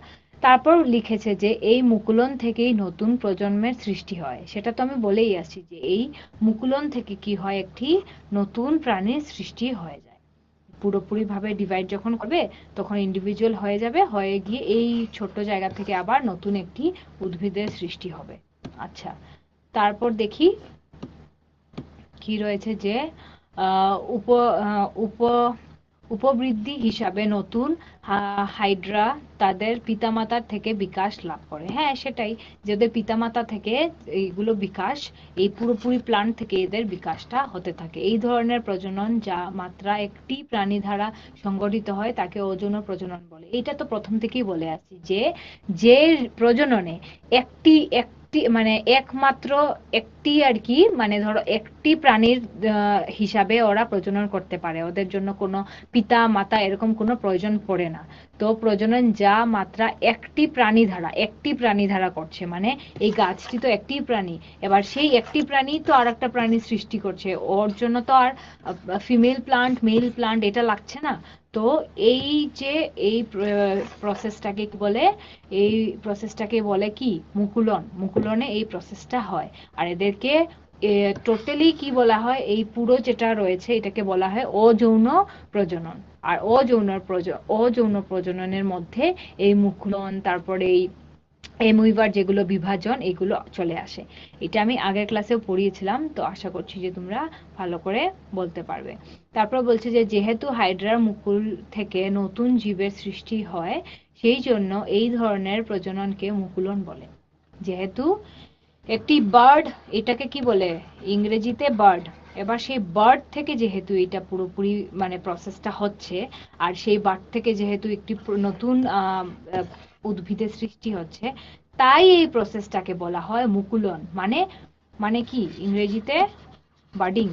তারপর লিখেছে যে এই মুকুলন থেকেই নতুন প্রজন্মের সৃষ্টি হয়। সেটা তো আমি বলেই আছি যে এই মুকুলন থেকে কি হয়, একটি নতুন প্রাণীর সৃষ্টি হয়ে যায়। পুরোপুরি ভাবে ডিভাইড যখন করবে তখন ইন্ডিভিজুয়াল হয়ে যাবে, হয়ে গিয়ে এই ছোট্ট জায়গা থেকে আবার নতুন একটি উদ্ভিদের সৃষ্টি হবে। আচ্ছা, তারপর দেখি কি রয়েছে যে আহ, উপ আহ, উপ উপবৃদ্ধি হিসাবে নতুন হাইড্রা তাদের পিতামাতার থেকে বিকাশ লাভ করে। হ্যাঁ, সেটাই, যে ওদের পিতামাতা থেকে এইগুলো বিকাশ, এই পুরোপুরি প্লান্ট থেকে এদের বিকাশটা হতে থাকে। এই ধরনের প্রজনন যা মাত্রা একটি প্রাণী দ্বারা সংগঠিত হয় তাকে অযৌন প্রজনন বলে। এটা তো প্রথম থেকেই বলে আসছি যে যে প্রজননে একটি একটি মানে একমাত্র একটি আর কি, মানে ধরো একটি প্রাণীর হিসাবে ওরা প্রজনন করতে পারে, ওদের জন্য কোনো পিতা মাতা এরকম কোনো প্রয়োজন পড়ে না। তো প্রজনন যা মাত্রা একটি প্রাণী দ্বারা করছে, মানে এই গাছটি তো একটি প্রাণী, এবার সেই একটি প্রাণী তো আর একটা প্রাণী সৃষ্টি করছে, ওর জন্য তো আর ফিমেল প্লান্ট মেল প্লান্ট এটা লাগছে না। তো এই যে এই প্রসেসটাকে কি বলে, এই প্রসেসটাকে বলে কি, মুকুলন। মুকুলনে এই প্রসেসটা হয়। আর এদেরকে টোটালি কি বলা হয়, এই পুরো যেটা রয়েছে এটাকে বলা হয় অযৌন প্রজনন। আর অযৌন প্রজননের মধ্যে এই মুকুলন, তারপরে এই এমুইভার যেগুলো বিভাজন, এগুলো চলে আসে। এটা আমি আগের ক্লাসেও পড়িয়েছিলাম, তো আশা করছি যে তোমরা ভালো করে বলতে পারবে। তারপর বলছে যে যেহেতু হাইড্রার মুকুল থেকে নতুন জীবের সৃষ্টি হয়, সেই জন্য এই ধরনের প্রজননকে মুকুলন বলে। যেহেতু একটি বার্ড, এটাকে কি বলে ইংরেজিতে বার্ড, এবার সেই বার্ড থেকে যেহেতু এটা পুরোপুরি মানে প্রসেসটা হচ্ছে, আর সেই বার্ড থেকে যেহেতু একটি নতুন উদ্ভিদের সৃষ্টি হচ্ছে, তাই এই প্রসেসটাকে বলা হয় মুকুলন। মানে মানে কি ইংরেজিতে বাডিং,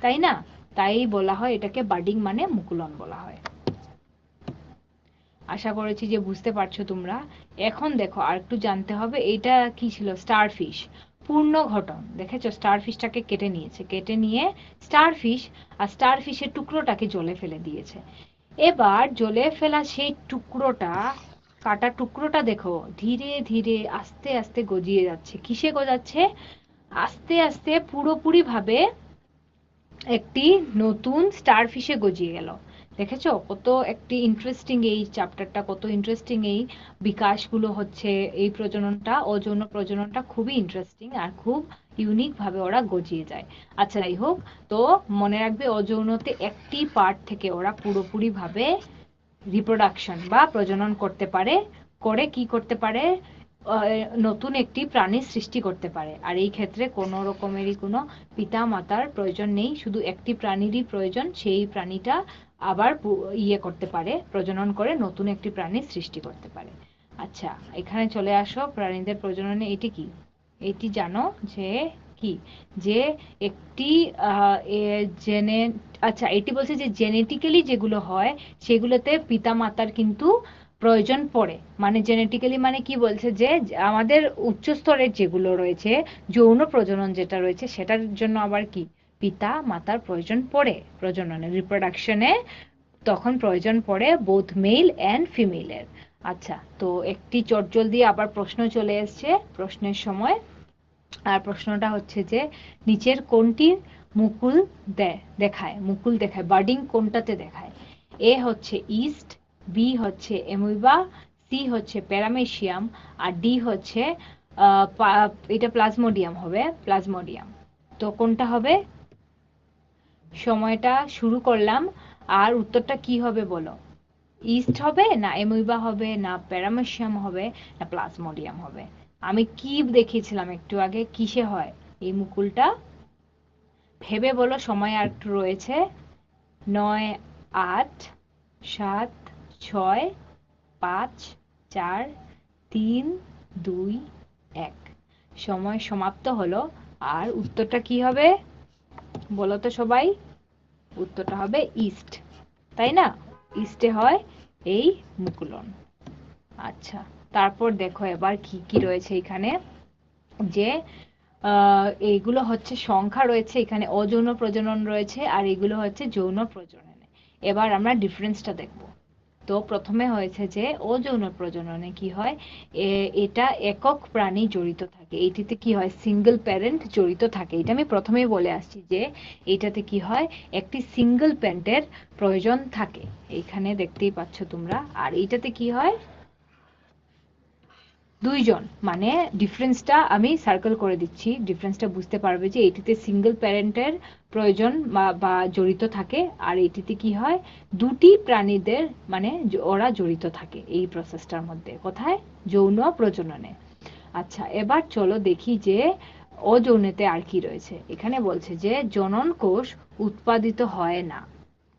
তাই না? তাই বলা হয় এটাকে বাডিং, মানে মুকুলন বলা হয়। আশা করেছি যে বুঝতে পারছো তোমরা। এখন দেখো আর একটু জানতে হবে, এটা কি ছিল, স্টারফিশ। পূর্ণ ঘটন দেখেছো, স্টারফিশটাকে কেটে নিয়েছে, কেটে নিয়ে স্টারফিশ, আর স্টারফিশের টুকরোটাকে জলে ফেলে দিয়েছে। এবার জলে ফেলা সেই টুকরোটা, কাটা টুকরোটা দেখো ধীরে ধীরে আস্তে আস্তে গজিয়ে যাচ্ছে। কিসে গজাচ্ছে? আস্তে আস্তে পুরোপুরি ভাবে একটি নতুন স্টারফিশে গজিয়ে গেল। দেখেছো কত একটি ইন্টারেস্টিং এই চ্যাপ্টারটা, কত ইন্টারেস্টিং এই বিকাশগুলো হচ্ছে, এই প্রজননটা, অযৌন প্রজননটা খুবই ইন্টারেস্টিং আর খুব ইউনিক ভাবে ওরা গজিয়ে যায়। আচ্ছা যাই হোক, তো মনে রাখবে অযৌনতে একটি পার্ট থেকে ওরা পুরোপুরি ভাবে রিপ্রোডাকশন বা প্রজনন করতে পারে, করে কি করতে পারে, নতুন একটি প্রাণীর সৃষ্টি করতে পারে। আর এই ক্ষেত্রে কোনো রকমেরই কোনো পিতা মাতার প্রয়োজন নেই, শুধু একটি প্রাণীরই প্রয়োজন, সেই প্রাণীটা আবার ইয়ে করতে পারে, প্রজনন করে নতুন একটি প্রাণীর সৃষ্টি করতে পারে। আচ্ছা, এখানে চলে আসো প্রাণীদের প্রজননে। এটি কি? এটি জানো যে কি, যে একটি জেনে, আচ্ছা এটি বলছে যে জেনেটিক্যালি যেগুলো হয় সেগুলোতে পিতা মাতার কিন্তু প্রয়োজন পড়ে। মানে জেনেটিক্যালি মানে কি বলছে, যে আমাদের উচ্চ স্তরের যেগুলো রয়েছে, যৌন প্রজনন যেটা রয়েছে সেটার জন্য আবার কি পিতা মাতার প্রয়োজন পড়ে, প্রজননে রিপ্রোডাকশনে তখন প্রয়োজন পড়ে বোথ মেল অ্যান্ড ফিমেলের। আচ্ছা, তো একটি চটজলদি আবার প্রশ্ন চলে এসছে, প্রশ্নের সময়। আর প্রশ্নটা হচ্ছে যে নিচের কোনটি মুকুল দেখায়, মুকুল দেখায়, বার্ডিং কোনটাতে দেখায়? এ হচ্ছে ইস্ট, বি হচ্ছে এমুইবা, সি হচ্ছে প্যারামেশিয়াম, আর ডি হচ্ছে এটা প্লাজমোডিয়াম হবে, প্লাজমোডিয়াম। তো কোনটা হবে? সময়টা শুরু করলাম, আর উত্তরটা কি হবে বলো? ইস্ট হবে, না এমুইবা হবে, না প্যারামেশিয়াম হবে, না প্লাজমোডিয়াম হবে? আমি কি দেখিয়েছিলাম একটু আগে, কিসে হয় এই মুকুলটা? ভেবে বলো, সময় আর একটু রয়েছে। 9, 8, 7, 6, 5, 4, 3, 2, 1। সময় সমাপ্ত হলো। আর উত্তরটা কি হবে বলো তো সবাই? উত্তরটা হবে ইস্ট, তাই না? ইস্টে হয় এই মুকুলন। আচ্ছা, তারপর দেখো এবার কি কি রয়েছে এখানে, যে এইগুলো হচ্ছে সংখ্যা রয়েছে, এখানে অযৌন প্রজনন রয়েছে, আর এগুলো হচ্ছে যৌন প্রজননে। এবার আমরা ডিফারেন্সটা দেখব। তো প্রথমে হয়েছে যে অযৌন প্রজননে কি হয়, এটা একক প্রাণী জড়িত থাকে, এইটিতে কি হয় সিঙ্গেল প্যারেন্ট জড়িত থাকে। এটা আমি প্রথমেই বলে আসছি যে এইটাতে কি হয়, একটি সিঙ্গেল প্যারেন্টের প্রয়োজন থাকে, এইখানে দেখতেই পাচ্ছ তোমরা। আর এইটাতে কি হয়, দুইজন, মানে ডিফারেন্সটা আমি সার্কেল করে দিচ্ছি, ডিফারেন্সটা বুঝতে পারবে যে এটিতে সিঙ্গেল প্যারেন্টের প্রয়োজন বা জড়িত থাকে, আর এটিতে কি হয় দুটি প্রাণীদের মানে ওরা জড়িত থাকে এই প্রসেসটার মধ্যে। কোথায়? যৌন প্রজননে। আচ্ছা, এবার চলো দেখি যে অযৌনতে আর কি রয়েছে। এখানে বলছে যে জনন কোষ উৎপাদিত হয় না,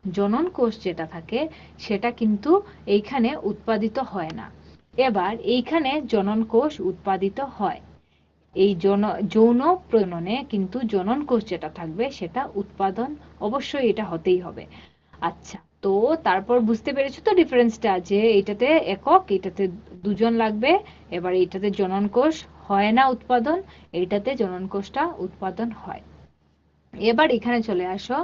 জনন কোষ যেটা থাকে সেটা কিন্তু এইখানে উৎপাদিত হয় না। এবার এইখানে জনন কোষ উৎপাদিত হয়, এই যৌন প্রজননে কিন্তু জনন কোষ যেটা থাকবে সেটা উৎপাদন অবশ্যই এটা হতেই হবে। আচ্ছা, তো তারপর বুঝতে পেরেছো তো ডিফারেন্সটা, যে এটাতে একক, এটাতে দুজন লাগবে। এবার এটাতে জনন কোষ হয় না উৎপাদন, এইটাতে জনন কোষটা উৎপাদন হয়। এবার এখানে চলে আসো,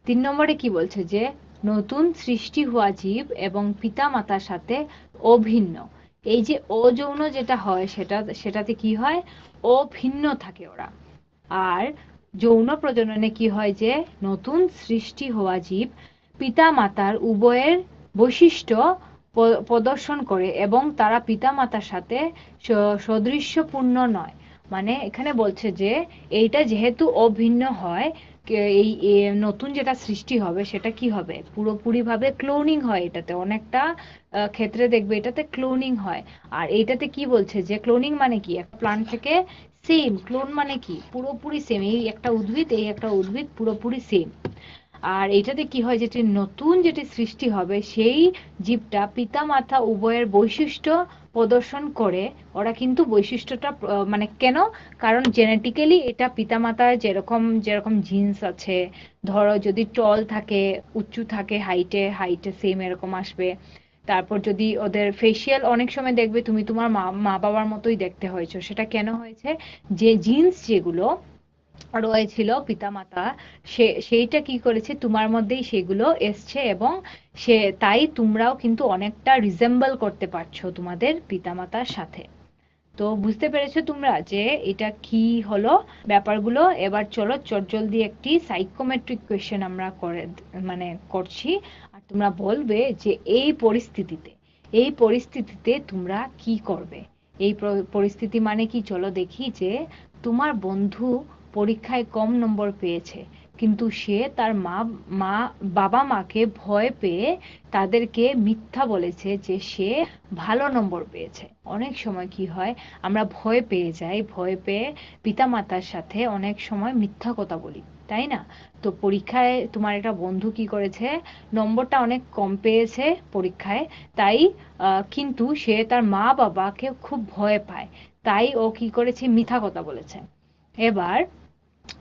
3 নম্বরে কি বলছে, যে নতুন সৃষ্টি হওয়া জীব এবং পিতা মাতার সাথে অভিন্ন। এই যে অযৌন যেটা হয় সেটাতে কি হয়, অভিন্ন থাকে ওরা। আর যৌন প্রজননে কি হয়, যে নতুন সৃষ্টি হওয়া জীব পিতা মাতার উভয়ের বৈশিষ্ট্য প্রদর্শন করে এবং তারা পিতা মাতার সাথে সদৃশ্যপূর্ণ নয়। মানে এখানে বলছে যে এইটা যেহেতু অভিন্ন হয়, এই নতুন যেটা সৃষ্টি হবে সেটা কি হবে, পুরোপুরি ভাবে ক্লোনিং হয়, এটাতে অনেকটা ক্ষেত্রে দেখবে এটাতে ক্লোনিং হয়। আর এইটাতে কি বলছে, যে ক্লোনিং মানে কি, একটা প্লান্ট থেকে সেম, ক্লোন মানে কি পুরোপুরি সেম, এই একটা উদ্ভিদ, এই একটা উদ্ভিদ পুরোপুরি সেম। আর এটাতে কি হয়, যেটি নতুন যেটি সৃষ্টি হবে সেই জীবটা পিতা মাতা উভয়ের বৈশিষ্ট্য প্রদর্শন করে। ওরা কিন্তু বৈশিষ্ট্যটা মানে কেন, কারণ জেনেটিক্যালি এটা পিতা মাতার যেরকম যেরকম জিন্স আছে, ধরো যদি টল থাকে, উঁচু থাকে, হাইটে হাইটে সেম এরকম আসবে। তারপর যদি ওদের ফেসিয়াল, অনেক সময় দেখবে তুমি তোমার মা মা বাবার মতোই দেখতে হয়েছে, সেটা কেন হয়েছে, যে জিন্স যেগুলো রয়েছিল পিতামাতা, সেইটা কি করেছে তোমার মধ্যেই সেগুলো এসছে, এবং তাই তোমরাও কিন্তু অনেকটা রিজেম্বল করতে পারছো তোমাদের পিতামাতার সাথে। তো বুঝতে পেরেছো তোমরা যে এটা কি হলো ব্যাপারগুলো? এবার চলো চটজলদি একটি সাইকোমেট্রিক কোয়েশ্চেন আমরা মানে করছি, আর তোমরা বলবে যে এই পরিস্থিতিতে তোমরা কি করবে। পরিস্থিতি মানে কি, চলো দেখি যে তোমার বন্ধু পরীক্ষায় কম নম্বর পেয়েছে, কিন্তু সে তার মা বাবা মাকে ভয় পেয়ে তাদেরকে মিথ্যা বলেছে যে সে ভালো নম্বর পেয়েছে। অনেক সময় কি হয়, আমরা ভয় পেয়ে যাই, ভয় পেয়ে পিতামাতার সাথে অনেক সময় মিথ্যা কথা বলি, তাই না? তো পরীক্ষায় তোমার একটা বন্ধু কি করেছে, নম্বরটা অনেক কম পেয়েছে পরীক্ষায়, তাই কিন্তু সে তার মা বাবাকে খুব ভয় পায়, তাই ও কি করেছে, মিথ্যা কথা বলেছে। এবার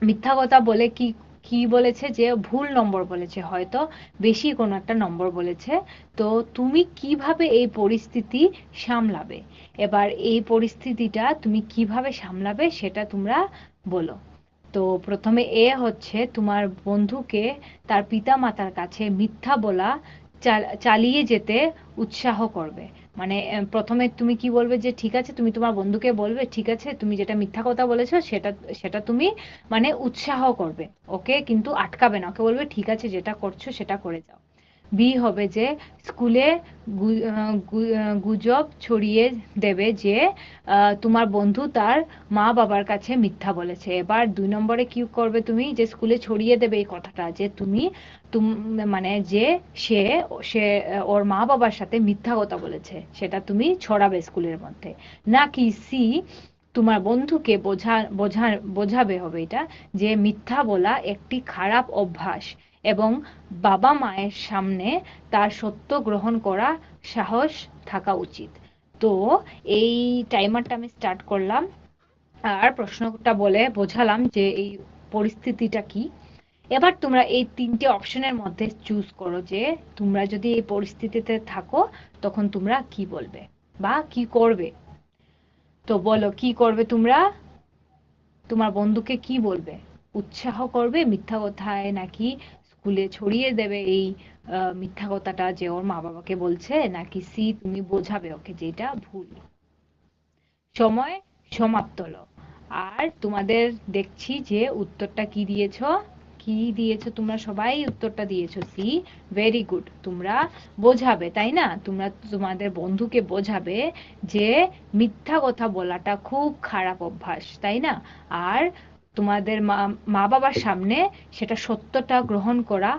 মিথ্যা কথা বলে কি কি বলেছে, যে ভুল নম্বর বলেছে, হয়তো বেশি কোনো একটা নম্বর বলেছে। তো তুমি কিভাবে এই পরিস্থিতি সামলাবে? এবার এই পরিস্থিতিটা তুমি কিভাবে সামলাবে সেটা তোমরা বলো। তো প্রথমে এ হচ্ছে তোমার বন্ধুকে তার পিতা মাতার কাছে মিথ্যা বলা চালিয়ে যেতে উৎসাহ করবে। মানে প্রথমে তুমি কি বলবে, যে ঠিক আছে, তুমি তোমার বন্ধুকে বলবে ঠিক আছে তুমি যেটা মিথ্যা কথা বলেছো সেটা সেটা তুমি মানে উৎসাহ করবে, ওকে কিন্তু আটকাবে না, ওকে বলবে ঠিক আছে যেটা করছো সেটা করে যাও। বি হবে যে স্কুলে গুজব ছড়িয়ে দেবে যে তোমার বন্ধু তার মা বাবার কাছে মিথ্যা বলেছে। এবার 2 নম্বরে কি করবে তুমি, যে স্কুলে ছড়িয়ে দেবে এই কথাটা যে মানে যে সে সে ওর মা বাবার সাথে মিথ্যা কথা বলেছে, সেটা তুমি ছড়াবে স্কুলের মধ্যে। নাকি সি, তোমার বন্ধুকে বোঝাবে হবে এটা, যে মিথ্যা বলা একটি খারাপ অভ্যাস এবং বাবা মায়ের সামনে তার সত্য গ্রহণ করা সাহস থাকা উচিত। তো এই টাইমারটা আমি স্টার্ট করলাম, আর প্রশ্নটা বলে বোঝালাম যে এই পরিস্থিতিটা কি। এবার তোমরা এই 3টে অপশনের মধ্যে চুজ করো যে তোমরা যদি এই পরিস্থিতিতে থাকো তখন তোমরা কি বলবে বা কি করবে। তো বলো কি করবে তোমরা, তোমার বন্ধুকে কি বলবে? উৎসাহ করবে মিথ্যা কথায়, নাকি স্কুলে ছড়িয়ে দেবে এই মিথ্যা কথাটা যে ওর মা বাবাকে বলছে, নাকি সি তুমি বোঝাবে ওকে যে এটা ভুল? সময় সমাপ্ত হলো। আর তোমাদের দেখছি যে উত্তরটা কি দিয়েছো, কি দিয়েছো তোমরা সবাই উত্তরটা দিয়েছো সি। ভেরি গুড, তোমরা বোঝাবে, তাই না? তোমরা তোমাদের বন্ধুকে বোঝাবে যে মিথ্যা কথা বলাটা খুব খারাপ অভ্যাস, তাই না? আর তোমাদের মা বাবার সামনে সেটা সত্যটা গ্রহণ করা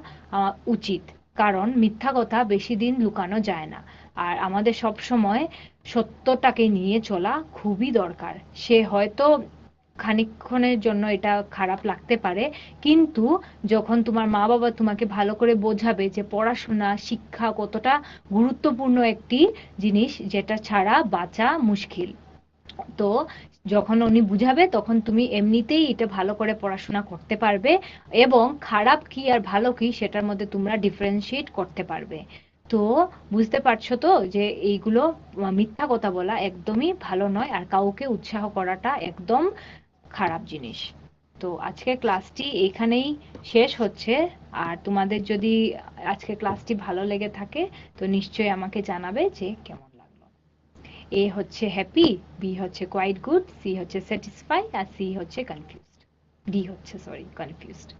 উচিত, কারণ মিথ্যা কথা বেশি দিন লুকানো যায় না। আর আমাদের সব সময় সত্যটাকে নিয়ে চলা খুবই দরকার। সে হয়তো খানিকক্ষণের জন্য এটা খারাপ লাগতে পারে, কিন্তু যখন তোমার মা বাবা তোমাকে ভালো করে বোঝাবে যে পড়াশোনা শিক্ষা কতটা গুরুত্বপূর্ণ একটি জিনিস যেটা ছাড়া বাঁচা মুশকিল, তো যখন উনি বুঝাবে তখন তুমি এমনিতেই এটা ভালো করে পড়াশোনা করতে পারবে, এবং খারাপ কি আর ভালো কি সেটার মধ্যে তোমরা ডিফারেন্সিয়েট করতে পারবে। তো বুঝতে পারছো তো যে এইগুলো মিথ্যা কথা বলা একদমই ভালো নয়, আর কাউকে উৎসাহ করাটা একদম খারাপ জিনিস। তো আজকের ক্লাসটি এখানেই শেষ হচ্ছে। আর তোমাদের যদি আজকের ক্লাসটি ভালো লেগে থাকে তো নিশ্চয়ই আমাকে জানাবে যে কেমন লাগলো। এ হচ্ছে হ্যাপি, বি হচ্ছে কোয়াইট গুড, সি হচ্ছে স্যাটিসফাই, আর সি হচ্ছে কনফিউজড, ডি হচ্ছে sorry confused.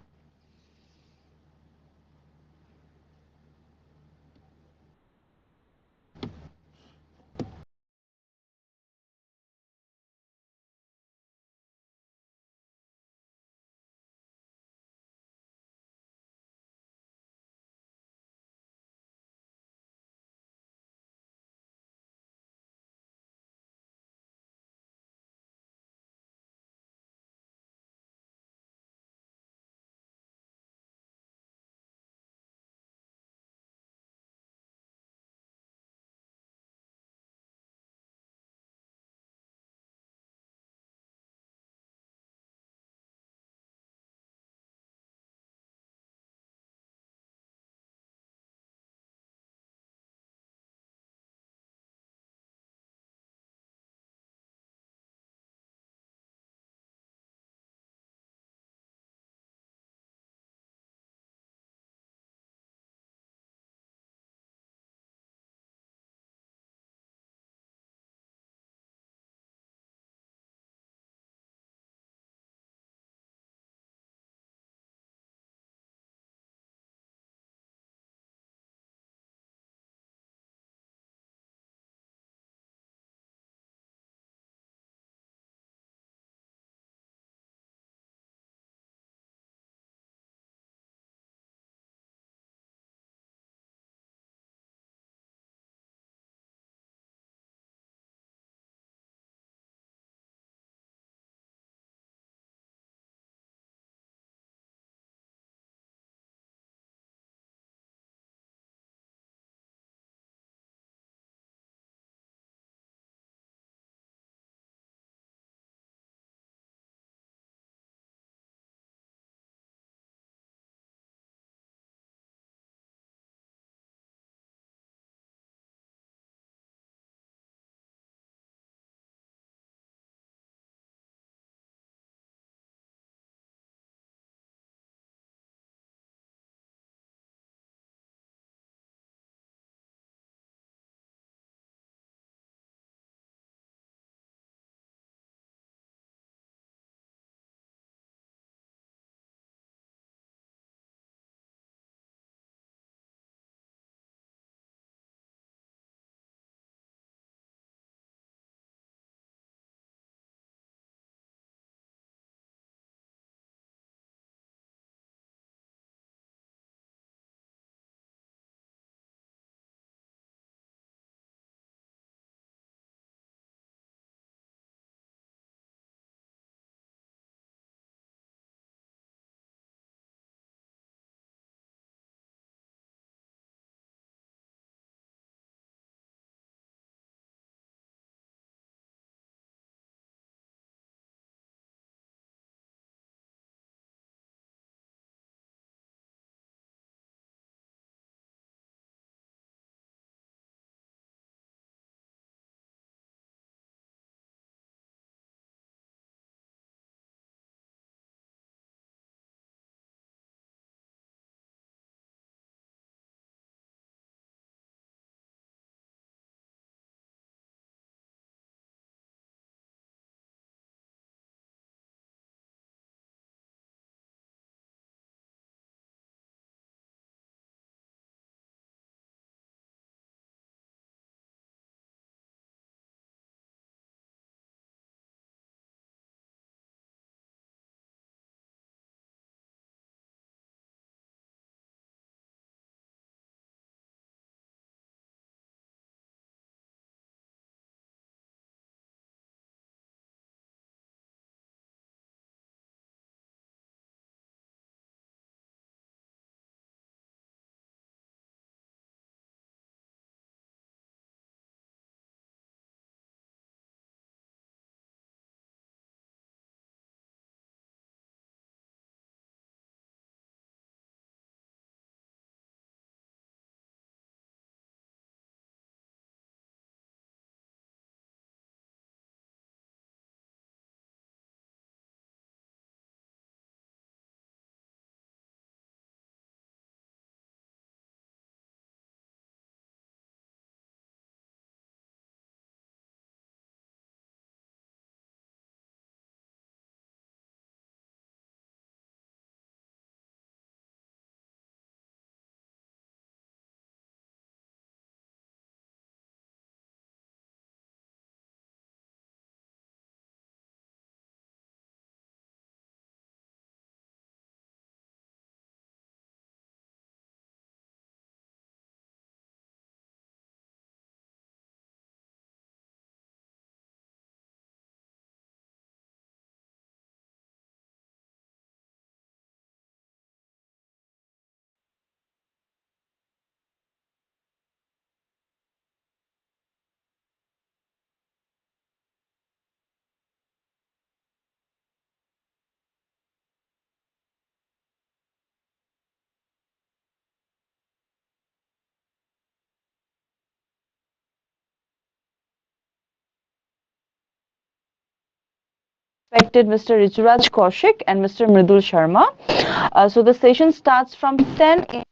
respected Mr. Rituraj Kaushik and Mr. Mridul Sharma. So the session starts from 10 a.m.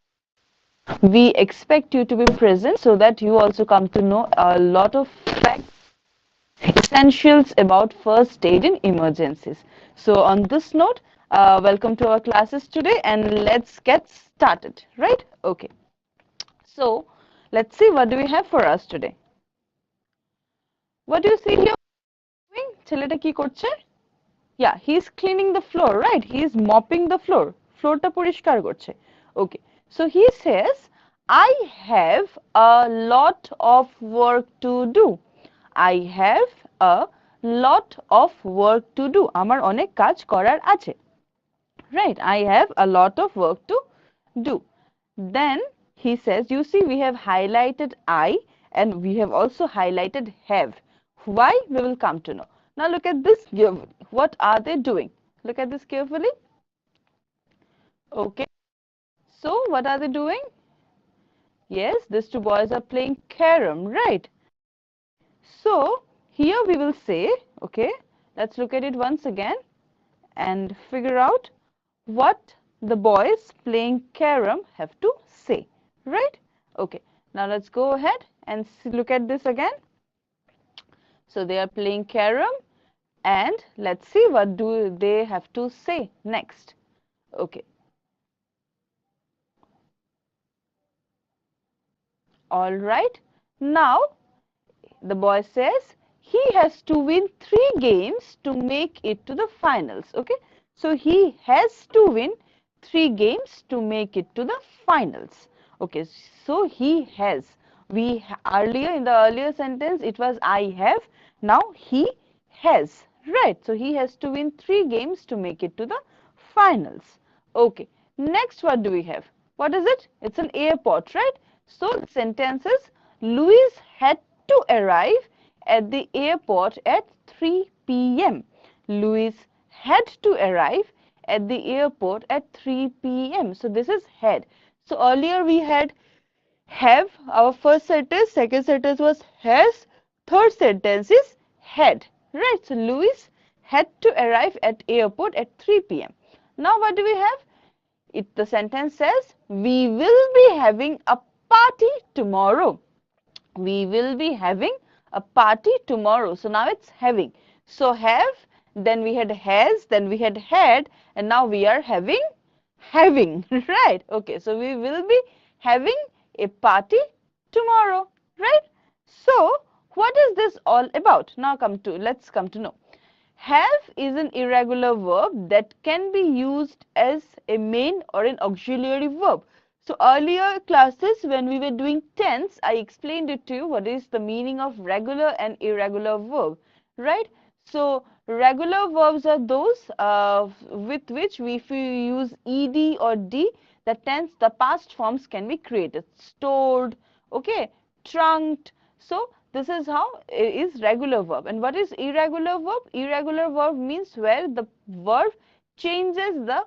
We expect you to be present so that you also come to know a lot of facts, essentials about first aid in emergencies. So on this note, welcome to our classes today and let's get started, right? Okay. So let's see what do we have for us today. What do you see here? ছেলেটা কি করছে? Yeah, he's cleaning the floor, right? He's mopping the floor. Floorটা পরিষ্কার করছে. Okay. So he says, I have a lot of work to do. I have a lot of work to do. আমার অনেক কাজ করার আছে. Right? I have a lot of work to do. Then he says, you see, we have highlighted I and we have also highlighted have. Why? We will come to know. Now look at this. What are they doing? Look at this carefully. Okay. So what are they doing? Yes, these two boys are playing carom, right? So here we will say, okay, let's look at it once again and figure out what the boys playing carom have to say, right? Okay, now let's go ahead and look at this again. So they are playing carom and let's see what do they have to say next. Okay. All right. Now the boy says he has to win 3 games to make it to the finals. Okay. So he has to win 3 games to make it to the finals. Okay. So he has. Earlier in the earlier sentence it was I have. Now he has. Right. So he has to win 3 games to make it to the finals. Okay. Next, what do we have? What is it? It's an airport, right? So the sentence is Louis had to arrive at the airport at 3 p.m. Louis had to arrive at the airport at 3 p.m. So this is had. So earlier we had have, our first sentence, second sentence was has, third sentence is had, right? So Louis had to arrive at airport at 3 p.m. Now what do we have? The sentence says we will be having a party tomorrow. We will be having a party tomorrow. So now it's having. So have, then we had has, then we had had, and now we are having, right? Okay, so we will be having a party tomorrow, right? So what is this all about? Now let's come to know. Have is an irregular verb that can be used as a main or an auxiliary verb. So earlier classes when we were doing tense, I explained it to you what is the meaning of regular and irregular verb, right? So regular verbs are those with which if we use ed or d, the past forms can be created. Stored, okay, trunked. So this is how it is regular verb. And what is irregular verb? Irregular verb means where the verb changes the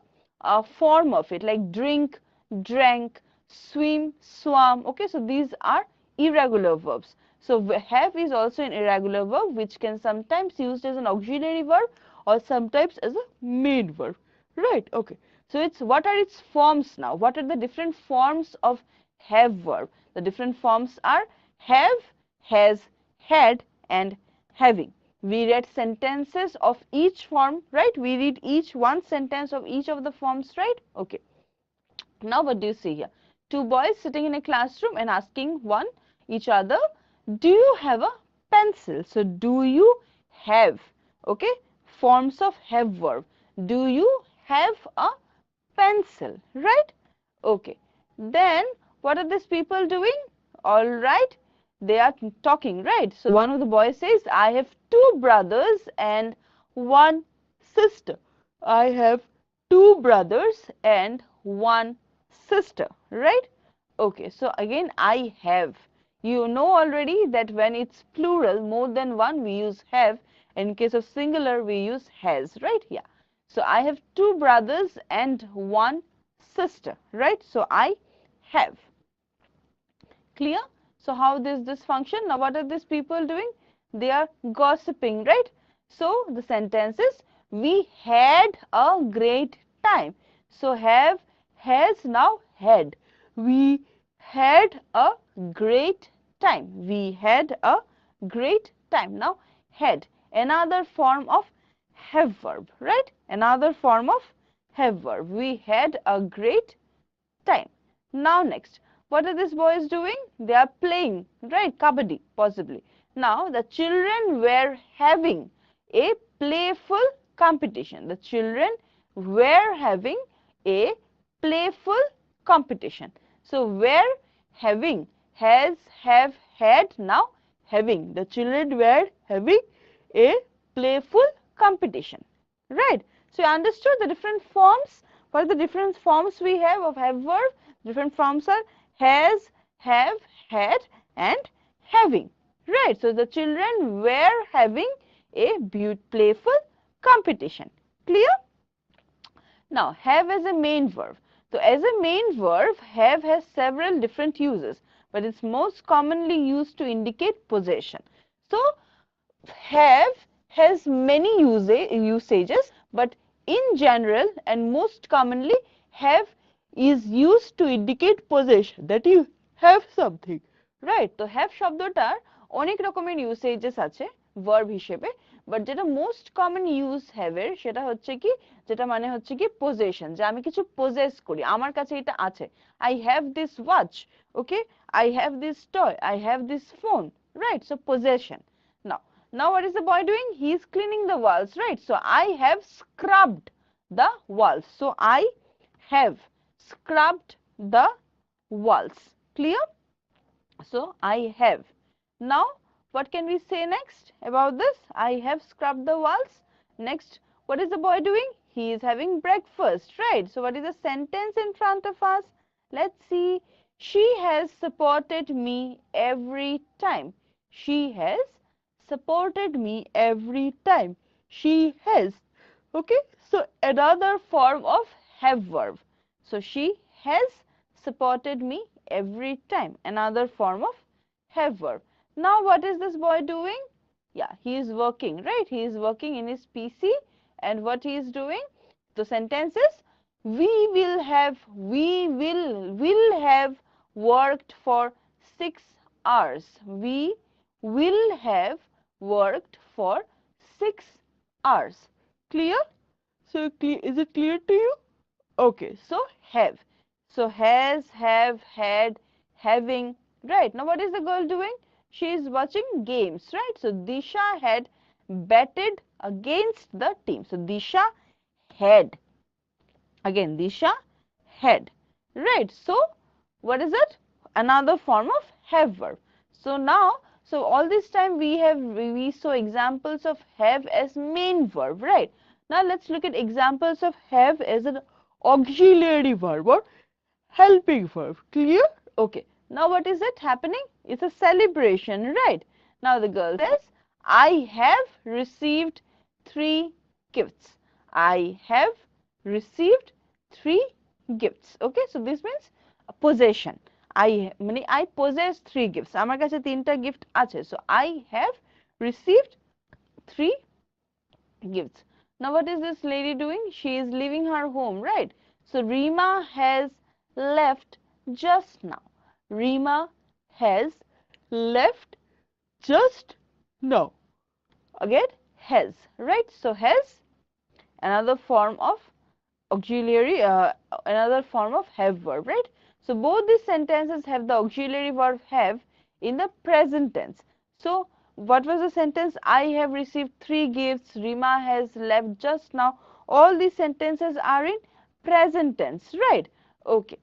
form of it, like drink, drank, swim, swam. Okay, so these are irregular verbs. So have is also an irregular verb which can sometimes used as an auxiliary verb or sometimes as a main verb, right? Okay, so it's what are its forms now? What are the different forms of have verb? The different forms are have, has, had, and having. We read sentences of each form, right? We read each one sentence of each of the forms, right? Okay. Now what do you see here? 2 boys sitting in a classroom and asking each other, do you have a pencil? So do you have, okay, forms of have verb. Do you have a pencil, right? Okay. Then what are these people doing? All right, they are talking, right? So one of the boys says, I have 2 brothers and 1 sister. I have 2 brothers and 1 sister, right? Okay, so again I have. You know already that when it's plural, more than one, we use have. In case of singular, we use has, right? Yeah. So I have 2 brothers and 1 sister, right? So I have. Clear? So how does this function? Now what are these people doing? They are gossiping, right? So the sentence is We had a great time. So have, has, now had. We had a great time. We had a great time. Now had, another form of have verb, right? Another form of have verb. We had a great time. Now next, what are these boys doing? They are playing, right? Kabaddi, possibly. Now the children were having a playful competition. The children were having a playful competition. So were having, has, have, had, now having. The children were having a playful competition, right? So you understood the different forms. What are the different forms we have of have verb? Different forms are has, have, had, and having, right? So the children were having a playful competition. Clear? Now, have as a main verb. So, as a main verb, have has several different uses, but it's most commonly used to indicate possession. So, have has many usages, but in general and most commonly, have is used to indicate possession, that you have something, right? তো have শব্দটার অনেক রকমের usages আছে verb হিসেবে, but যেটা most common use have এর সেটা হচ্ছে কি, যেটা মানে হচ্ছে কি possession, যে আমি কিছু possess করি, আমার কাছে এটা আছে, I have this watch, okay, I have this toy, I have this phone, right? So possession. Now what is the boy doing? He is cleaning the walls, right? So I have scrubbed the walls. So I have scrubbed the walls. Clear? So I have. Now what can we say next about this? I have scrubbed the walls. Next, what is the boy doing? He is having breakfast, right? So what is the sentence in front of us? Let's see. She has supported me every time. She has supported me every time. She has. Okay, so another form of have verb. So she has supported me every time. Another form of have verb. Now what is this boy doing? Yeah, he is working, right? He is working in his PC, and what he is doing? The sentence is, we will have worked for 6 hours. We will have worked for 6 hours. Clear? So is it clear to you? Okay, so have. So has, have, had, having, right? Now what is the girl doing? She is watching games, right? So Disha had betted against the team. So Disha had. Again, Disha had. Right? So what is it? Another form of have verb. So now, so all this time we saw examples of have as main verb, right? Now let's look at examples of have as an auxiliary verb or helping verb. Clear? Okay. Now what is it happening? It's a celebration, right? Now the girl says, I have received 3 gifts. I have received 3 gifts. Okay, so this means possession. I possess 3 gifts. আমার কাছে 3টা gift আছে. So I have received 3 gifts. Now what is this lady doing? She is leaving her home, right? So Rima has left just now. Rima has left just now. Again, has, right? So has, another form of auxiliary, another form of have verb, right? So both these sentences have the auxiliary verb have in the present tense. So what was the sentence? I have received 3 gifts. Rima has left just now. All these sentences are in present tense, right? Okay.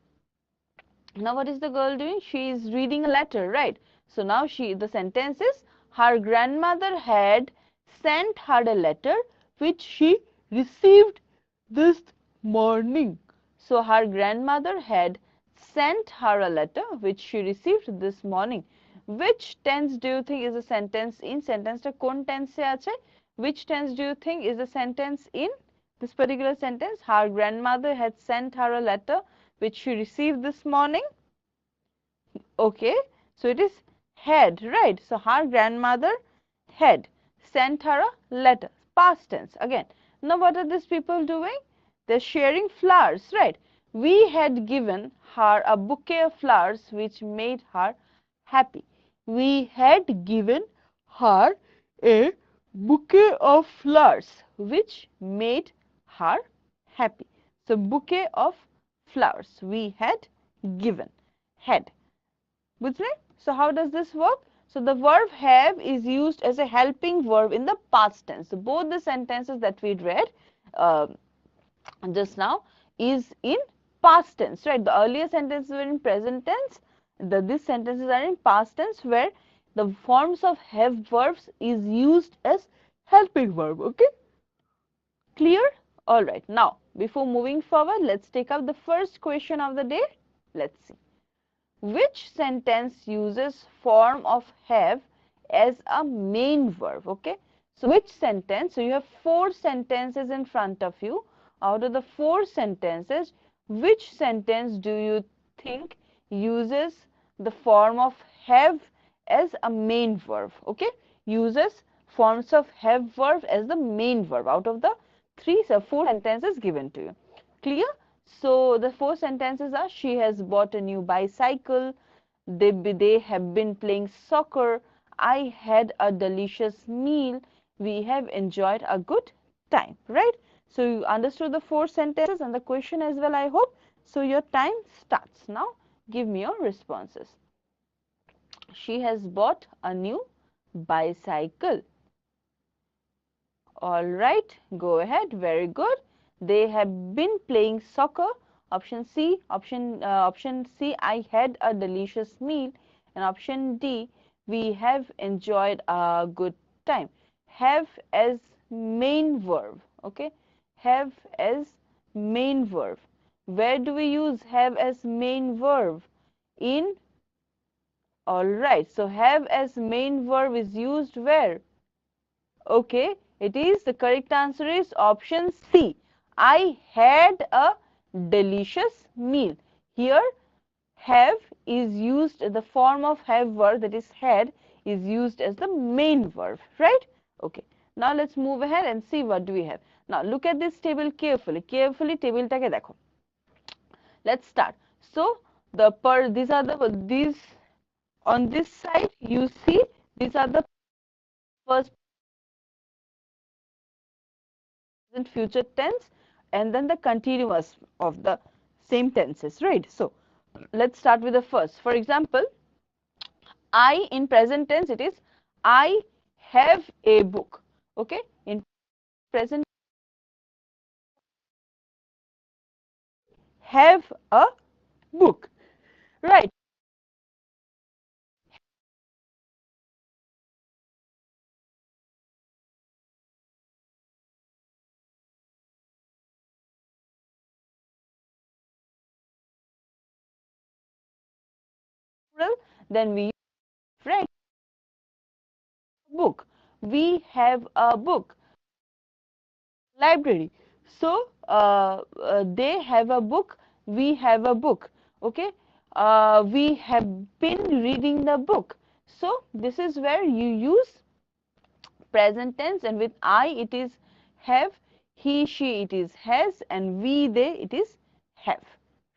Now what is the girl doing? She is reading a letter, right? So now the sentence is, her grandmother had sent her a letter which she received this morning. So her grandmother had sent her a letter which she received this morning. Which tense do you think is a sentence in? Sentence ta kon tense e ache? Which tense do you think is a sentence in this particular sentence? Her grandmother had sent her a letter which she received this morning. Okay, so it is had, right? So her grandmother had sent her a letter. Past tense again. Now what are these people doing? They're sharing flowers, right? We had given her a bouquet of flowers which made her happy. We had given her a bouquet of flowers which made her happy. So bouquet of flowers we had given. Had. বুঝলে? So how does this work? So the verb have is used as a helping verb in the past tense. So both the sentences that we read uh, just now is in past tense, right? The earlier sentences were in present tense. These sentences are in past tense where the forms of have verbs is used as helping verb. Okay, clear? All right. Now, before moving forward, let's take up the first question of the day. Let's see. Which sentence uses form of have as a main verb? Okay, so which sentence? So you have 4 sentences in front of you. Out of the 4 sentences, which sentence do you think uses the form of have as a main verb? Okay, uses forms of have verb as the main verb out of the 4 sentences given to you. Clear? So the 4 sentences are: she has bought a new bicycle, they have been playing soccer, I had a delicious meal, we have enjoyed a good time, right? So you understood the 4 sentences and the question as well, I hope. So your time starts now. Give me your responses. She has bought a new bicycle. All right, go ahead. Very good. They have been playing soccer. Option C. Option C. I had a delicious meal. And option D. We have enjoyed a good time. Have as main verb. Okay. Have as main verb. Where do we use have as main verb? In. All right. So have as main verb is used where? Okay, it is the correct answer is option C. I had a delicious meal. Here, have is used, the form of have verb that is had is used as the main verb, right? Okay, now let's move ahead and see what do we have. Now look at this table carefully. Carefully, table take dekho. Let's start. So these on this side you see these are the first present future tense and then the continuous of the same tenses, right? So let's start with the first. For example, I in present tense it is I have a book. Okay, in present have a book, right? Then we right book. We have a book. Library. So they have a book, we have a book. Okay, we have been reading the book. So this is where you use present tense, and with I it is have, he she it is has, and we they it is have,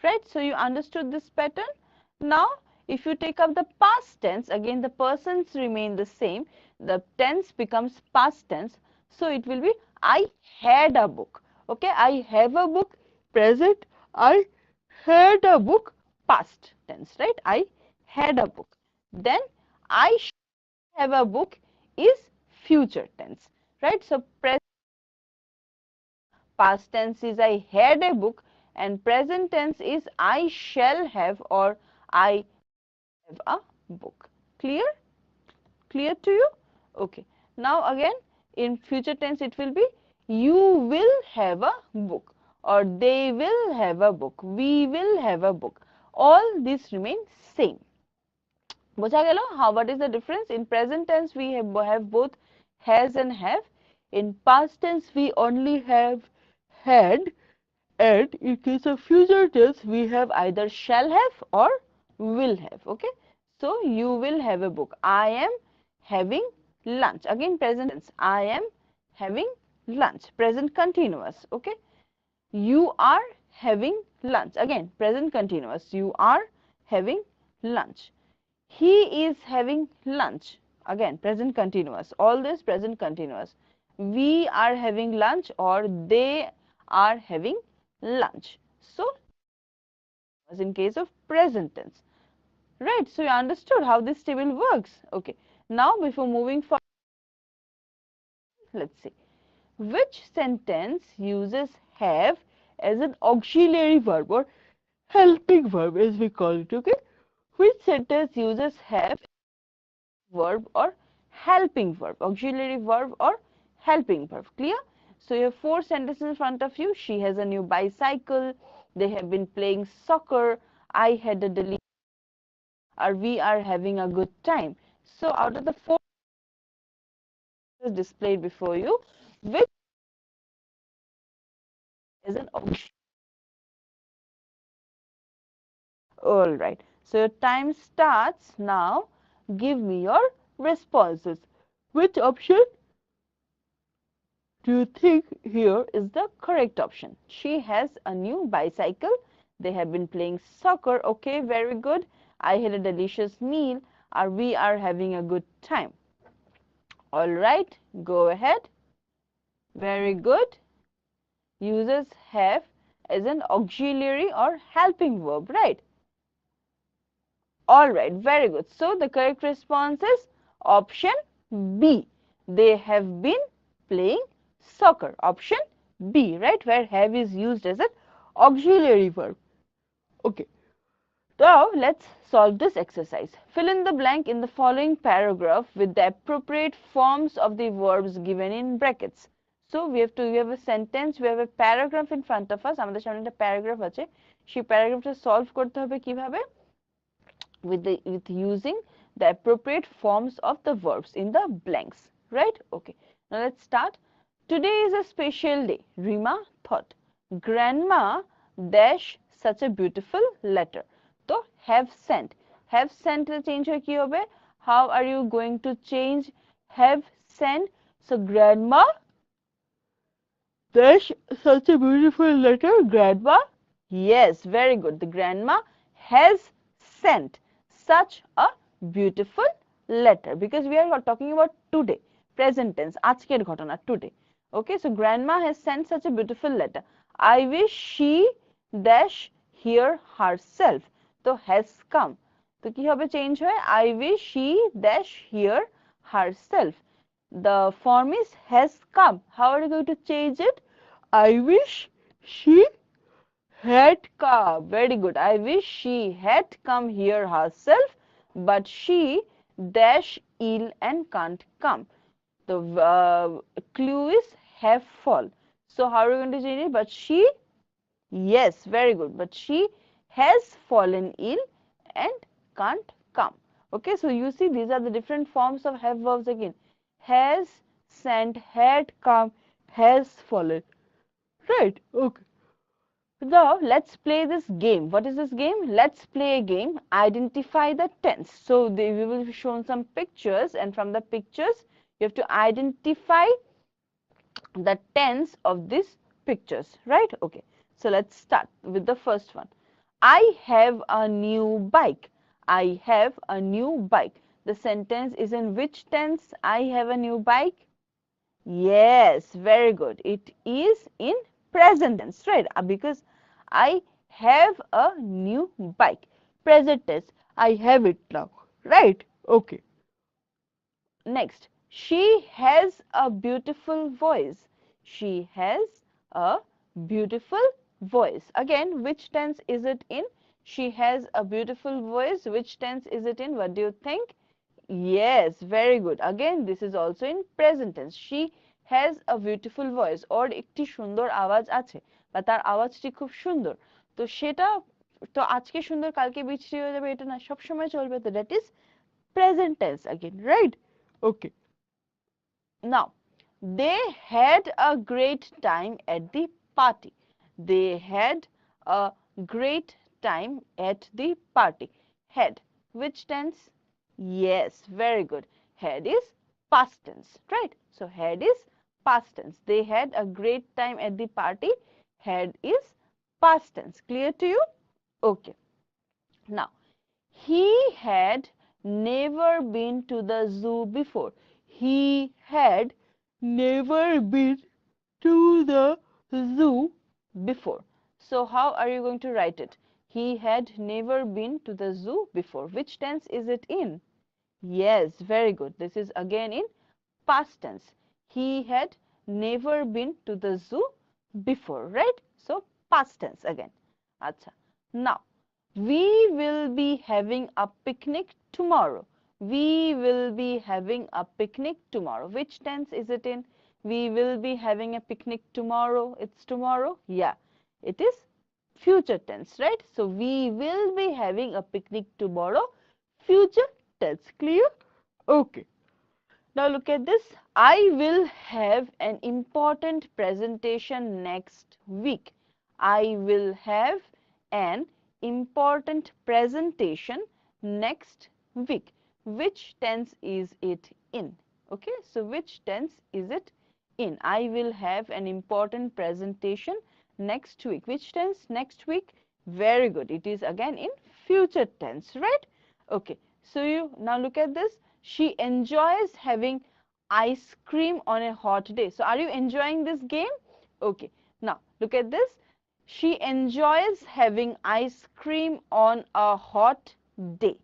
right? So you understood this pattern. Now if you take up the past tense, again the persons remain the same, the tense becomes past tense, so it will be I had a book. Okay, I have a book present, I had a book past tense, right? I had a book. Then I have a book is future tense, right? So present past tense is I had a book and present tense is I shall have or I have a book. Clear? Clear to you? Okay. Now again in future tense it will be you will have a book or they will have a book, we will have a book. All these remain same. বোঝা গেল? How what is the difference? In present tense we have both has and have. In past tense we only have had, and in case of future tense we have either shall have or will have. Okay, so you will have a book. I am having lunch. Again present tense. I am having lunch. Present continuous. Okay. You are having lunch. Again, present continuous. You are having lunch. He is having lunch. Again, present continuous. All this present continuous. We are having lunch or they are having lunch. So, as in case of present tense. Right. So, you understood how this table works. Okay. Now, before moving forward, let's see. Which sentence uses have as an auxiliary verb or helping verb as we call it, okay? Which sentence uses have verb or helping verb, auxiliary verb or helping verb, clear? So you have 4 sentences in front of you. She has a new bicycle, they have been playing soccer, I had a delicious, or we are having a good time. So out of the 4 displayed before you, which is an auxiliary? All right. So your time starts now. Give me your responses. Which option do you think here is the correct option? She has a new bicycle. They have been playing soccer. Okay, very good. I had a delicious meal. Or we are having a good time. All right, go ahead. Very good. Uses have as an auxiliary or helping verb, right? All right, very good. So the correct response is option B. They have been playing soccer. Option B, right, where have is used as an auxiliary verb. Okay. Now let's solve this exercise. Fill in the blank in the following paragraph with the appropriate forms of the verbs given in brackets. So we have a sentence, we have a paragraph in front of us. আমাদের সামনে একটা paragraph আছে। সেই প্যারাগ্রাফটা solve করতে হবে কিভাবে? With using the appropriate forms of the verbs in the blanks, right? Okay, now let's start. Today is a special day, Rima thought. Grandma dash such a beautiful letter. So have sent the change hoy ki hobe? How are you going to change have sent? So grandma dash such a beautiful letter, grandma. Yes, very good. The grandma has sent such a beautiful letter because we are talking about today, present tense, আজকের ঘটনা, today. Okay, so grandma has sent such a beautiful letter. I wish she dash here herself. তো has come. তো কি হবে change হয়? I wish she dash here herself. The form is has come. How are you going to change it? I wish she had come. Very good. I wish she had come here herself, but she dash ill and can't come. The clue is have fall. So how are we going to change it? But she, yes, very good. But she has fallen ill and can't come. Okay, so you see these are the different forms of have verbs again. Has, sent, had come, has fallen. Right, okay. Now, let's play this game. What is this game? Let's play a game. Identify the tense. So, we will be shown some pictures, and from the pictures, you have to identify the tense of these pictures, right? Okay. So, let's start with the first one. I have a new bike. I have a new bike. The sentence is in which tense? I have a new bike. Yes, very good. It is in present tense, right? Because I have a new bike. Present tense. I have it now, right? Okay. Next, she has a beautiful voice. She has a beautiful voice. Again, which tense is it in? She has a beautiful voice. Which tense is it in? What do you think? Yes, very good. Again, this is also in present tense. She has a beautiful voice. ওর একটি সুন্দর আওয়াজ আছে বা তার আওয়াজটি খুব সুন্দর। তো সেটা তো আজকে সুন্দর কালকে বিচ্ছিরি হয়ে যাবে এটা না সব সময় চলবে তো that is present tense again, right? Okay. Now, they had a great time at the party. They had a great time at the party. Had, which tense? Yes, very good. Had is past tense, right? So, had is past tense. They had a great time at the party. Had is past tense. Clear to you? Okay. Now, he had never been to the zoo before. He had never been to the zoo before. So how are you going to write it? He had never been to the zoo before. Which tense is it in? Yes, very good. This is again in past tense. He had never been to the zoo before, right? So past tense again. Acha. Now, we will be having a picnic tomorrow. We will be having a picnic tomorrow. Which tense is it in? We will be having a picnic tomorrow. It's tomorrow. Yeah, it is future tense, right? So we will be having a picnic tomorrow. Future tense. Clear? Okay. Now look at this. I will have an important presentation next week. I will have an important presentation next week. Which tense is it in? Okay, so which tense is it in? I will have an important presentation next week. Which tense? Next week. Very good. It is again in future tense, right? Okay, so you now look at this. She enjoys having ice cream on a hot day. So are you enjoying this game? Okay, now look at this. She enjoys having ice cream on a hot day.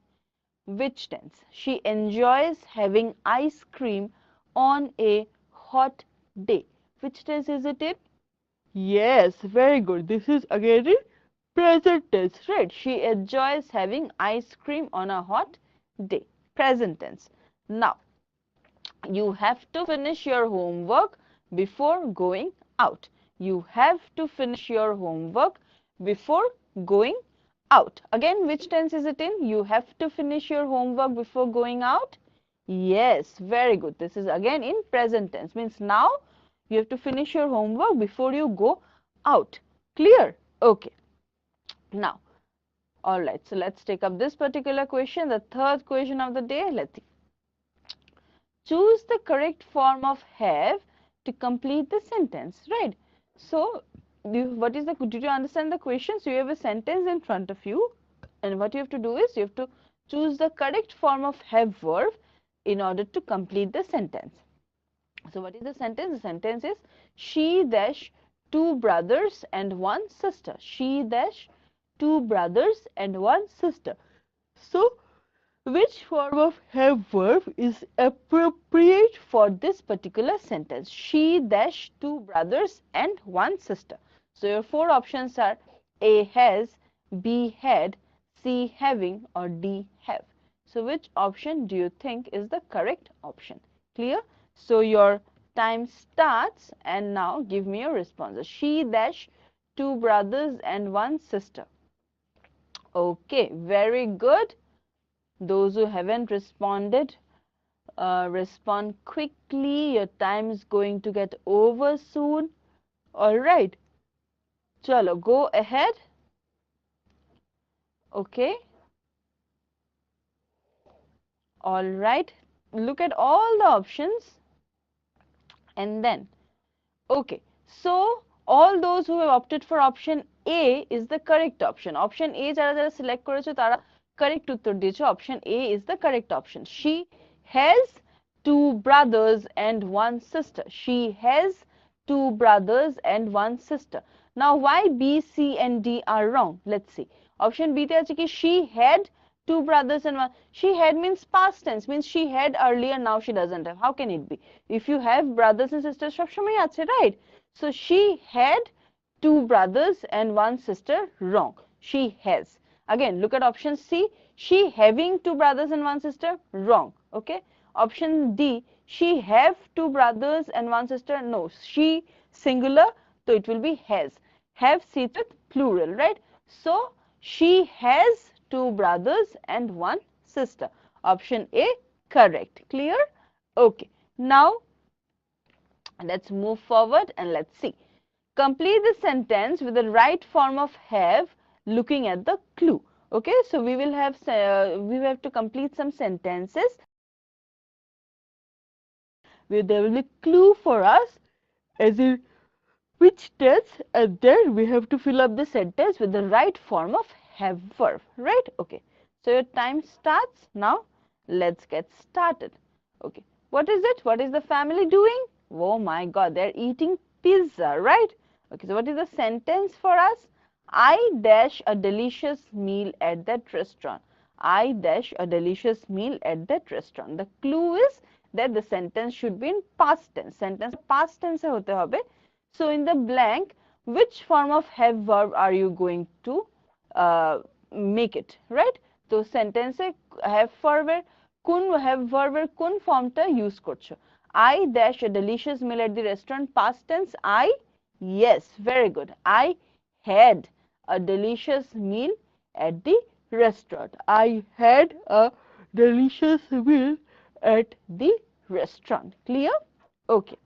Which tense? She enjoys having ice cream on a hot day. Which tense is it in? Yes, very good. This is again in present tense, right? She enjoys having ice cream on a hot day. Present tense. Now, you have to finish your homework before going out. You have to finish your homework before going out. Again, which tense is it in? You have to finish your homework before going out. Yes, very good. This is again in present tense. Means now you have to finish your homework before you go out. Clear? Okay. Now, all right. So let's take up this particular question, the third question of the day. Let's see. Choose the correct form of have to complete the sentence, right? So, did you understand the question? So, you have a sentence in front of you, and what you have to do is you have to choose the correct form of have verb in order to complete the sentence. So, what is the sentence? The sentence is she dash two brothers and one sister. She dash two brothers and one sister. So, which form of have verb is appropriate for this particular sentence? She dash two brothers and one sister. So your four options are A has, B had, C having, or D have. So which option do you think is the correct option? Clear? So your time starts, and now give me your responses. She dash two brothers and one sister. Okay, very good. Those who haven't responded, respond quickly. Your time is going to get over soon. All right. Chalo, go ahead. Okay. All right. Look at all the options. And then, okay. So, all those who have opted for option A is the correct option. Option A যারা যারা select করেছো তারা correct উত্তর দিয়েছো. Option A is the correct option. She has two brothers and one sister. She has two brothers and one sister. Now, why B, C and D are wrong? Let's see. Option B তে আছে কি she had two brothers and one. She had means past tense, means she had earlier, now she doesn't have. How can it be? If you have brothers and sisters, সব সময় আছে, right? So she had two brothers and one sister. Wrong. She has. Again, look at option C. She having two brothers and one sister. Wrong. Okay. Option D. She have two brothers and one sister. No. She singular, so it will be has. Have sits with plural, right? So she has two brothers and one sister. Option A correct. Clear? Okay. Now let's move forward and let's see. Complete the sentence with the right form of have looking at the clue. Okay, so we have to complete some sentences where there will be clue for us as in which tense, and then we have to fill up the sentence with the right form of have verb, right? Okay, so your time starts now. Let's get started. Okay, what is it? What is the family doing? Oh my god, they're eating pizza, right? Okay, so what is the sentence for us? I dash a delicious meal at that restaurant. I dash a delicious meal at that restaurant. The clue is that the sentence should be in past tense. Sentence past tense hote hobe. So in the blank, which form of have verb are you going to make it, right? So sentence have verb have verb কোন ফর্মটা use করছো? I dash a delicious meal at the restaurant. Past tense I, yes, very good. I had a delicious meal at the restaurant. I had a delicious meal at the restaurant. Clear? Okay.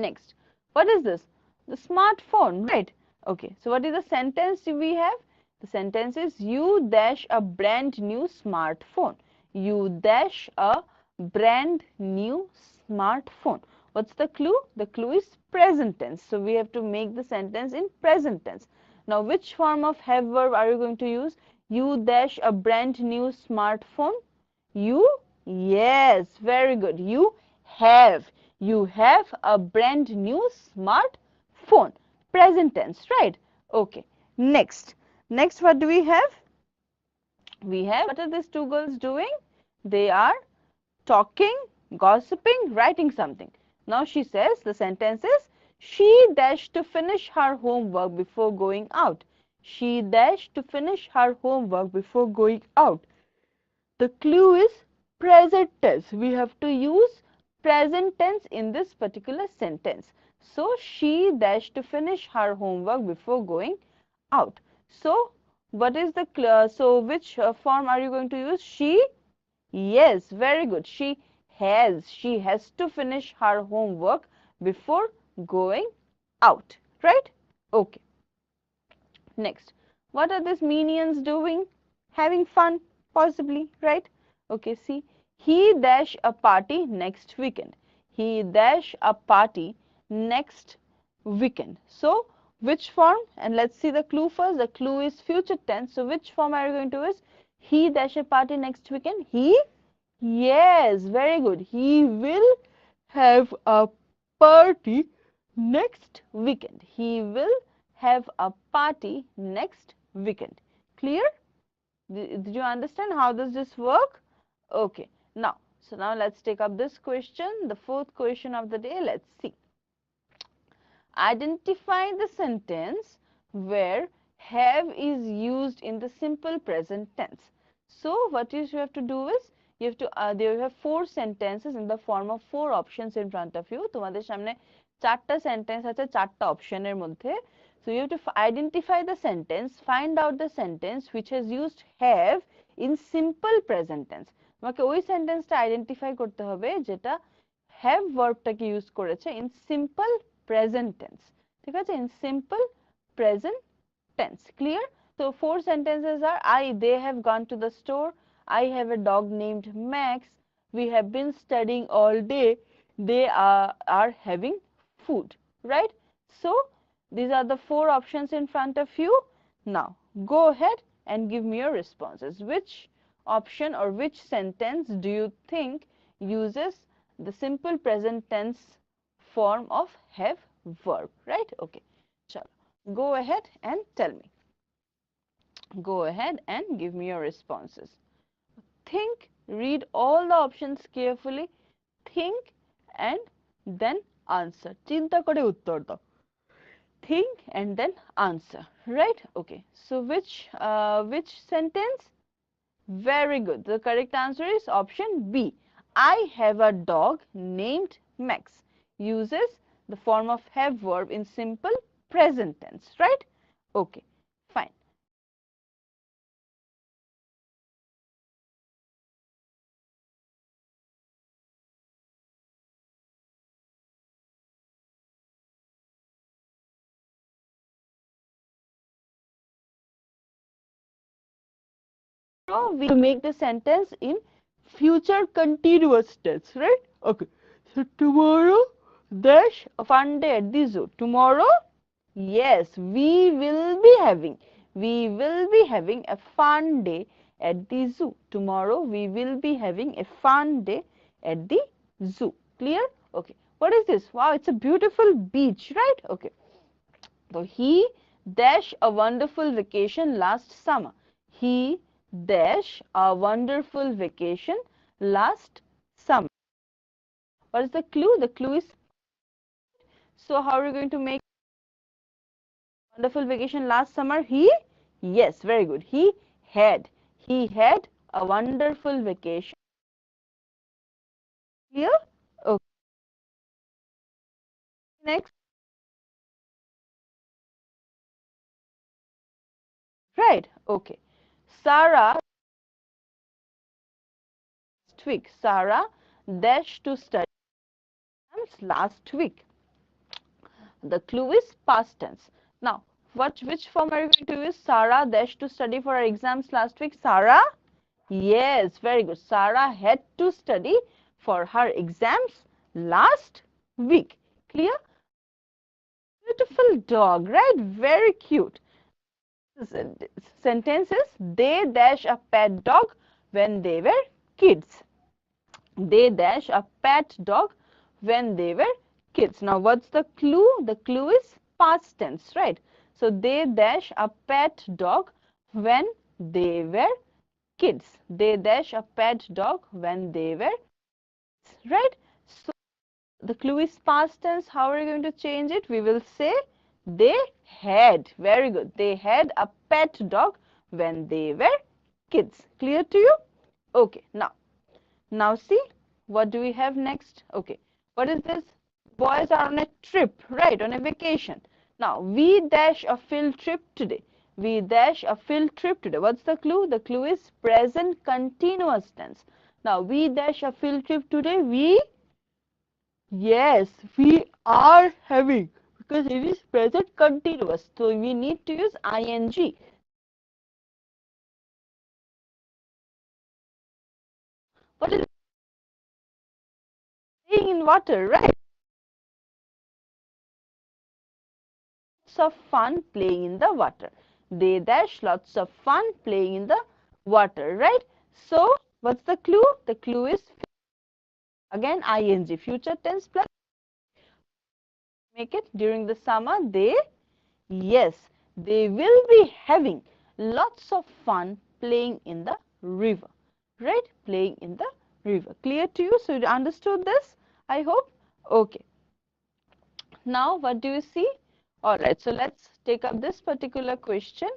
Next, what is this? The smartphone, right? Okay, so what is the sentence we have? The sentence is you dash a brand new smartphone. You dash a brand new smartphone. What's the clue? The clue is present tense. So we have to make the sentence in present tense. Now, which form of have verb are you going to use? You dash a brand new smartphone. You, yes, very good. You have a brand new smartphone. Present tense, right? Okay. Next, what do we have? We have, what are these two girls doing? They are talking, gossiping, writing something. Now she says, the sentence is, she dashed to finish her homework before going out. She dashed to finish her homework before going out. The clue is present tense. We have to use present tense in this particular sentence. So, she dashed to finish her homework before going out. So, what is the so which form are you going to use? She? Yes, very good. She has to finish her homework before going out, right? Okay. Next, what are these minions doing? Having fun, possibly, right? Okay, see, he dash a party next weekend. He dash a party next weekend. So, which form? And let's see the clue first. The clue is future tense. So, which form are you going to use? He dash a party next weekend. He? Yes, very good. He will have a party next weekend. He will have a party next weekend. Clear? Did you understand how does this work? Okay. Now, so now let's take up this question, the fourth question of the day. Let's see. Identify the sentence where have is used in the simple present tense. So, what you have to do is you have to there you have four sentences in the form of four options in front of you. তোমাদের সামনে চারটা sentence আছে চারটা অপশনের মধ্যে. So you have to identify the sentence, find out the sentence which has used have in simple present tense. তোমাকে ওই সেন্টেন্সটা আইডেন্টিফাই করতে হবে যেটা have ভার্বটাকে ইউজ করেছে in simple present tense. ঠিক আছে? In simple present tense. Clear? So four sentences are they have gone to the store. I have a dog named Max. We have been studying all day. They are having food. Right? So these are the four options in front of you. Now go ahead and give me your responses. Which option or which sentence do you think uses the simple present tense form of have verb? Right? Okay. Chalo. Go ahead and tell me. Go ahead and give me your responses. Think, read all the options carefully, think and then answer. Chinta kore uttor dao. Think and then answer, right? Okay, so which sentence? Very good. The correct answer is option B. I have a dog named Max. Uses the form of have verb in simple present tense, right? Okay, fine. We make the sentence in future continuous tense, right? Okay, so tomorrow dash a fun day at the zoo. Tomorrow, yes, we will be having a fun day at the zoo. Tomorrow we will be having a fun day at the zoo. Clear? Okay. What is this? Wow, it's a beautiful beach, right? Okay. So he dash a wonderful vacation last summer. He dash a wonderful vacation last summer. What is the clue? The clue is, so how are you going to make wonderful vacation last summer? Yes, very good. He had a wonderful vacation. Clear? Okay. Next. Right. Okay. Sarah last week. Sarah dashed to study last week. The clue is past tense. Now, which form are you going to use? Sarah dashed to study for her exams last week. Sarah? Yes, very good. Sarah had to study for her exams last week. Clear? Beautiful dog, right? Very cute. Sentences, they dash a pet dog when they were kids. They dash a pet dog when they were kids. Now, what's the clue? The clue is past tense, right? So, they dash a pet dog when they were kids. They dash a pet dog when they were kids, right? So, the clue is past tense. How are you going to change it? We will say they had. Very good. They had a pet dog when they were kids. Clear to you? Okay. Now see, what do we have next? Okay. What is this? Boys are on a trip, right? On a vacation. Now, we dash a field trip today. We dash a field trip today. What's the clue? The clue is present continuous tense. Now, we dash a field trip today. Yes, we are having, because it is present continuous. So we need to use ing. What is playing in water, right? Lots of fun playing in the water. They dash lots of fun playing in the water, right? So what's the clue? The clue is again ing, future tense plus make it during the summer. Yes, they will be having lots of fun playing in the river, right? Playing in the river. Clear to you? So you understood this, I hope. Okay. Now, what do you see? All right, so let's take up this particular question.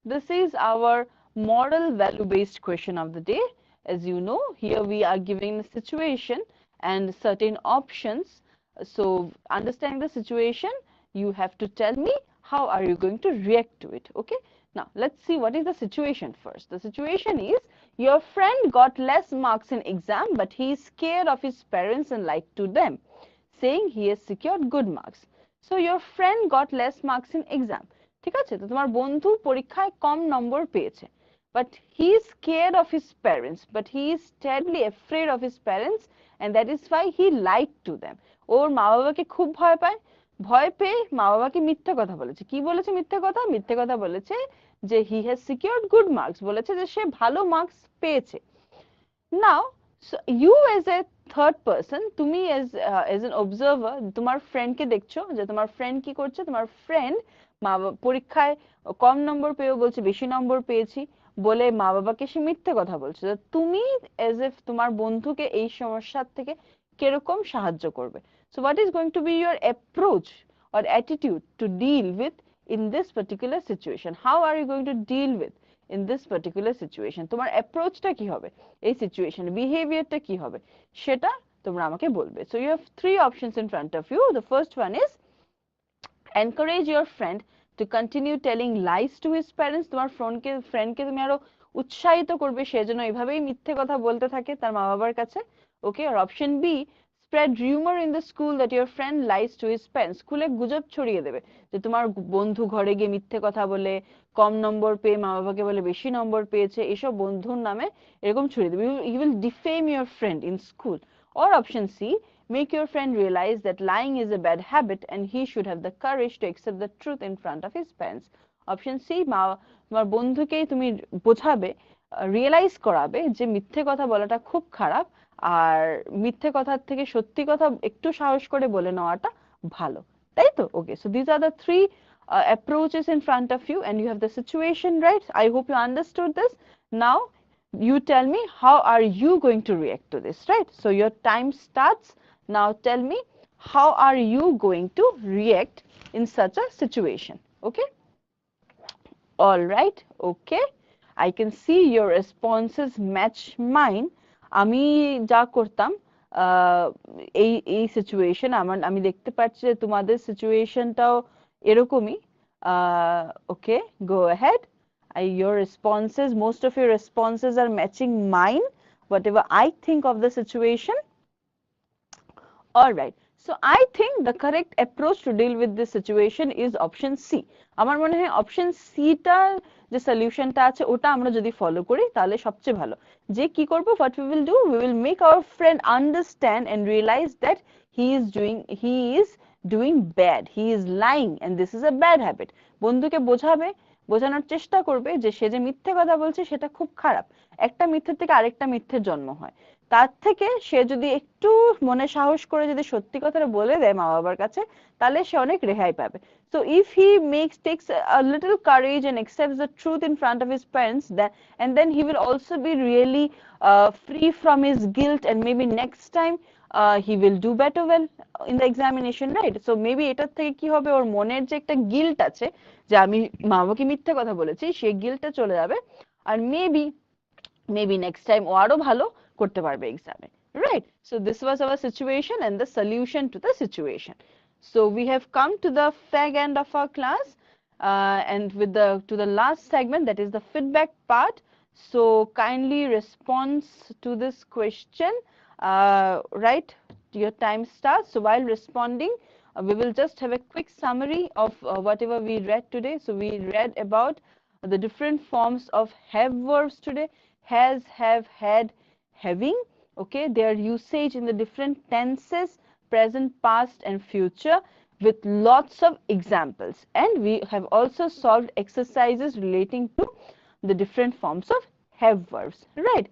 This is our moral value-based question of the day. As you know, here we are giving a situation and certain options. So, understanding the situation, you have to tell me how are you going to react to it. Okay. Now, let's see what is the situation first. The situation is your friend got less marks in exam, but he is scared of his parents and lied to them, saying he has secured good marks. So your friend got less marks in exam. ঠিক আছে, তো তোমার বন্ধু পরীক্ষায় কম নম্বর পেয়েছে, but he is scared of his parents, but he is terribly afraid of his parents, and that is why he lied to them. ওর মা বাবাকে খুব ভয় পায়, ভয় পেয়ে মা বাবাকে মিথ্যে কথা বলেছে। কি বলেছে মিথ্যে কথা? মিথ্যে কথা বলেছে যে he has secured good marks, বলেছে যে সে ভালো মার্কস পেয়েছে। Now, so you as a third person, তুমি as an observer, তোমার friend কে দেখছো যে তোমার friend কি করছে? তোমার friend পরীক্ষায় কম নম্বর পেয়েও বলছে বেশি নম্বর পেয়েছি বলে মা বাবাকে সে মিথ্যে কথা বলছে। তো তুমি as if তোমার বন্ধুকে এই সমস্যার থেকে কিরকম সাহায্য করবে? So what is going to be your approach or attitude to deal with in this particular situation? How are you going to deal with in this particular situation? তোমার অ্যাপ্রোচটা কি হবে এই সিচুয়েশনে, বিহেভিয়ারটা কি হবে সেটা তোমরা আমাকে বলবে। So you have three options in front of you. The first one is encourage your friend to continue telling lies to his parents. তোমার ফ্রেন্ডকে তুমি আরো উৎসাহিত করবে সে যেন এভাবেই মিথ্যে কথা বলতে থাকে তার মা বাবার কাছে। ওকে, আর option B, spread rumor in the school that your friend lies to his parents. স্কুলে গুজব ছড়িয়ে দেবে যে তোমার বন্ধু ঘরে গিয়ে মিথ্যে কথা বলে কম নম্বর পেয়ে মা বাবাকে বলে বেশি নম্বর পেয়েছে, এসব বন্ধুর নামে এরকম ছড়িয়ে দেবে। You will defame your friend in school. Or option C, Make your friend realize that lying is a bad habit and he should have the courage to accept the truth in front of his parents. Option C, তোমার বন্ধুকে তুমি বোঝাবে, realise করাবে যে মিথ্যে কথা বলাটা খুব খারাপ, আর মিথ্যে কথার থেকে সত্যি কথা একটু সাহস করে বলে নেওয়াটা ভালো, তাই তো? Okay, so these are the three approaches in front of you and you have the situation, right? I hope you understood this. Now you tell me how are you going to react to this, right? So your time starts now. Tell me how are you going to react in such a situation. Okay, all right, okay, I can see your responses match mine. আমি যা করতাম এই situation আমি দেখতে পাচ্ছি যে তোমাদের সিচুয়েশনটাও এরকমই। ওকে, go ahead. Your responses, most of your responses are matching mine, whatever I think of the situation. All right, so I think the correct approach to deal with this situation is option C. আমার মনে হয় option C টা যে সলিউশনটা আছে ওটা আমরা যদি ফলো করি তাহলে সবচেয়ে ভালো। যে কি করব, what we will do, we will make our friend understand and realize that he is doing bad, he is lying and this is a bad habit. বন্ধুকে বোঝাবে, বোঝানোর চেষ্টা করবে যে সে যে মিথ্যে কথা বলছে সেটা খুব খারাপ, একটা মিথ্যের থেকে আরেকটা মিথ্যের জন্ম হয়, তার থেকে সে যদি একটু মনে সাহস করে যদি সত্যি কথাটা বলে দেয় মা বাবার কাছে তাহলে সে অনেক রেহাই পাবে। So if he takes a little courage and accepts the truth in front of his parents, then he will also be really free from his guilt and maybe next time he will do better well in the examination, right? So maybe এটার থেকে কি হবে, ওর মনের যে একটা guilt আছে যে আমি মা বাবাকে মিথ্যে কথা বলেছি সেই গিল্টটা চলে যাবে, আর maybe next time ও আরো ভালো করতে পারবে এক্সামে, right? So this was our situation and the solution to the situation. So we have come to the fag end of our class, and with to the last segment, that is the feedback part. So kindly response to this question, right? Your time starts. So while responding, we will just have a quick summary of whatever we read today. So we read about the different forms of have verbs today: has, have, had, having. Okay, their usage in the different tenses, present, past and future, with lots of examples, and we have also solved exercises relating to the different forms of have verbs, right?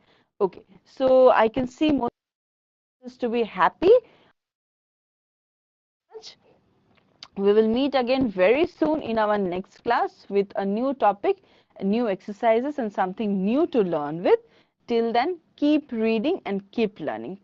Okay, so I can see most to be happy. We will meet again very soon in our next class with a new topic, new exercises and something new to learn with. Till then, keep reading and keep learning.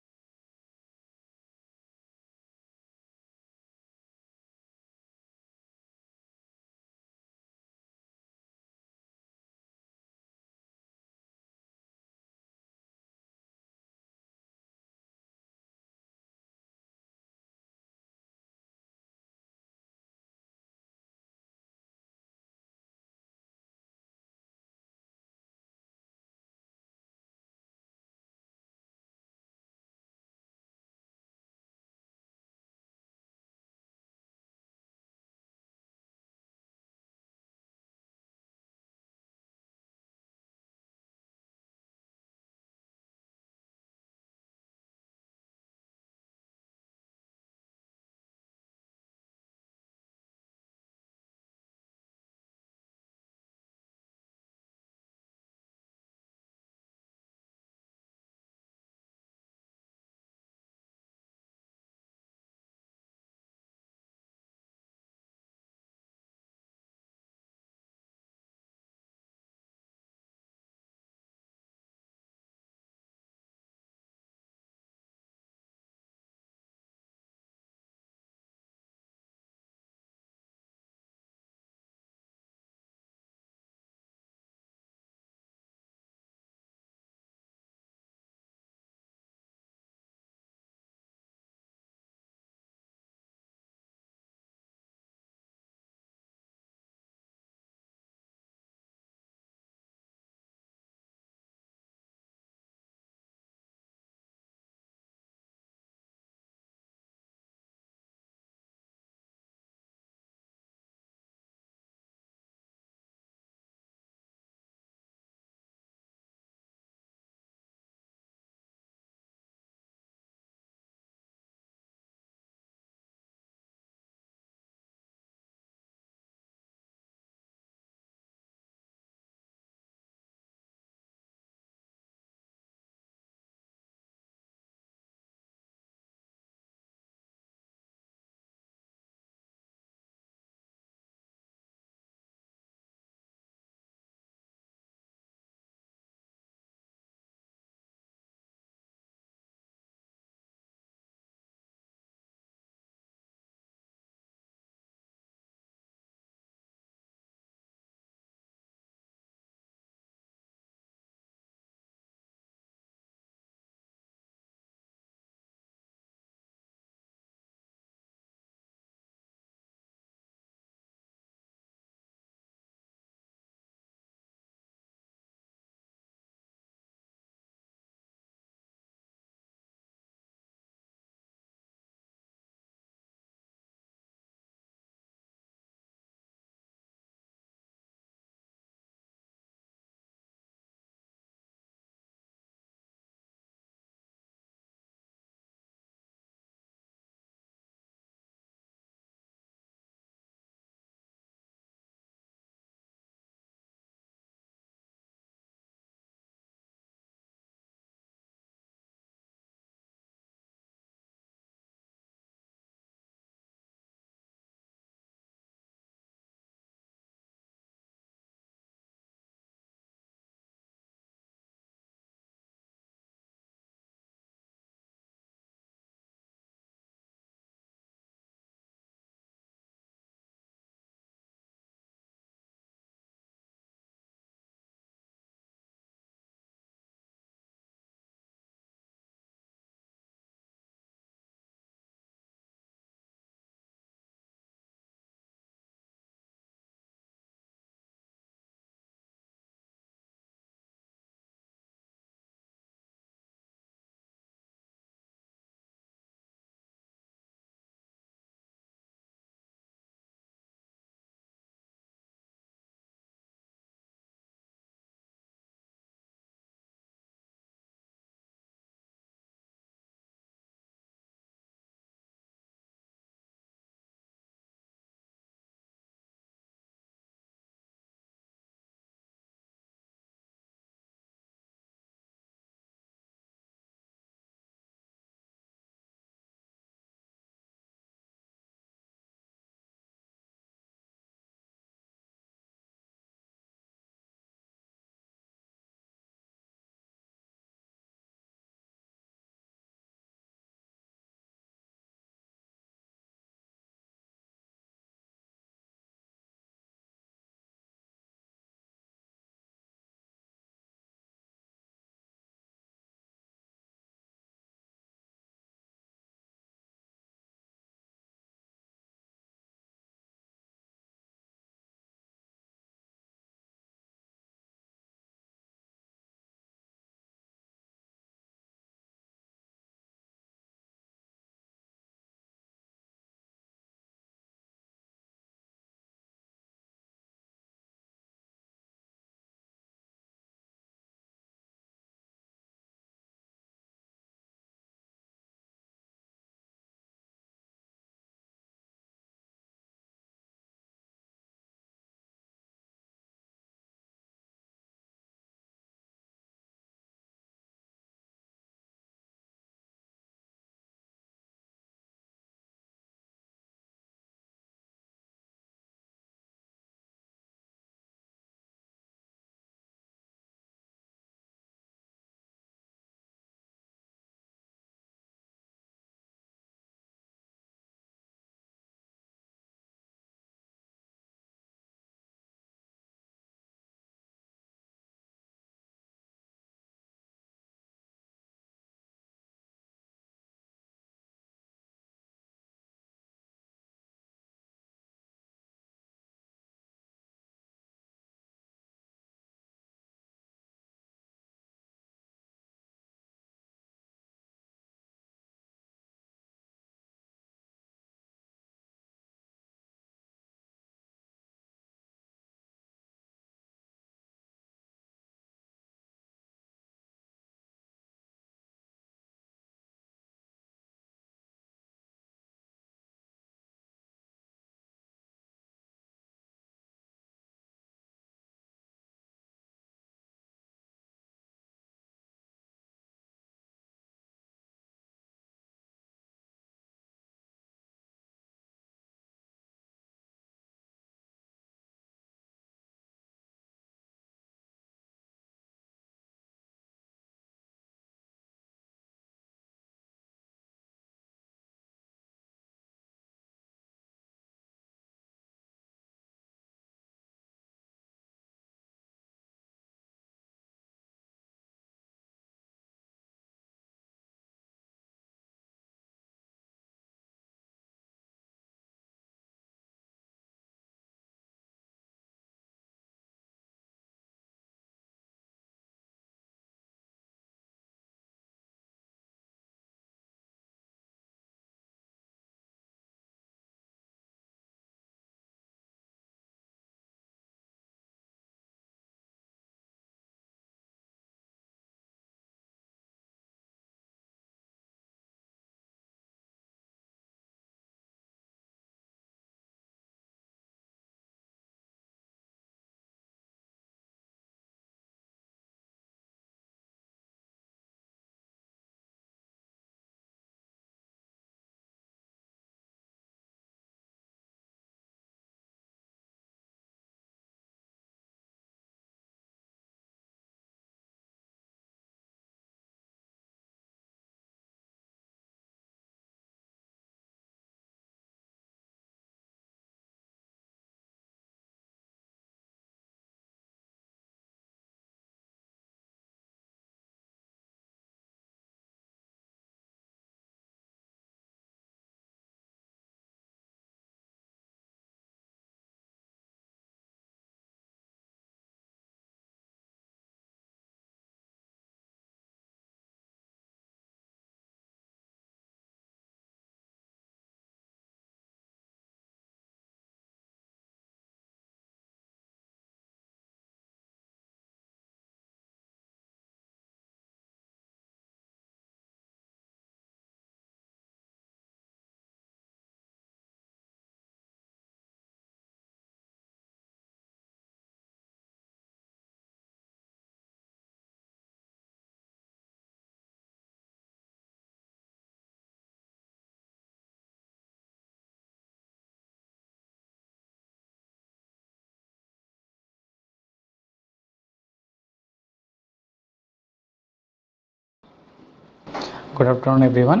Good afternoon everyone,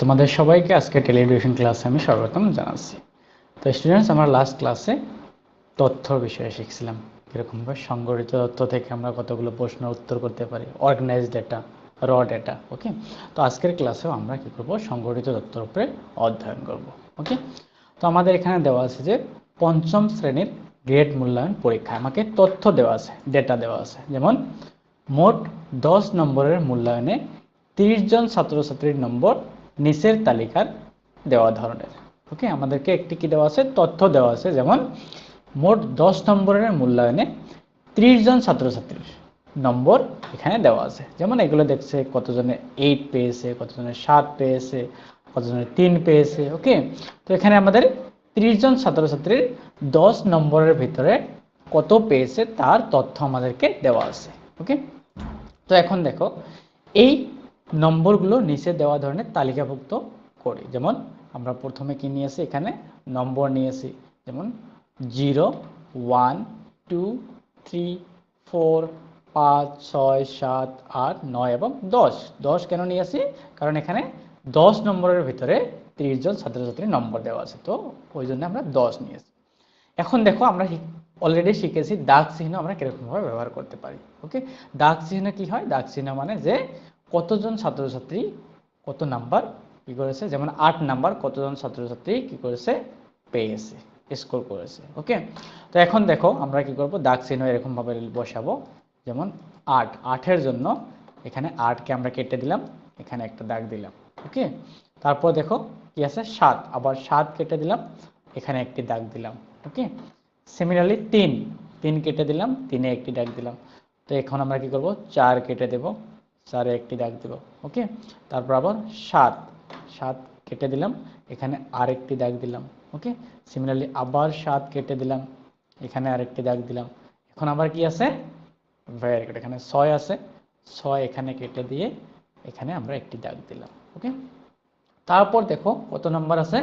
তোমাদের সবাইকে আজকে television ক্লাসে আমি স্বাগতম জানাচ্ছি। তো students, আমরা last ক্লাসে তথ্যর বিষয়ে শিখছিলাম, কীরকমভাবে সংগঠিত তথ্য থেকে আমরা কতগুলো প্রশ্ন উত্তর করতে পারি, অর্গানাইজ ডেটা, র ডেটা। ওকে, তো আজকের ক্লাসেও আমরা কী করবো, সংগঠিত তথ্যের উপরে অধ্যয়ন করব। ওকে, তো আমাদের এখানে দেওয়া আছে যে পঞ্চম শ্রেণীর গ্রেড মূল্যায়ন পরীক্ষা আমাকে তথ্য দেওয়া আছে, ডেটা দেওয়া আছে। যেমন মোট 10 নম্বরের মূল্যায়নে 30 জন ছাত্রছাত্রীর নম্বর নিচের তালিকার দেওয়া ধরনের। ওকে, আমাদেরকে একটি কি দেওয়া আছে, তথ্য দেওয়া আছে। যেমন মোট 10 নম্বরের মূল্যায়নে 30 জন ছাত্রছাত্রীর নম্বর এখানে দেওয়া আছে। যেমন এগুলো দেখছে কতজনে 8 পেয়েছে, কতজনে 7 পেয়েছে, কতজনে 3 পেয়েছে। ওকে, তো এখানে আমাদের 30 জন ছাত্রছাত্রীর 10 নম্বরের ভিতরে কত পেয়েছে তার তথ্য আমাদেরকে দেওয়া আছে। ওকে, তো এখন দেখো এই নম্বরগুলো নিচে দেওয়া ধরনের তালিকাভুক্ত করি। যেমন আমরা প্রথমে কি নিয়েছি, এখানে নম্বর নিয়েছি। যেমন 0, 1, 2, 3, 4, 5, 6, 7, 8, 9 এবং 10। 10 কেন নিয়েছি? কারণ এখানে 10 নম্বরের ভিতরে 30 জন ছাত্রছাত্রীর নম্বর দেওয়া আছে, তো ওই জন্য আমরা 10 নিয়েছি। এখন দেখো আমরা অলরেডি শিখেছি দাগ চিহ্ন আমরা কিরকমভাবে ব্যবহার করতে পারি। ওকে, দাগ চিহ্ন কি হয়? দাগ চিহ্ন মানে যে কতজন ছাত্রছাত্রী কত নাম্বার কি করেছে। যেমন 8 নাম্বার কতজন ছাত্রছাত্রী কি করেছে, পেয়েছে, স্কোর করেছে। ওকে, তো এখন দেখো আমরা কি করব, দাগ চিহ্ন এরকমভাবে বসাবো। যেমন 8, 8-এর জন্য এখানে 8কে আমরা কেটে দিলাম, এখানে একটা দাগ দিলাম। ওকে, তারপর দেখো কি আছে, 7, আবার 7 কেটে দিলাম, এখানে একটি দাগ দিলাম। ওকে, সিমিলারলি 3, 3 কেটে দিলাম, 3-এ একটি দাগ দিলাম। তো এখন আমরা কি করব, 4 কেটে দেব, 4-এ একটি দাগ দেব। ওকে, তারপর আবার 7, 7 কেটে দিলাম, এখানে আরেকটি দাগ দিলাম। ওকে, সিমিলারলি আবার 7 কেটে দিলাম, এখানে আরেকটি দাগ দিলাম। এখন আবার কি আছে, ভেরি গুড, এখানে 6 আছে, 6 এখানে কেটে দিয়ে এখানে আমরা একটি দাগ দিলাম। ওকে, তারপর দেখো কত নাম্বার আছে,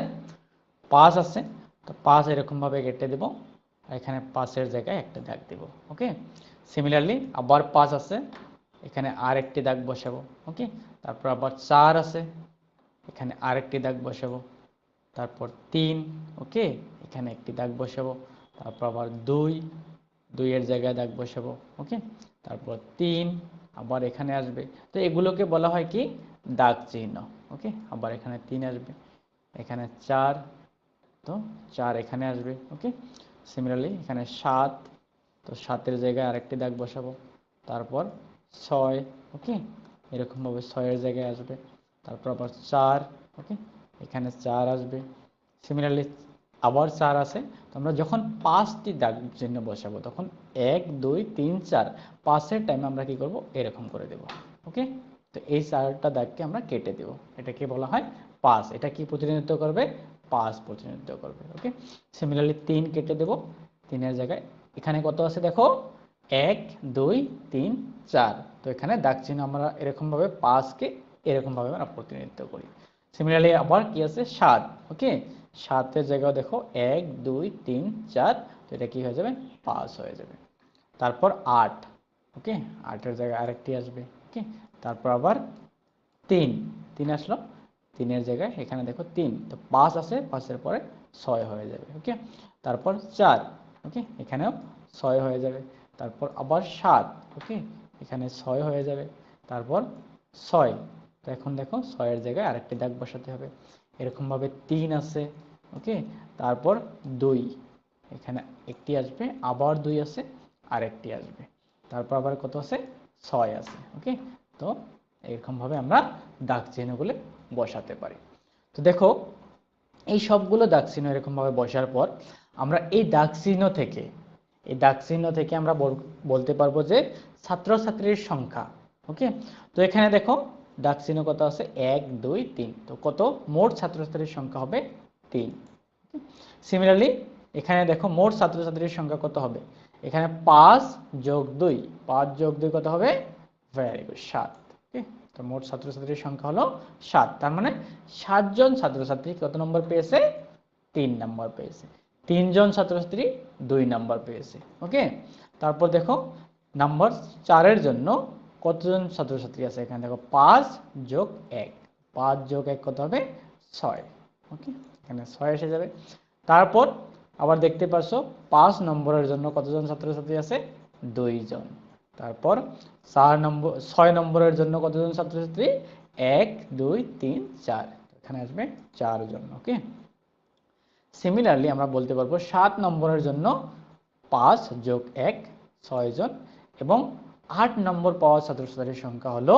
5 আছে, তো 5 এরকমভাবে কেটে দেব, এখানে 5-এর জায়গায় একটা দাগ দেব। ওকে, সিমিলারলি আবার 5 আছে, এখানে আরেকটি দাগ বসাবো। ওকে, তারপর আবার 4 আছে, এখানে আরেকটি দাগ বসাবো। তারপর 3, ওকে, এখানে একটি দাগ বসাবো। তারপর আবার 2, 2-এর জায়গায় দাগ বসাবো। ওকে, তারপর 3 আবার এখানে আসবে। তো এগুলোকে বলা হয় কি, দাগ চিহ্ন। ওকে, আবার এখানে 3 আসবে, এখানে 4, তো 4 এখানে আসবে। ওকে, সিমিলারলি এখানে 7, তো 7-এর জায়গায় আরেকটি দাগ বসাবো। তারপর 6, ওকে, এরকমভাবে 6-এর জায়গায় আসবে। তারপর আবার 4, ওকে, এখানে 4 আসবে। সিমিলারলি আবার 4 আছে, তো আমরা যখন 5টি দাগ চিহ্ন বসাবো তখন 1, 2, 3, 4, 5-এর টাইমে আমরা কি করব, এরকম করে দেব। ওকে, তো এই 4টা দাগকে আমরা কেটে দেব, এটাকে বলা হয় 5। এটা কি প্রতিনিধিত্ব করবে, 5 প্রতিনিধিত্ব করবে। ওকে, সিমিলারলি 3 কেটে দেব, 3-এর জায়গায় এখানে কত আছে দেখো, 1, 2, 3, 4, তো এখানে দাগ চিহ্ন আমরা এরকমভাবে 5কে এরকমভাবে আমরা প্রতিনিধিত্ব করি। সিমিলারলি আবার কি আছে, 7। ওকে, 7-এর জায়গায় দেখো 1, 2, 3, 4, তো এটা কি হয়ে যাবে, 5 হয়ে যাবে। তারপর 8, ওকে, 8-এর জায়গায় আরেকটি আসবে। ওকে, তারপর আবার 3, 3 আসলো, 3-এর জায়গায় এখানে দেখো 3, তো 5 আছে, 5-এর পরে 6 হয়ে যাবে। ওকে, তারপর 4, ওকে, এখানেও 6 হয়ে যাবে। তারপর আবার 7, ওকে, এখানে 6 হয়ে যাবে। তারপর 6, তো এখন দেখো 6-এর জায়গায় আরেকটি দাগ বসাতে হবে। এরকমভাবে 3 আছে, ওকে, তারপর 2, এখানে একটি আসবে, আবার 2 আছে, আরেকটি আসবে। তারপর আবার কত আছে, 6 আছে। ওকে, তো এরকমভাবে আমরা দাগ চিহ্নগুলো বসাতে পারি। তো দেখো এই সবগুলো দাগ চিহ্ন এরকমভাবে বসার পর আমরা এই দাগ চিহ্ন থেকে আমরা বলতে পারবো যে ছাত্রছাত্রীর সংখ্যা। ওকে, তো এখানে দেখো দাগ চিহ্ন কত আছে, 1, 2, 3, তো কত, মোট ছাত্রছাত্রীর সংখ্যা হবে 3। সিমিলারলি এখানে দেখো মোট ছাত্রছাত্রীর সংখ্যা কত হবে, এখানে 5 যোগ 2, 5 যোগ 2 কত হবে, ভেরি গুড, 7। ওকে, তো মোট ছাত্রছাত্রীর সংখ্যা হলো 7, তার মানে 7 জন ছাত্রছাত্রী কত নম্বর পেয়েছে, 3 নম্বর পেয়েছে। 3 জন ছাত্রছাত্রী 2 নম্বর পেয়েছে। ওকে, তারপর দেখো নাম্বার 4-এর জন্য কতজন ছাত্রছাত্রী আছে, এখানে দেখো 5 যোগ 1, 5 যোগ 1 কত হবে 6। ওকে, এখানে 6 এসে যাবে। তারপর আবার দেখতে পাচ্ছ 5 নম্বরের জন্য কতজন ছাত্রছাত্রী আছে 2 জন। তারপর 6 নম্বরের জন্য কতজন ছাত্রছাত্রী 1 2 3 4, এখানে আসবে 4 জন। ওকে, সিমিলারলি আমরা বলতে পারবো 7 নম্বরের জন্য 5 যোগ 1 6 জন, এবং 8 নম্বর পাওয়া ছাত্রছাত্রীর সংখ্যা হলো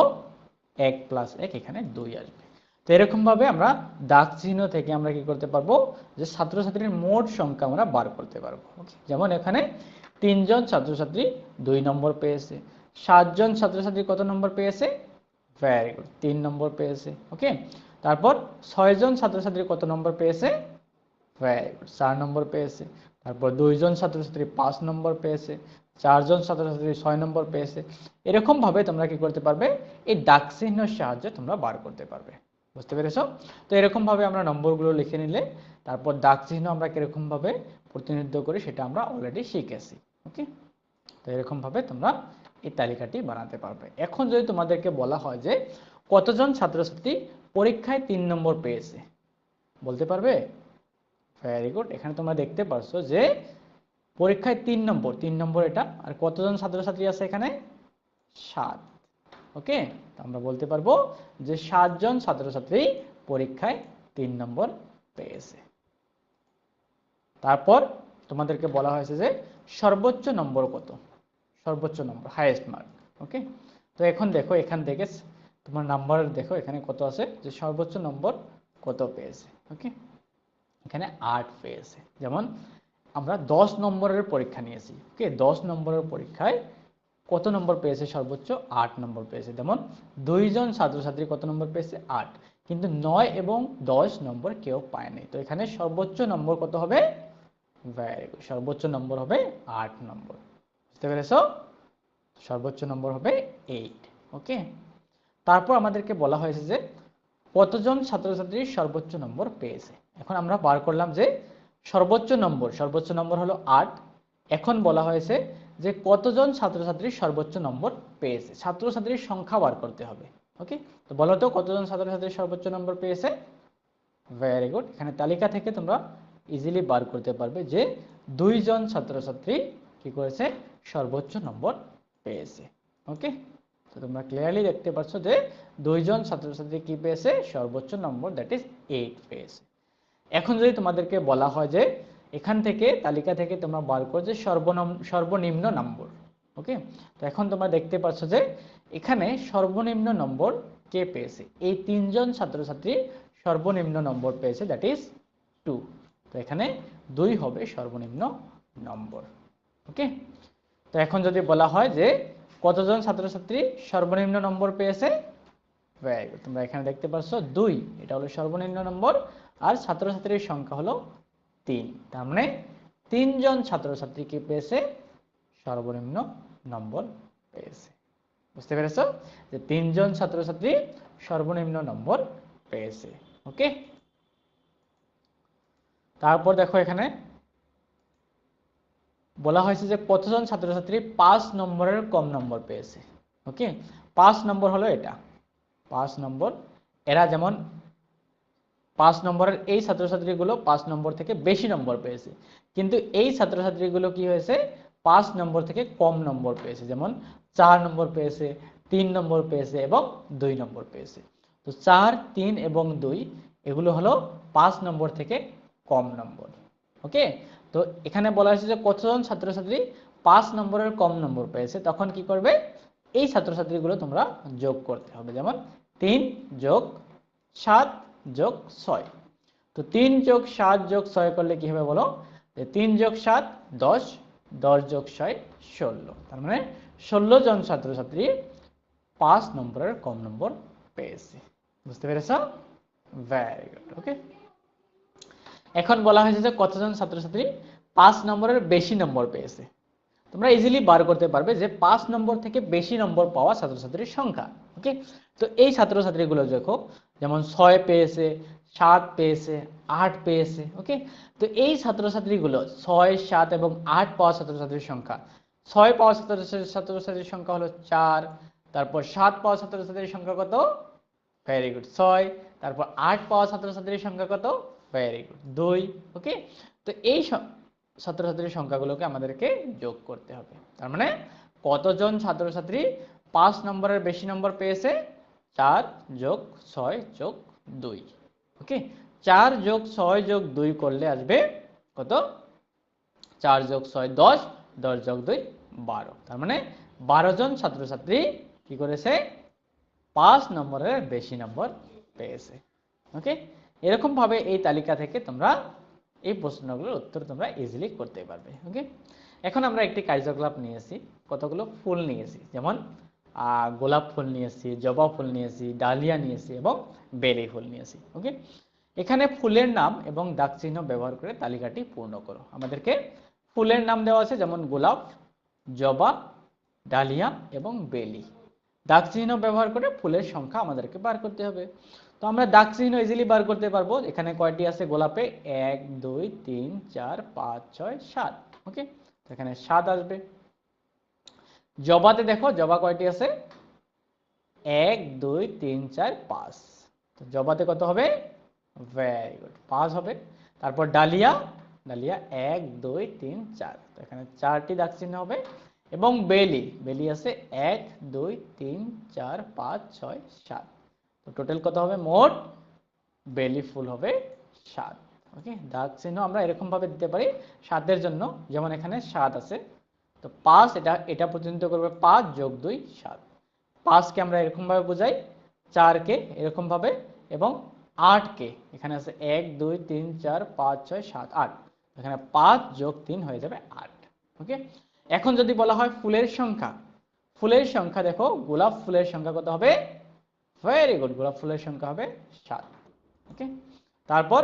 1 প্লাস 1, এখানে 2 আসবে। তো এরকম ভাবে আমরা দাগ চিহ্ন থেকে আমরা কি করতে পারবো, যে ছাত্রছাত্রীর মোট সংখ্যা আমরা বার করতে পারবো। যেমন এখানে 3 জন ছাত্রছাত্রী 2 নম্বর পেয়েছে, 7 জন ছাত্রছাত্রী কত নম্বর পেয়েছে, ভেরি গুড 3 নম্বর পেয়েছে। ওকে, তারপর 6 জন ছাত্রছাত্রী কত নম্বর পেয়েছে, ভেরি গুড 4 নম্বর পেয়েছে। তারপর 2 জন ছাত্রছাত্রী 5 নম্বর পেয়েছে, 4 জন ছাত্রছাত্রী 6 নম্বর পেয়েছে। এরকম ভাবে তোমরা কি করতে পারবে, এই দাগ চিহ্নের সাহায্যে তোমরা বার করতে পারবে। বুঝতে পেরেছো? তো এরকম ভাবে আমরা নম্বরগুলো লিখে নিলে, তারপর দাগ চিহ্ন আমরা কিরকম ভাবে প্রতিনিধিত্ব করি সেটা আমরা অলরেডি শিখেছি। ওকে, তো এরকম ভাবে তোমরা এই তালিকাটি বানাতে পারবে। এখন যদি তোমাদেরকে বলা হয় যে কতজন ছাত্রছাত্রী পরীক্ষায় 3 নম্বর পেয়েছে, বলতে পারবে? ভেরি গুড, এখানে তোমরা দেখতে পাচ্ছ যে পরীক্ষায় 3 নম্বর এটা, আর কতজন ছাত্রছাত্রী আছে এখানে 7। ওকে, আমরা বলতে পারবো যে 7 জন ছাত্রছাত্রী পরীক্ষায় 3 নম্বর পেয়েছে। তারপর তোমাদেরকে বলা হয়েছে যে সর্বোচ্চ নম্বর কত, সর্বোচ্চ নম্বর হাইয়েস্ট মার্ক। ওকে, তো এখন দেখো এখান থেকে তোমার নাম্বার দেখো এখানে কত আছে, যে সর্বোচ্চ নম্বর কত পেয়েছে। ওকে, এখানে 8 পেয়েছে। যেমন আমরা 10 নম্বরের পরীক্ষা নিয়েছি। ওকে, 10 নম্বরের পরীক্ষায় কত নম্বর পেয়েছে, সর্বোচ্চ 8 নম্বর পেয়েছে। যেমন 2 জন ছাত্রছাত্রী কত নম্বর পেয়েছে 8, কিন্তু 9 এবং 10 নম্বর কেউ পায়নি। তো এখানে সর্বোচ্চ নম্বর কত হবে, ভেরি গুড, সর্বোচ্চ নম্বর হবে 8 নম্বর। বুঝতে পেরেছো? সর্বোচ্চ নম্বর হবে 8। ওকে, তারপর আমাদেরকে বলা হয়েছে যে কতজন ছাত্রছাত্রী সর্বোচ্চ নম্বর পেয়েছে। এখন আমরা বার করলাম যে সর্বোচ্চ নম্বর হলো 8। এখন বলা হয়েছে যে কতজন ছাত্রছাত্রী সর্বোচ্চ নম্বর পেয়েছে, ছাত্রছাত্রীর সংখ্যা বার করতে হবে। ওকে, তো বলো তো কতজন ছাত্রছাত্রী সর্বোচ্চ নম্বর পেয়েছে। ভেরি গুড, এখানে তালিকা থেকে তোমরা ইজিলি বার করতে পারবে যে 2 জন ছাত্রছাত্রী কি করেছে, সর্বোচ্চ নম্বর পেয়েছে। ওকে, তো তোমরা ক্লিয়ারলি দেখতে পাচ্ছ যে 2 জন ছাত্রছাত্রী কি পেয়েছে, সর্বোচ্চ নম্বর, দ্যাট ইজ 8 পেয়েছে। এখন যদি তোমাদেরকে বলা হয় যে এখান থেকে তালিকা থেকে তোমরা বার করো যে সর্বনিম্ন নম্বর। ওকে, তো এখন তোমরা দেখতে পাচ্ছ যে এখানে সর্বনিম্ন নম্বর কে পেয়েছে, এই 3 জন ছাত্রছাত্রী সর্বনিম্ন নম্বর পেয়েছে, দ্যাট ইজ 2। তো এখানে 2 হবে সর্বনিম্ন নম্বর। ওকে, তো এখন যদি বলা হয় যে কতজন ছাত্রছাত্রী সর্বনিম্ন নম্বর পেয়েছে, ভেরি গুড, তোমরা এখানে দেখতে পাচ্ছ 2, এটা হলো সর্বনিম্ন নম্বর, আর ছাত্রছাত্রীর সংখ্যা হলো 3। তার মানে 3 জন ছাত্রছাত্রী কি পেয়েছে, সর্বনিম্ন নম্বর পেয়েছে। বুঝতে পেরেছো যে 3 জন ছাত্রছাত্রী সর্বনিম্ন নম্বর পেয়েছে। ওকে, তারপর দেখো এখানে বলা হয়েছে যে কতজন ছাত্রছাত্রী 5 নম্বরের কম নম্বর পেয়েছে। ওকে, 5 নম্বর হলো এটা, 5 নম্বর। এরা যেমন 5 নম্বরের এই ছাত্রছাত্রীগুলো 5 নম্বর থেকে বেশি নম্বর পেয়েছে, কিন্তু এই ছাত্রছাত্রীগুলো কি হয়েছে, 5 নম্বর থেকে কম নম্বর পেয়েছে। যেমন 4 নম্বর পেয়েছে, 3 নম্বর পেয়েছে এবং 2 নম্বর পেয়েছে। তো 4, 3 এবং 2 এগুলো হলো 5 নম্বর থেকে কম নম্বর। ওকে, তো এখানে বলা হয়েছে যে কতজন ছাত্রছাত্রী 5 নম্বরের কম নম্বর পেয়েছে, তখন কি করবে, এই ছাত্রছাত্রীগুলো তোমরা যোগ করতে হবে। যেমন 3 যোগ 7 যোগ 6। তো 3 যোগ 7 যোগ 6 করলে কি হবে বলো, 3 যোগ 7 10, 10 যোগ 6 16। তার মানে 16 জন ছাত্রছাত্রী 5 নম্বরের কম নম্বর পেয়েছে। বুঝতে পেরেছো? Very good. ওকে, এখন বলা হয়েছে যে কতজন ছাত্রছাত্রী 5 নম্বরের বেশি নম্বর পেয়েছে। তোমরা ইজিলি বার করতে পারবে যে 5 নম্বর থেকে বেশি নম্বর পাওয়া ছাত্রছাত্রীর সংখ্যা। ওকে, তো এই ছাত্রছাত্রীগুলো দেখো, যেমন 6 পেয়েছে, 7 পেয়েছে, 8 পেয়েছে। ওকে, তো এই ছাত্রছাত্রীগুলো 6, 7 এবং 8 পাওয়া ছাত্রছাত্রীর সংখ্যা, 6 পাওয়া ছাত্রছাত্রীর সংখ্যা হলো 4, তারপর 7 পাওয়া ছাত্রছাত্রীর সংখ্যা কত,
ভেরি গুড 6, তারপর 8 পাওয়া ছাত্রছাত্রীর সংখ্যা কত? Very good 2। ওকে, তো এই ছাত্রছাত্রীর সংখ্যাগুলোকে আমাদেরকে যোগ করতে হবে। তার মানে কতজন ছাত্রছাত্রী 5 নম্বরের বেশি নম্বর পেয়েছে? 4 যোগ 6 যোগ 2। ওকে, 4 যোগ 6 যোগ 2 করলে আসবে কত? 4 যোগ 6 10, 10 যোগ 2 12। তার মানে 12 জন ছাত্রছাত্রী কি করেছে? 5 নম্বরের বেশি নম্বর পেয়েছে। ওকে, এরকম ভাবে এই তালিকা থেকে তোমরা এই প্রশ্নগুলোর উত্তর তোমরা ইজিলি করতে পারবে। ওকে, এখন আমরা একটি কার্যকলাপ নিয়েছি, কতগুলো ফুল নিয়েছি, যেমন গোলাপ ফুল নিয়েছি, জবা ফুল নিয়েছি, ডালিয়া নিয়েছি এবং বেলি ফুল নিয়েছি। ওকে, এখানে ফুলের নাম এবং দাগ চিহ্ন ব্যবহার করে তালিকাটি পূর্ণ করো। আমাদেরকে ফুলের নাম দেওয়া আছে, যেমন গোলাপ, জবা, ডালিয়া এবং বেলি। দাগ চিহ্ন ব্যবহার করে ফুলের সংখ্যা আমাদেরকে বার করতে হবে। তো আমরা দাগ চিহ্ন ইজিলি বার করতে পারবো। এখানে কয়টি আছে গোলাপে? 1 2 3 4 5 6 7। ওকে, তো এখানে 7 আসবে। জবাতে দেখো জবা কয়টি আছে? 1 2 3 4 5। তো জবাতে কত হবে? ভেরি গুড 5 হবে। তারপর ডালিয়া, ডালিয়া 1 2 3 4। তো এখানে 4টি দাগ চিহ্ন হবে। এবং বেলি, বেলি আছে 1 2 3 4 5 6 7। তো টোটাল কত হবে? মোট বেলি ফুল হবে 7। ওকে, দাগ চিহ্ন আমরা এরকম ভাবে দিতে পারি 7 এর জন্য, যেমন এখানে 7 আছে, তো 5 এটা প্রতিনিধিত্ব করবে 5 যোগ 2 7। 5 কে আমরা এরকম ভাবে বোঝাই, 4 কে এরকম ভাবে, এবং 8 কে এখানে আছে 1 2 3 4 5 6 7 8। এখানে 5 যোগ 3 হয়ে যাবে 8। ওকে, এখন যদি বলা হয় ফুলের সংখ্যা, ফুলের সংখ্যা দেখো গোলাপ ফুলের সংখ্যা কত হবে? ভেরি গুড, গোলাপ ফুলের সংখ্যা হবে 7। ওকে, তারপর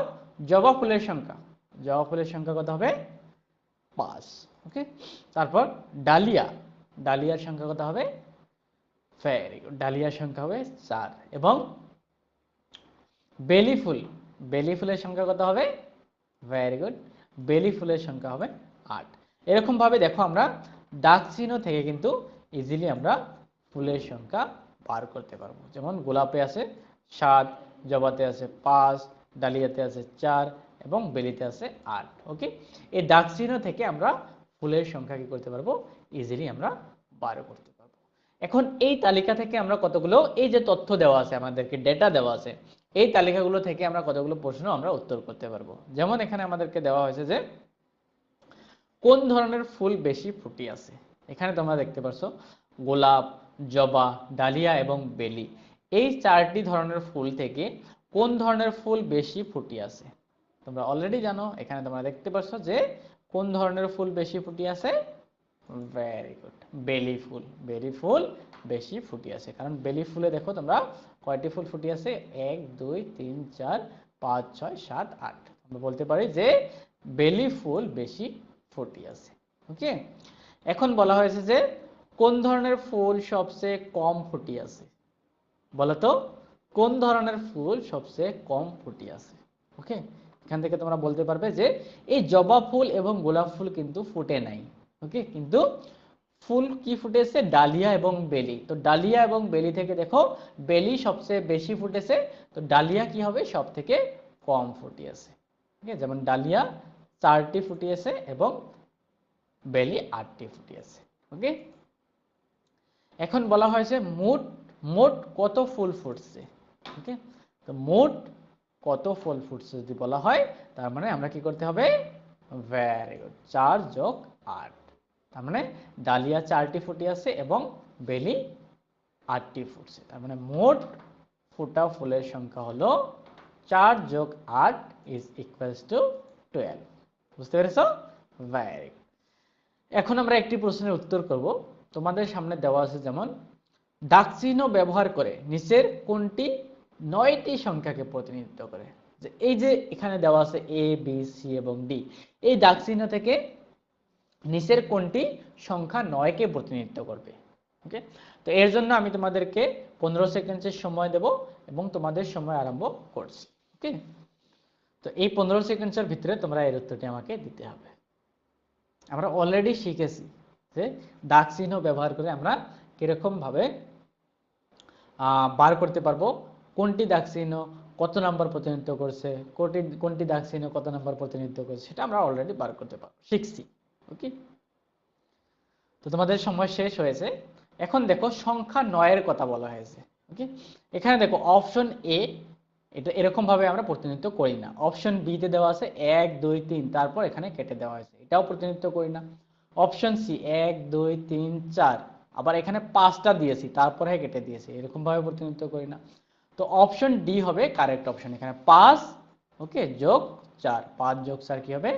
জবা ফুলের সংখ্যা, জবা ফুলের সংখ্যা কত হবে? 5। ওকে, তারপর ডালিয়া, ডালিয়ার সংখ্যা কত হবে? ভেরি গুড, ডালিয়ার সংখ্যা হবে 4। এবং বেলি ফুল, বেলি ফুলের সংখ্যা কত হবে? ভেরি গুড, বেলি ফুলের সংখ্যা হবে 8। এরকম ভাবে দেখো আমরা দাগ চিহ্ন থেকে কিন্তু ইজিলি আমরা ফুলের সংখ্যা বার করতে পারবো। যেমন গোলাপে আছে 7, জবাতে আছে 5, ডালিয়াতে আছে 4 এবং বেলিতে আছে 8। ওকে, এই দাগ চিহ্ন থেকে আমরা ফুলের সংখ্যা কি করতে পারবো? ইজিলি আমরা বার করতে পারবো। এখন এই তালিকা থেকে আমরা কতগুলো, এই যে তথ্য দেওয়া আছে আমাদেরকে, ডেটা দেওয়া আছে, এই তালিকাগুলো থেকে আমরা কতগুলো প্রশ্ন আমরা উত্তর করতে পারবো। যেমন এখানে আমাদেরকে দেওয়া হয়েছে যে কোন ধরনের ফুল বেশি ফুটি আছে। এখানে তোমরা দেখতে পাচ্ছ গোলাপ, জবা, ডালিয়া এবং বেলি, এই 4টি ধরনের ফুল থেকে কোন ধরনের ফুল বেশি ফুটি আছে। তোমরা অলরেডি জানো, এখানে তোমরা দেখতে পাচ্ছ যে কোন ধরনের ফুল বেশি ফুটি আছে। ভেরি গুড, বেলি ফুল, বেলি ফুল বেশি ফুটি আছে। কারণ বেলি ফুলে দেখো তোমরা কয়টি ফুল ফুটি আছে? 1 2 3 4 5 6 7 8। আমরা বলতে পারি যে বেলি ফুল বেশি ফুটি আছে। ওকে, এখন বলা হয়েছে যে কোন ধরনের ফুল সবচেয়ে কম ফুটি আছে। বলো তো, কোন ধরনের ফুল সবচেয়ে কম ফুটি আছে? ওকে, এখান থেকে তোমরা বলতে পারবে যে এই জবা ফুল এবং গোলাপ ফুল কিন্তু ফুটে নাই। ওকে, কিন্তু ফুল কি ফুটেছে? ডালিয়া এবং বেলি। তো ডালিয়া এবং বেলি থেকে দেখো বেলি সবচেয়ে বেশি ফুটেছে, তো ডালিয়া কি হবে? সব থেকে কম ফুটিয়েছে। ওকে, যেমন ডালিয়া 4টি ফুটিয়েছে এবং বেলি 8টি ফুটিয়েছে। ওকে, এখন বলা হয়েছে মোট মোট কত ফুল ফুটছে। ওকে, তো মোট কত ফুল ফুটছে যদি বলা হয়, তার মানে আমরা কি করতে হবে? ভেরি গুড, 4 যোগ 8। তার মানে ডালিয়া 4টি ফুটি আছে এবং বেলি 8টি ফুটছে। তার মানে মোট ফুটা ফুলের সংখ্যা হলো 4 যোগ 8 ইজ ইকুয়ালস টু 12। বুঝতে পেরেছো? Very good. এখন আমরা একটি প্রশ্নের উত্তর করব। তোমাদের সামনে দেওয়া আছে, যেমন দাগ চিহ্ন ব্যবহার করে নিচের কোনটি 9টি সংখ্যাকে প্রতিনিধিত্ব করে। যে এই যে এখানে দেওয়া আছে এ বি সি এবং ডি, এই দাগ চিহ্ন থেকে নিচের কোনটি সংখ্যা 9কে প্রতিনিধিত্ব করবে। ওকে, তো এর জন্য আমি তোমাদেরকে 15 সেকেন্ডের সময় দেব এবং তোমাদের সময় আরম্ভ করছি। ওকে, তো এই 15 সেকেন্ডের ভিতরে তোমরা এর উত্তরটি আমাকে দিতে হবে। আমরা অলরেডি শিখেছি যে দাগ চিহ্ন ব্যবহার করে আমরা কিরকম ভাবে বার করতে পারবো কোনটি দাগ চিহ্ন কত নাম্বার প্রতিনিধিত্ব করছে, কোনটি দাগ চিহ্ন কত নাম্বার প্রতিনিধিত্ব করছে, সেটা আমরা অলরেডি বার করতে পারবো, শিখছি। ওকে, তো তোমাদের সময় শেষ হয়েছে। এখন দেখো সংখ্যা 9 এর কথা বলা হয়েছে। ওকে, এখানে দেখো অপশন এ, এটা এরকম ভাবে আমরা প্রতিনিধিত্ব করি না। অপশন বি তে দেওয়া আছে 1 2 3, তারপর এখানে কেটে দেওয়া হয়েছে, এটাও প্রতিনিধিত্ব করি না। অপশন সি 1 2 3 4, আবার এখানে 5টা দিয়েছি তারপরে কেটে দিয়েছি, এরকম ভাবে প্রতিনিধিত্ব করি না। তো অপশন ডি হবে কারেক্ট অপশন। এখানে 5 ওকে যোগ 4, 5 যোগ 4 কি হবে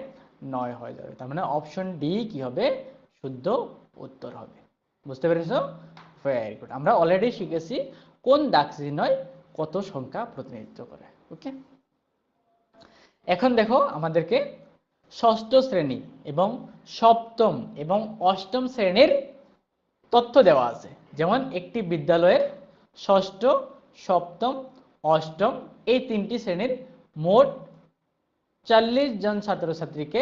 9 হয়ে যাবে। তার মানে অপশন ডি কি হবে শুদ্ধ উত্তর হবে। বুঝতে পেরেছো? Very good. আমরা অলরেডি শিখেছি কোন দাগ চিহ্নয় কত সংখ্যা প্রতিনিধিত্ব করে। ওকে, এখন দেখো আমাদেরকে ষষ্ঠ শ্রেণী এবং সপ্তম এবং অষ্টম শ্রেণীর তথ্য দেওয়া আছে। যেমন একটি বিদ্যালয়ের ষষ্ঠ, সপ্তম, অষ্টম এই 3টি শ্রেণীর মোট 40 জন ছাত্রছাত্রীকে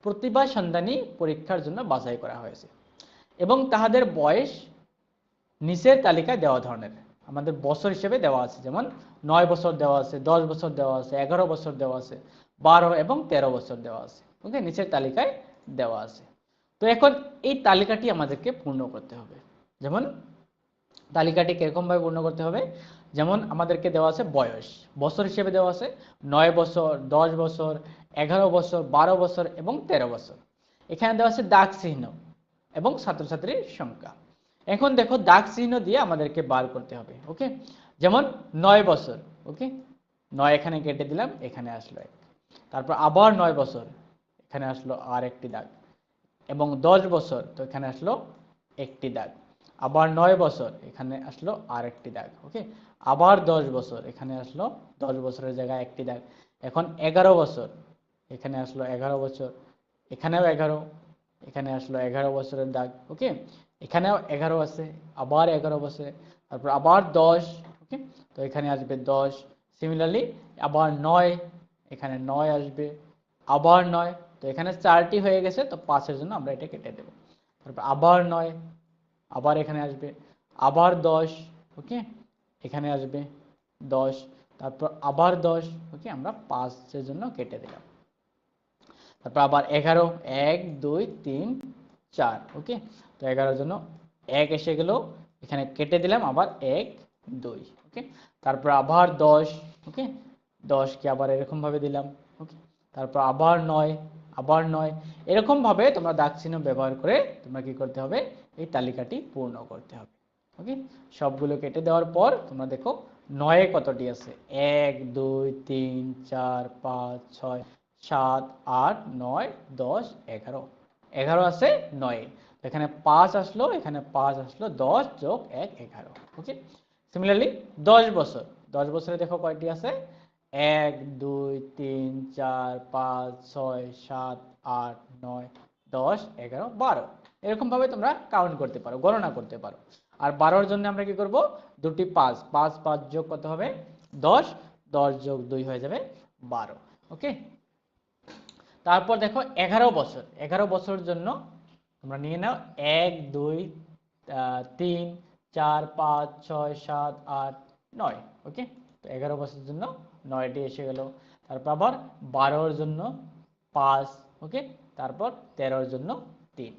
প্রতিভা সন্ধানী পরীক্ষার জন্য বাছাই করা হয়েছে এবং তাহাদের বয়স নিচের তালিকায় দেওয়া ধরনের। আমাদের বছর হিসেবে দেওয়া আছে, যেমন 9 বছর দেওয়া আছে, 10 বছর দেওয়া আছে, 11 বছর দেওয়া আছে, 12 এবং 13 বছর দেওয়া আছে। ওকে, নিচের তালিকায় দেওয়া আছে। তো এখন এই তালিকাটি আমাদেরকে পূর্ণ করতে হবে। যেমন তালিকাটি কিরকম ভাবে পূর্ণ করতে হবে, যেমন আমাদেরকে দেওয়া আছে বয়স, বছর হিসেবে দেওয়া আছে 9 বছর, 10 বছর, 11 বছর, 12 বছর এবং 13 বছর। এখানে দেওয়া আছে দাগ চিহ্ন এবং ছাত্রছাত্রীর সংখ্যা। এখন দেখো দাগ চিহ্ন দিয়ে আমাদেরকে বার করতে হবে। ওকে, যেমন 9 বছর, ওকে 9 এখানে কেটে দিলাম, এখানে আসলো 1। তারপর আবার 9 বছর, এখানে আসলো আর একটি দাগ, এবং 10 বছর, তো এখানে আসলো একটি দাগ। আবার 9 বছর, এখানে আসলো আর একটি দাগ। ওকে, আবার 10 বছর, এখানে আসলো 10 বছরের জায়গায় একটি দাগ। এখন 11 বছর, এখানে আসলো 11 বছর, এখানেও 11, এখানে আসলো 11 বছরের দাগ। ওকে, এখানেও 11 আছে, আবার 11 বছর, তারপর আবার 10। ওকে, তো এখানে আসবে 10। সিমিলারলি আবার 9, এখানে 9 আসবে, আবার 9, তো এখানে 4টি হয়ে গেছে, তো 5-এর জন্য আমরা এটা কেটে দেব। তারপর আবার 9, আবার এখানে আসবে, আবার 10। ওকে, এখানে আসবে 10, তারপর আবার 10। ওকে, আমরা 5-এর জন্য কেটে দিলাম। তারপর আবার 11, 1 2 3 4। ওকে, তো 11-এর জন্য 1 এসে গেল, এখানে কেটে দিলাম, আবার 1 2। ওকে, তারপর আবার 10। ওকে, 10 কে আবার এরকম ভাবে দিলাম। ওকে, তারপর আবার 9, আবার 9, এরকম ভাবে তোমরা দাগ চিহ্ন ব্যবহার করে তোমরা কি করতে হবে, এই তালিকাটি পূর্ণ করতে হবে। ওকে, সবগুলো কেটে দেওয়ার পর তোমরা দেখো 9 এ কতটি আছে, 1 2 3 4 5 6 7 8 9 10 11, 11 আছে 9 এ। এখানে 5 আসলো, এখানে 5 আসলো, 10 যোগ 1 11। ওকে, সিমিলারলি 10 বছর, 10 বছরে দেখো কয়টি আছে, 1 2 3 4 5 6 7 8 9 10 11 12, এরকম ভাবে তোমরা কাউন্ট করতে পারো, গণনা করতে পারো। আর 12-এর জন্য আমরা কি করব, দুটি 5, 5 5 যোগ কত হবে 10, 10 যোগ 2 হয়ে যাবে 12। ওকে, তারপর দেখো 11 বছর, 11 বছরের জন্য তোমরা নিয়ে নাও 1 2 3 4 5 6 7 8 9। ওকে, তো 11 বছরের জন্য 9টি এসে গেল। তারপর আবার 12-এর জন্য 5। ওকে, তারপর 13-এর জন্য 3।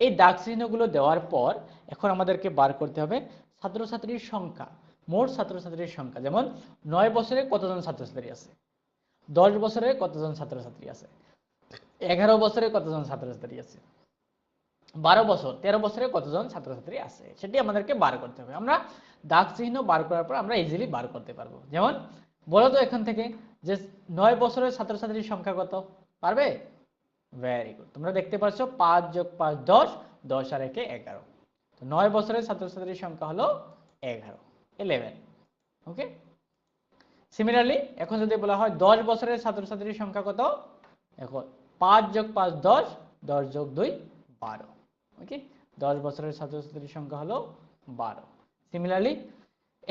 এই দাগ চিহ্নগুলো দেওয়ার পর এখন আমাদেরকে বার করতে হবে ছাত্রছাত্রীর সংখ্যা, মোট ছাত্রছাত্রীর সংখ্যা। যেমন 9 বছরে কতজন ছাত্রছাত্রী আছে, 10 বছরে কতজন ছাত্রছাত্রী আছে, 11 বছরে কতজন ছাত্রছাত্রী আছে, 12 বছর 13 বছরে কতজন ছাত্রছাত্রী আছে, সেটি আমাদেরকে বার করতে হবে। আমরা দাগ চিহ্ন বার করার পর আমরা ইজিলি বার করতে পারবো। যেমন বলো তো এখান থেকে যে 9 বছরের ছাত্রছাত্রীর সংখ্যা কত, পারবে? ভেরি গুড, তোমরা দেখতে পাচ্ছ 5 যোগ 5 10, 10 আর 1 11। তো 9 বছরের ছাত্রছাত্রীর সংখ্যা হলো 11। ওকে, সিমিলারলি এখন যদি বলা হয় 10 বছরের ছাত্রছাত্রীর সংখ্যা কত, দেখো 5 যোগ 5 10, 10 যোগ 2 12। ওকে, 10 বছরের ছাত্রছাত্রীর সংখ্যা হলো 12। সিমিলারলি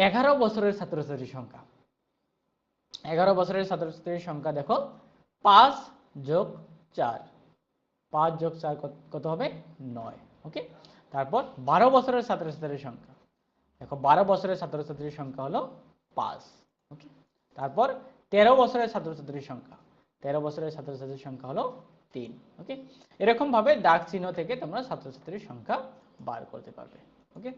11 বছরের ছাত্রছাত্রীর সংখ্যা, 11 বছরের ছাত্রছাত্রীর সংখ্যা দেখো 5 যোগ 4, 5 যোগ 4 কত হবে 9। ওকে, তারপর 12 বছরের ছাত্রছাত্রীর সংখ্যা, দেখো 12 বছরের ছাত্রছাত্রীর সংখ্যা হলো 5। ওকে, তারপর 13 বছরের ছাত্রছাত্রীর সংখ্যা, 13 বছরের ছাত্রছাত্রীর সংখ্যা হলো 3। ওকে, এরকম ভাবে দাগ চিহ্ন থেকে তোমরা ছাত্রছাত্রীর সংখ্যা বার করতে পারবে। ওকে,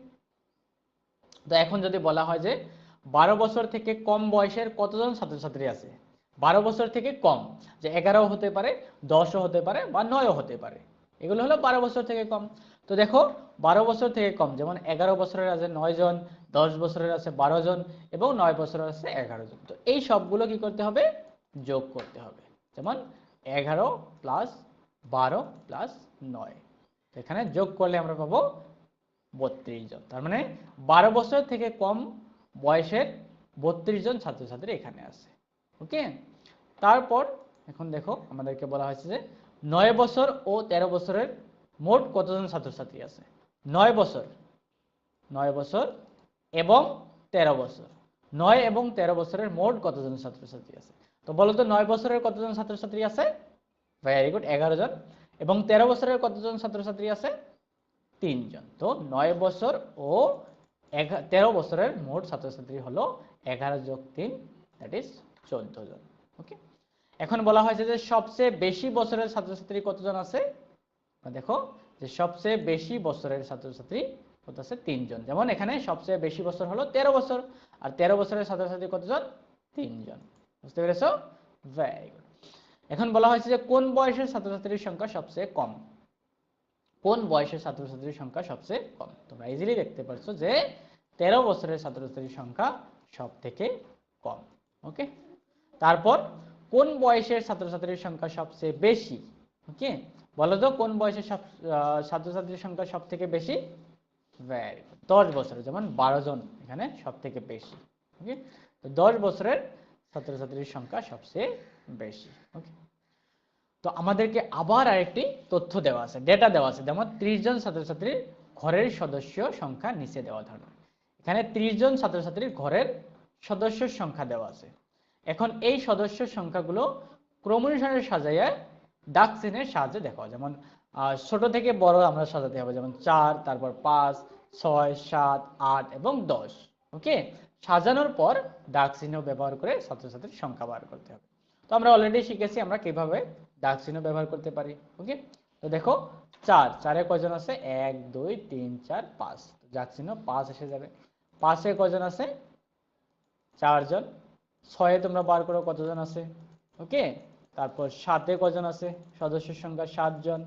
তো এখন যদি বলা হয় যে 12 বছর থেকে কম বয়সের কতজন ছাত্রছাত্রী আছে, 12 বছর থেকে কম, যে 11 হতে পারে, 10ও হতে পারে বা 9ও হতে পারে, এগুলো হলো 12 বছর থেকে কম। তো দেখো 12 বছর থেকে কম, যেমন 11 বছরের আছে 9 জন, 10 বছরের আছে 12 জন এবং 9 বছরের আছে 11 জন। তো এই সবগুলো কি করতে হবে, যোগ করতে হবে। যেমন 11 প্লাস 12 প্লাস 9, এখানে যোগ করলে আমরা পাবো 32 জন। তার মানে 12 বছর থেকে কম বয়সের 32 জন ছাত্রছাত্রী এখানে আছে। ওকে, তারপর এখন দেখো আমাদেরকে বলা হয়েছে যে 9 বছর ও 13 বছরের মোট কতজন ছাত্রছাত্রী আছে। 9 বছর, 9 বছর এবং 13 বছর, 9 এবং 13 বছরের মোট কতজন ছাত্রছাত্রী আছে। তো বলো তো 9 বছরের কতজন ছাত্রছাত্রী আছে, ভেরি গুড, 11 জন। এবং 13 বছরের কতজন ছাত্রছাত্রী আছে, 3 জন। তো 9 বছর ও 13 বছরের মোট ছাত্রছাত্রী হলো 11 যোগ 3, দ্যাট ইজ 14 জন। ওকে, এখন বলা হয়েছে যে সবচেয়ে বেশি বছরের ছাত্রছাত্রী কতজন আছে। দেখো যে সবচেয়ে বেশি বছরের ছাত্রছাত্রী কত আছে, 3 জন। যেমন এখানে সবচেয়ে বেশি বছর হলো 13 বছর, আর 13 বছরের ছাত্রছাত্রী কতজন, 3 জন। বুঝতে পেরেছো, ভেরি গুড। এখন বলা হয়েছে যে কোন বয়সের ছাত্রছাত্রীর সংখ্যা সবচেয়ে কম, কোন বয়সের ছাত্রছাত্রীর সংখ্যা সবচেয়ে কম। তোমরা ইজিলি দেখতে পাচ্ছ যে 13 বছরের ছাত্রছাত্রীর সংখ্যা সব থেকে কম। ওকে, তারপর কোন বয়সের ছাত্রছাত্রীর সংখ্যা সবচেয়ে বেশি। ওকে, বলো তো কোন বয়সের ছাত্রছাত্রীর সংখ্যা সব থেকে বেশি, ভেরি গুড, 10 বছরের, যেমন 12 জন এখানে সব থেকে বেশি। ওকে, তো 10 বছরের ছাত্রছাত্রীর সংখ্যা সবচেয়ে বেশি। ওকে, তো আমাদেরকে আবার আরেকটি তথ্য দেওয়া আছে, ডেটা দেওয়া আছে, যেমন 30 জন ছাত্রছাত্রীর ঘরের সদস্য সংখ্যা নিচে দেওয়া ধরনের। এখানে 30 জন ছাত্রছাত্রীর ঘরের সদস্যের সংখ্যা দেওয়া আছে। এখন এই সদস্য সংখ্যাগুলো ক্রমানুসারে সাজাইয়া দাগ চিহ্নের সাহায্যে দেখাও। যেমন ছোট থেকে বড় আমরা সাজাতে হবে, যেমন 4, তারপর 5, 6, 7, 8 এবং 10। ওকে, সাজানোর পর দাগ চিহ্ন ব্যবহার করে ছাত্রছাত্রীর সংখ্যা বার করতে হবে। তো আমরা অলরেডি শিখেছি আমরা কিভাবে দাগ চিহ্ন ব্যবহার করতে পারি। ওকে, তো দেখো 4, 4-এ কয়জন আছে, 1 2 3 4 5, দাগ চিহ্ন 5 এসে যাবে। 5-এ কয়জন আছে, 4 জন। 6-এ তোমরা বার করো কতজন আছে। ওকে, তারপর 7-এ কজন আছে, সদস্যের সংখ্যা 7 জন,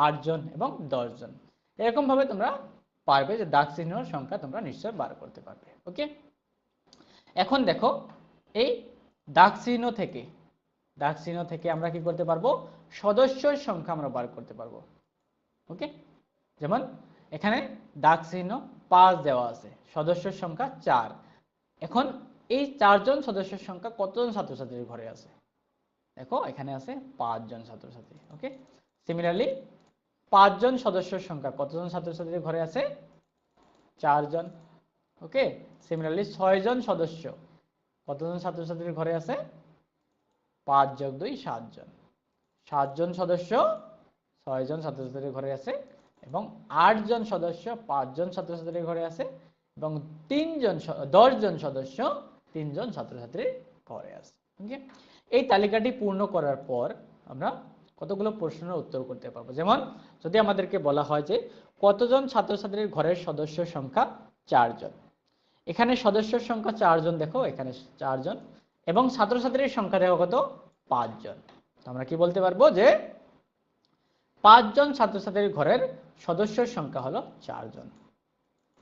8 জন এবং 10 জন। এরকম ভাবে তোমরা পারবে যে দাগ চিহ্নের সংখ্যা তোমরা নিশ্চয় বার করতে পারবে। ওকে, এখন দেখো এই দাগ চিহ্ন থেকে আমরা কি করতে পারবো, সদস্যের সংখ্যা আমরা বার করতে পারবো। ওকে, যেমন এখানে দাগ চিহ্ন 5 দেওয়া আছে, সদস্যের সংখ্যা 4। এখন এই 4 জন সদস্যের সংখ্যা কতজন ছাত্রছাত্রীর ঘরে আছে, দেখো এখানে আছে 5 জন ছাত্রছাত্রী। ওকে, সিমিলারলি 5 জন সদস্যের সংখ্যা কতজন ছাত্রছাত্রীর ঘরে আছে, 4 জন। ওকে, সিমিলারলি 6 জন সদস্য কতজন ছাত্রছাত্রীর ঘরে আছে, 5 যোগ 2 7 জন। 7 জন সদস্য 6 জন ছাত্রছাত্রীর ঘরে আছে এবং 8 জন সদস্য 5 জন ছাত্রছাত্রীর ঘরে আছে এবং 10 জন সদস্য 3 জন ছাত্রছাত্রীর ঘরে আছে। ওকে, এই তালিকাটি পূর্ণ করার পর আমরা কতগুলো প্রশ্নের উত্তর করতে পারবো। যেমন যদি আমাদেরকে বলা হয় যে কতজন ছাত্রছাত্রীর ঘরের সদস্যের সংখ্যা 4 জন, এখানে সদস্যের সংখ্যা 4 জন, দেখো এখানে 4 জন এবং ছাত্রছাত্রীর সংখ্যা দেখো কত, 5 জন। তো আমরা কি বলতে পারবো যে 5 জন ছাত্রছাত্রীর ঘরের সদস্যের সংখ্যা হলো 4 জন।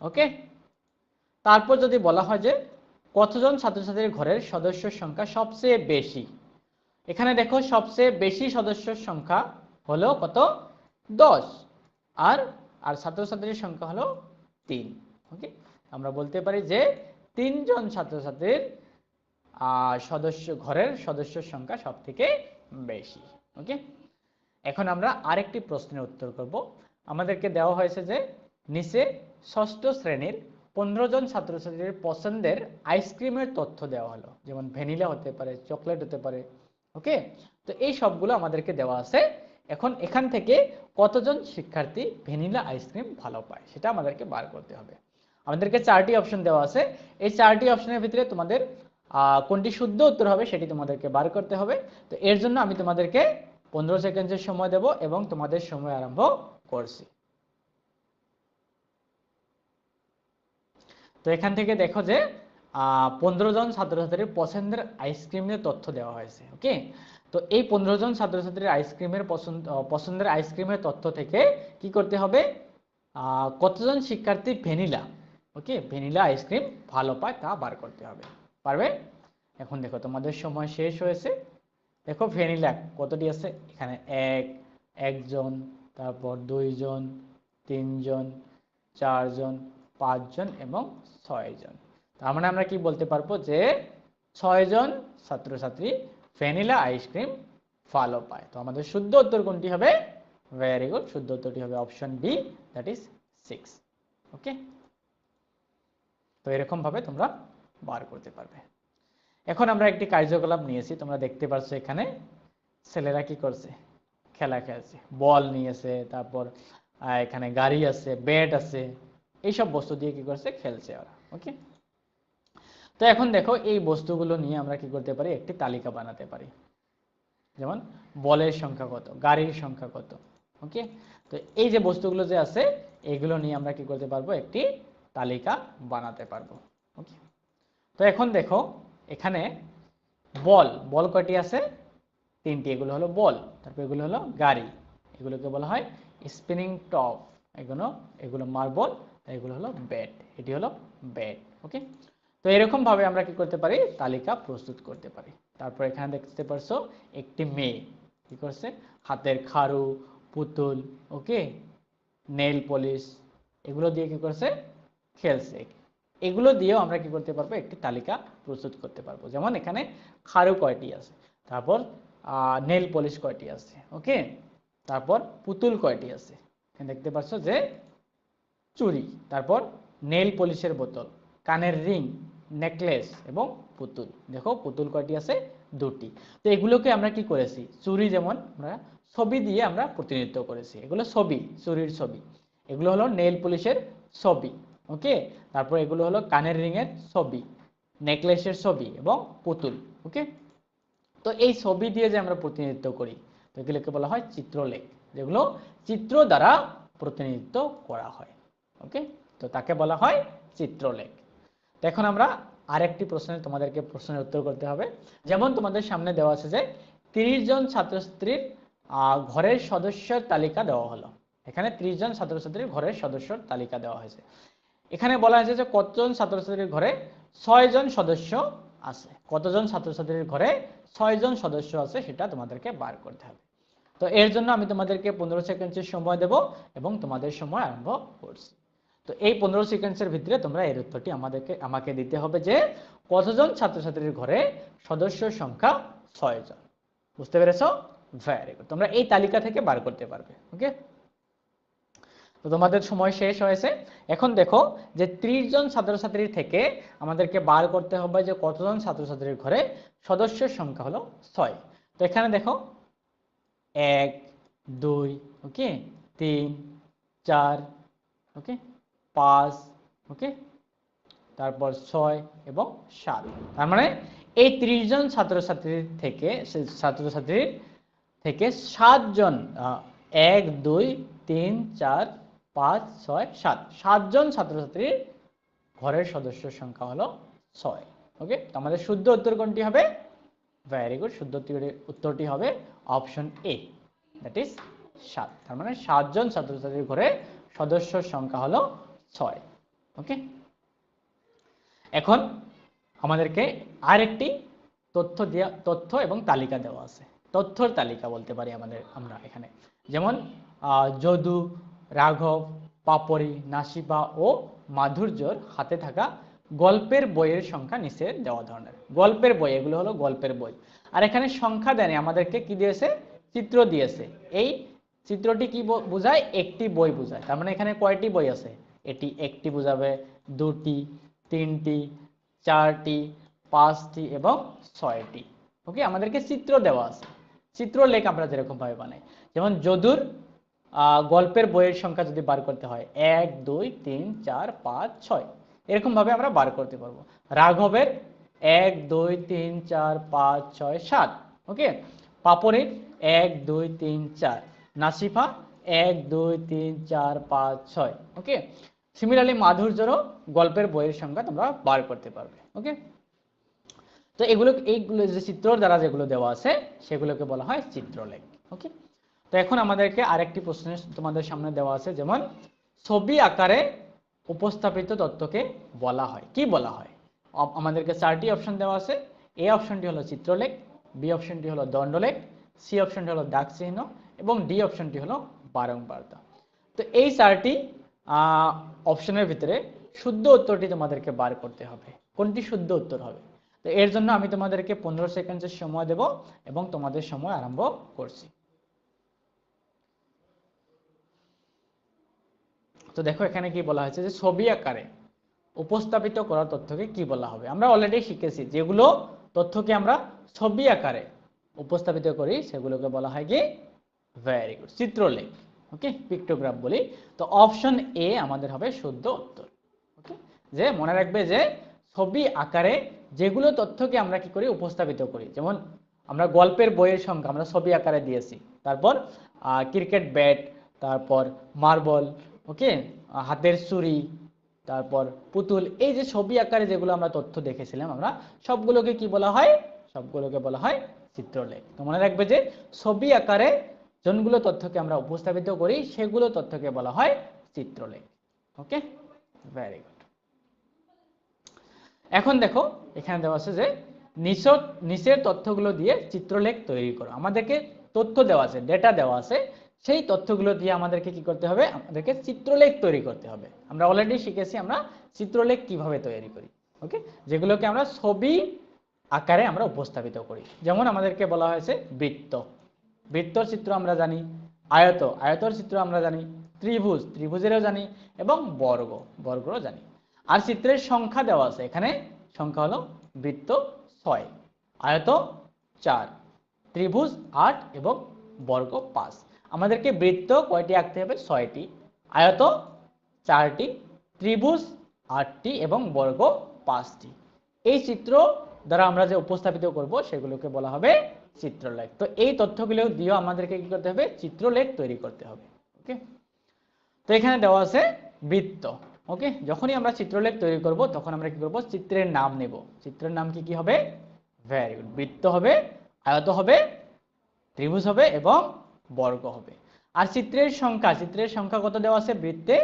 ওকে, তারপর যদি বলা হয় যে কতজন ছাত্রছাত্রীর ঘরের সদস্যের সংখ্যা সবচেয়ে বেশি, এখানে দেখো সবচেয়ে বেশি সদস্যের সংখ্যা হলো কত, 10, আর ছাত্রছাত্রীর সংখ্যা হলো 3। ওকে, আমরা বলতে পারি যে 3 জন ছাত্রছাত্রীর ঘরের সদস্যের সংখ্যা সব থেকে বেশি। ওকে, এখন আমরা আরেকটি প্রশ্নের উত্তর করব। আমাদেরকে দেওয়া হয়েছে যে নিচে ষষ্ঠ শ্রেণীর 15 জন ছাত্রছাত্রীর পছন্দের আইসক্রিমের তথ্য দেওয়া হলো, যেমন ভ্যানিলা হতে পারে, চকলেট হতে পারে। ওকে, তো এই সবগুলো আমাদেরকে দেওয়া আছে। এখন এখান থেকে কতজন শিক্ষার্থী ভ্যানিলা আইসক্রিম ভালো পায় সেটা আমাদেরকে বার করতে হবে। আমাদেরকে 4টি অপশন দেওয়া আছে, এই 4টি অপশনের ভিতরে তোমাদের কোনটি শুদ্ধ উত্তর হবে সেটি তোমাদেরকে বার করতে হবে। তো এর জন্য আমি তোমাদেরকে 15 সেকেন্ডের সময় দেব এবং তোমাদের সময় আরম্ভ করছি। তো এখান থেকে দেখো যে 15 জন ছাত্রছাত্রীর পছন্দের আইসক্রিমের তথ্য দেওয়া হয়েছে। ওকে, তো এই 15 জন ছাত্রছাত্রীর পছন্দের আইসক্রিমের তথ্য থেকে কি করতে হবে, কতজন শিক্ষার্থী ভ্যানিলা, ওকে, ভ্যানিলা আইসক্রিম ভালো পায় তা বার করতে হবে। পারবে? এখন দেখো তোমাদের সময় শেষ হয়েছে। দেখো ভ্যানিলা কতটি আছে, এখানে একজন, তারপর 2 জন, 3 জন, 4 জন, 5 জন এবং 6 জন। তার মানে আমরা কি বলতে পারবো যে 6 জন ছাত্রছাত্রী ভ্যানিলা আইসক্রিম ভালো পায়। তো আমাদের শুদ্ধ উত্তর কোনটি হবে? ভেরি গুড, শুদ্ধ উত্তরটি হবে অপশন বি, দ্যাট ইজ 6। ওকে, তো এরকম ভাবে তোমরা বার করতে পারবে। এখন আমরা একটি কার্যকলাপ নিয়েছি, তোমরা দেখতে পাচ্ছ এখানে ছেলেরা কি করছে, খেলা খেলছে, বল নিয়েছে, তারপর এখানে গাড়ি আছে, ব্যাট আছে, এইসব বস্তু দিয়ে কি করছে, খেলছে ওরা। ওকে, তো এখন দেখো এই বস্তুগুলো নিয়ে আমরা কি করতে পারি, একটি তালিকা বানাতে পারি। যেমন বলের সংখ্যা কত, গাড়ির সংখ্যা কত। ওকে, তো এই যে বস্তুগুলো যে আছে এগুলো নিয়ে আমরা কি করতে পারবো, একটি তালিকা বানাতে পারবো। ওকে, তো এখন দেখো এখানে বল কয়টি আছে, 3টি, এগুলো হলো বল। তারপর এগুলো হলো গাড়ি, এগুলোকে বলা হয় স্পিনিং টপ, এগুলো মার্বল, এগুলো হলো ব্যাট, এটি হলো ব্যাট। ওকে, তো এরকম ভাবে আমরা কি করতে পারি, তালিকা প্রস্তুত করতে পারি। তারপর এখানে দেখতে পারছো একটি মেয়ে কি করছে, হাতের খাড়ু, পুতুল, ওকে, নেল পলিশ, এগুলো দিয়ে কি করছে, খেলছে। এগুলো দিয়েও আমরা কি করতে পারবো, একটি তালিকা প্রস্তুত করতে পারবো। যেমন এখানে খাড়ু কয়টি আছে, তারপর নেল পলিশ কয়টি আছে, ওকে, তারপর পুতুল কয়টি আছে, এখানে দেখতে পাচ্ছ যে চুড়ি, তারপর নেল পলিশের বোতল, কানের রিং, নেকলেস এবং পুতুল। দেখো পুতুল কয়টি আছে, 2টি। তো এগুলোকে আমরা কি করেছি, চুড়ি যেমন আমরা ছবি দিয়ে আমরা প্রতিনিধিত্ব করেছি, এগুলো ছবি, চুড়ির ছবি। এগুলো হলো নেল পলিশের ছবি, ওকে, তারপর এগুলো হলো কানের রিং এর ছবি, নেকলেসের ছবি এবং পুতুল। ওকে, তো এই ছবি দিয়ে যে আমরা প্রতিনিধিত্ব করি, তো এগুলোকে বলা হয় চিত্রলেখ, যেগুলো চিত্র দ্বারা প্রতিনিধিত্ব করা হয়। ওকে, তো তাকে বলা হয় চিত্রলেখ। তো এখন আমরা আরেকটি তোমাদেরকে প্রশ্নের উত্তর করতে হবে। যেমন তোমাদের সামনে দেওয়া আছে যে 30 জন ছাত্রছাত্রীর ঘরের সদস্যের তালিকা দেওয়া হলো। এখানে 30 জন ছাত্রছাত্রীর ঘরের সদস্যর তালিকা দেওয়া হয়েছে। এখানে বলা হয়েছে যে কতজন ছাত্রছাত্রীর ঘরে 6 জন সদস্য আছে, কতজন ছাত্রছাত্রীর ঘরে 6 জন সদস্য আছে সেটা তোমাদেরকে বার করতে হবে। তো এর জন্য আমি তোমাদেরকে 15 সেকেন্ডের সময় দেব এবং তোমাদের সময় আরম্ভ করছি। তো এই 15 সেকেন্ডের ভিতরে তোমরা এর উত্তরটি আমাকে দিতে হবে যে কতজন ছাত্রছাত্রীর ঘরে সদস্যর সংখ্যা 6 জন। বুঝতে পেরেছো? ভেরি গুড, তোমরা এই তালিকা থেকে বার করতে পারবে। ওকে, তো তোমাদের সময় শেষ হয়েছে। এখন দেখো যে 30 জন ছাত্রছাত্রীর থেকে আমাদেরকে বার করতে হবে যে কতজন ছাত্রছাত্রীর ঘরে সদস্যের সংখ্যা হলো 6। তো এখানে দেখো 1, 2, ওকে, 3, 4, ওকে, 5, ওকে, তারপর 6 এবং 7। তার মানে এই 30 জন ছাত্রছাত্রীর থেকে 7 জন, 1, 2, 3, 4, 5, 6, 7, 7 জন ছাত্রছাত্রীর ঘরের সদস্যের সংখ্যা হলো 6। ওকে, তো আমাদের শুদ্ধ উত্তর কোনটি হবে? ভেরি গুড, শুদ্ধ উত্তরটি হবে অপশন এ, দ্যাট ইজ 7। তার মানে 7 জন ছাত্রছাত্রীর ঘরে সদস্যর সংখ্যা হলো 6। ওকে, এখন আমাদেরকে আরেকটি তথ্য এবং তালিকা দেওয়া আছে। তথ্যর তালিকা বলতে পারি আমরা এখানে। যেমন যদু, রাঘব, পাপড়ি, নাসিবা ও মাধুর্যর হাতে থাকা গল্পের বইয়ের সংখ্যা নিচে দেওয়া ধরনের। গল্পের বই, এগুলো হলো গল্পের বই। আর এখানে সংখ্যা দেয়নি, আমাদেরকে কি দিয়েছে, চিত্র দিয়েছে। এই চিত্রটি কি বোঝায়, একটি বই বোঝায়। তার মানে এখানে কয়টি বই আছে, এটি একটি বোঝাবে, 2টি, 3টি, 4টি, 5টি এবং 6টি। ওকে, আমাদেরকে চিত্র দেওয়া আছে। চিত্রলেখ আমরা যেরকম ভাবে বানাই, যেমন যদুর গল্পের বইয়ের সংখ্যা যদি বার করতে হয় 1, 2, 3, 4, 5, 6, এরকম ভাবে আমরা বার করতে পারবো। রাঘবের 1 2 3 4 5 6 7, ওকে। পাপড়ির 1 2 3 4, নাসিফা 1 2 3 4 5 6, ওকে। সিমিলারলি মাধুর্যরও গল্পের বইয়ের সংখ্যা তোমরা বার করতে পারবে, ওকে। তো এইগুলো যে চিত্র দ্বারা যেগুলো দেওয়া আছে সেগুলোকে বলা হয় চিত্রলেখ, ওকে। তো এখন আমাদেরকে আরেকটি প্রশ্ন তোমাদের সামনে দেওয়া আছে, যেমন ছবি আকারে উপস্থাপিত তথ্যকে বলা হয়, কি বলা হয়? আমাদেরকে 4টি অপশন দেওয়া আছে। এ অপশনটি হলো চিত্রলেখ, বি অপশনটি হলো দণ্ডলেখ, সি অপশনটি হলো দাগ চিহ্ন এবং ডি অপশনটি হলো বারংবারতা। তো এই 4টি অপশনের ভিতরে শুদ্ধ উত্তরটি তোমাদেরকে বার করতে হবে। কোনটি শুদ্ধ উত্তর হবে? তো এর জন্য আমি তোমাদেরকে 15 সেকেন্ডের সময় দেব এবং তোমাদের সময় আরম্ভ করছি। তো দেখো এখানে কি বলা হয়েছে যে ছবি আকারে উপস্থাপিত করা তথ্যকে কি বলা হবে? আমরা অলরেডি শিখেছি যেগুলো তথ্যকে আমরা ছবি আকারে উপস্থাপিত করি সেগুলোকে বলা হয় কি? ভেরি গুড, চিত্রলেখ, ওকে, পিক্টোগ্রাফ বলি। তো অপশন এ আমাদের হবে শুদ্ধ উত্তর, ওকে। যে মনে রাখবে যে ছবি আকারে যেগুলো তথ্যকে আমরা কি করি? উপস্থাপিত করি। যেমন আমরা গল্পের বইয়ের সংখ্যা আমরা ছবি আকারে দিয়েছি, তারপর ক্রিকেট ব্যাট, তারপর মার্বল, ওকে, হাতের ছুরি, তারপর পুতুল, এই যে ছবি আকারে যেগুলো আমরা তথ্য দেখেছিলাম আমরা সবগুলোকে কি বলা হয়? সবগুলোকে বলা হয় চিত্রলেখ। তো মনে রাখবে যে ছবি আকারে যোনগুলো তথ্যকে আমরা উপস্থাপিত করি সেগুলো তথ্যকে বলা হয় চিত্রলেখ, ওকে, ভেরি গুড। এখন দেখো এখানে দেওয়া আছে যে নিচের তথ্যগুলো দিয়ে চিত্রলেখ তৈরি করো। আমাদেরকে তথ্য দেওয়া আছে, ডেটা দেওয়া আছে, সেই তথ্যগুলো দিয়ে আমাদেরকে কি করতে হবে? আমাদেরকে চিত্রলেখ তৈরি করতে হবে। আমরা অলরেডি শিখেছি আমরা চিত্রলেখ কিভাবে তৈরি করি, ওকে, যেগুলোকে আমরা ছবি আকারে আমরা উপস্থাপিত করি। যেমন আমাদেরকে বলা হয়েছে বৃত্ত, বৃত্তর চিত্র আমরা জানি, আয়ত, আয়তর চিত্র আমরা জানি, ত্রিভুজ, ত্রিভুজেরও জানি এবং বর্গ, বর্গও জানি। আর চিত্রের সংখ্যা দেওয়া আছে, এখানে সংখ্যা হলো বৃত্ত 6, আয়ত 4, ত্রিভুজ 8 এবং বর্গ 5। আমাদেরকে বৃত্ত কয়টি আঁকতে হবে? 6টি, আয়ত 4টি, ত্রিভুজ 8টি এবং বর্গ 5টি। এই চিত্র দ্বারা আমরা যে উপস্থাপিত করব সেগুলোকে বলা হবে চিত্রলেখ। তো এই তথ্যগুলো দিয়েও আমাদেরকে কি করতে হবে? চিত্রলেখ তৈরি করতে হবে, ওকে। তো এখানে দেওয়া আছে বৃত্ত, ওকে। যখনই আমরা চিত্রলেখ তৈরি করব তখন আমরা কি করব? চিত্রের নাম নেব। চিত্রের নাম কি কি হবে? ভেরি গুড, বৃত্ত হবে, আয়ত হবে, ত্রিভুজ হবে এবং বর্গ হবে। আর চিত্রের সংখ্যা কত দেওয়া আছে? বৃত্তে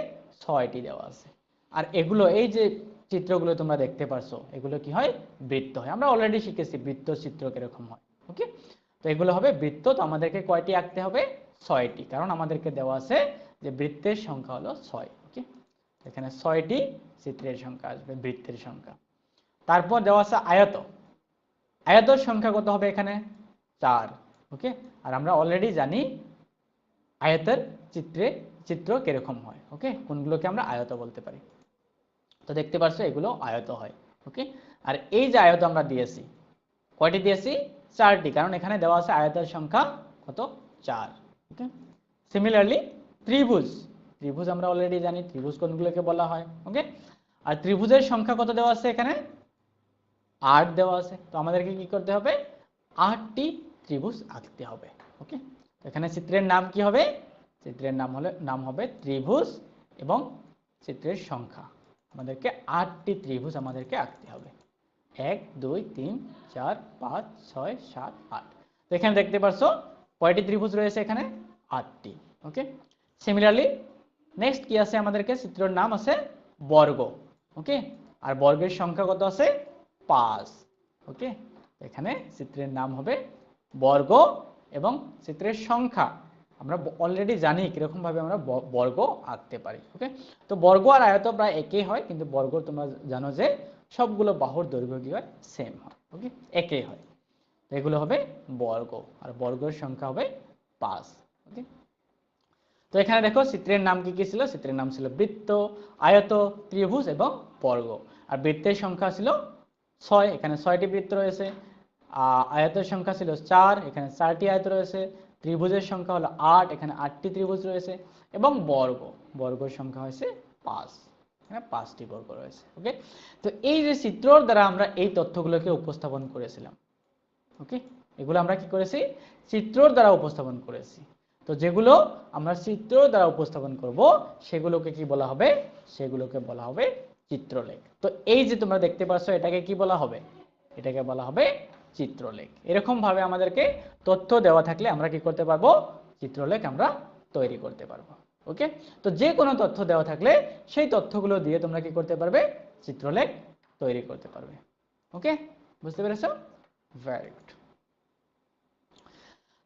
6টি দেওয়া আছে। আর এগুলো, এই যে চিত্রগুলো তোমরা দেখতে পারছো, এগুলো কি হয়? বৃত্ত হয়। আমরা অলরেডি শিখেছি বৃত্ত চিত্র কিরকম হয়, ওকে। তো এগুলো হবে বৃত্ত। তো আমাদেরকে কয়টি আঁকতে হবে? 6টি, কারণ আমাদেরকে দেওয়া আছে যে বৃত্তের সংখ্যা হলো 6, ওকে। এখানে 6টি চিত্রের সংখ্যা আসবে, বৃত্তের সংখ্যা। তারপর দেওয়া আছে আয়ত, আয়তের সংখ্যা কত হবে? এখানে 4, ওকে। আর আমরা অলরেডি জানি আয়তের চিত্র কিরকম হয়, ওকে, কোনগুলোকে আমরা আয়ত বলতে পারি। তো দেখতে পাচ্ছ এগুলো আয়ত হয়, ওকে। আর এই যে আয়ত আমরা দিয়েছি, কয়টি দিয়েছি? 4টি, কারণ এখানে দেওয়া আছে আয়তের সংখ্যা কত? 4, ওকে। সিমিলারলি ত্রিভুজ, ত্রিভুজ আমরা অলরেডি জানি ত্রিভুজ কোনগুলোকে বলা হয়, ওকে। আর ত্রিভুজের সংখ্যা কত দেওয়া আছে? এখানে 8 দেওয়া আছে। তো আমাদেরকে কি করতে হবে? 8টি ত্রিভুজ আঁকতে হবে, ওকে। এখানে চিত্রের নাম কি হবে? চিত্রের নাম হবে ত্রিভুজ এবং চিত্রের সংখ্যা আমাদেরকে 8টি ত্রিভুজ আমাদেরকে আঁকতে হবে। 1 2 3 4 5 6 7 8। তো এখানে দেখতে পাচ্ছো কয়টি ত্রিভুজ রয়েছে? এখানে 8টি, ওকে। সিমিলারলি নেক্সট কি আছে? আমাদেরকে চিত্রের নাম আছে বর্গ, ওকে। আর বর্গের সংখ্যা কত আছে? 5, ওকে। এখানে চিত্রের নাম হবে বর্গ এবং চিত্রের সংখ্যা আমরা অলরেডি জানি কিরকম ভাবে আমরা বর্গ আঁকতে পারি, ওকে। তো বর্গ আর আয়ত প্রায় একই হয়, কিন্তু বর্গ তোমরা জানো যে সবগুলো বাহুর দৈর্ঘ্য কি হয়? সেম হয়, ওকে, একই হয়। এগুলো হবে বর্গ, আর বর্গের সংখ্যা হবে 5, ওকে। তো এখানে দেখো চিত্রের নাম কি কি ছিল? চিত্রের নাম ছিল বৃত্ত, আয়ত, ত্রিভুজ এবং বর্গ। আর বৃত্তের সংখ্যা ছিল 6, এখানে 6টি বৃত্ত রয়েছে। আয়তের সংখ্যা ছিল 4, এখানে 4টি আয়ত রয়েছে। ত্রিভুজের সংখ্যা হলো 8, এখানে 8টি ত্রিভুজ রয়েছে। এবং বর্গের সংখ্যা হয়েছে 5, এখানে 5টি বর্গ রয়েছে। ওকে, তো এই যে চিত্রর দ্বারা আমরা এই তথ্যগুলোকে উপস্থাপন করেছিলাম। ওকে, এগুলো আমরা কি করেছি? চিত্রর দ্বারা উপস্থাপন করেছি। তো যেগুলো আমরা চিত্রর দ্বারা উপস্থাপন করব সেগুলোকে কি বলা হবে? সেগুলোকে বলা হবে চিত্রলেখ। তো এই যে তোমরা দেখতে পাচ্ছ, এটাকে কি বলা হবে? এটাকে বলা হবে চিত্রলেখ। এরকম ভাবে আমাদেরকে তথ্য দেওয়া থাকলে আমরা কি করতে পারবো? চিত্রলেখ আমরা তৈরি করতে পারবো। ওকে, তো যে কোনো তথ্য দেওয়া থাকলে সেই তথ্যগুলো দিয়ে তোমরা কি করতে পারবে? চিত্রলেখ তৈরি করতে পারবে। ওকে, বুঝতে পেরেছো? Very good.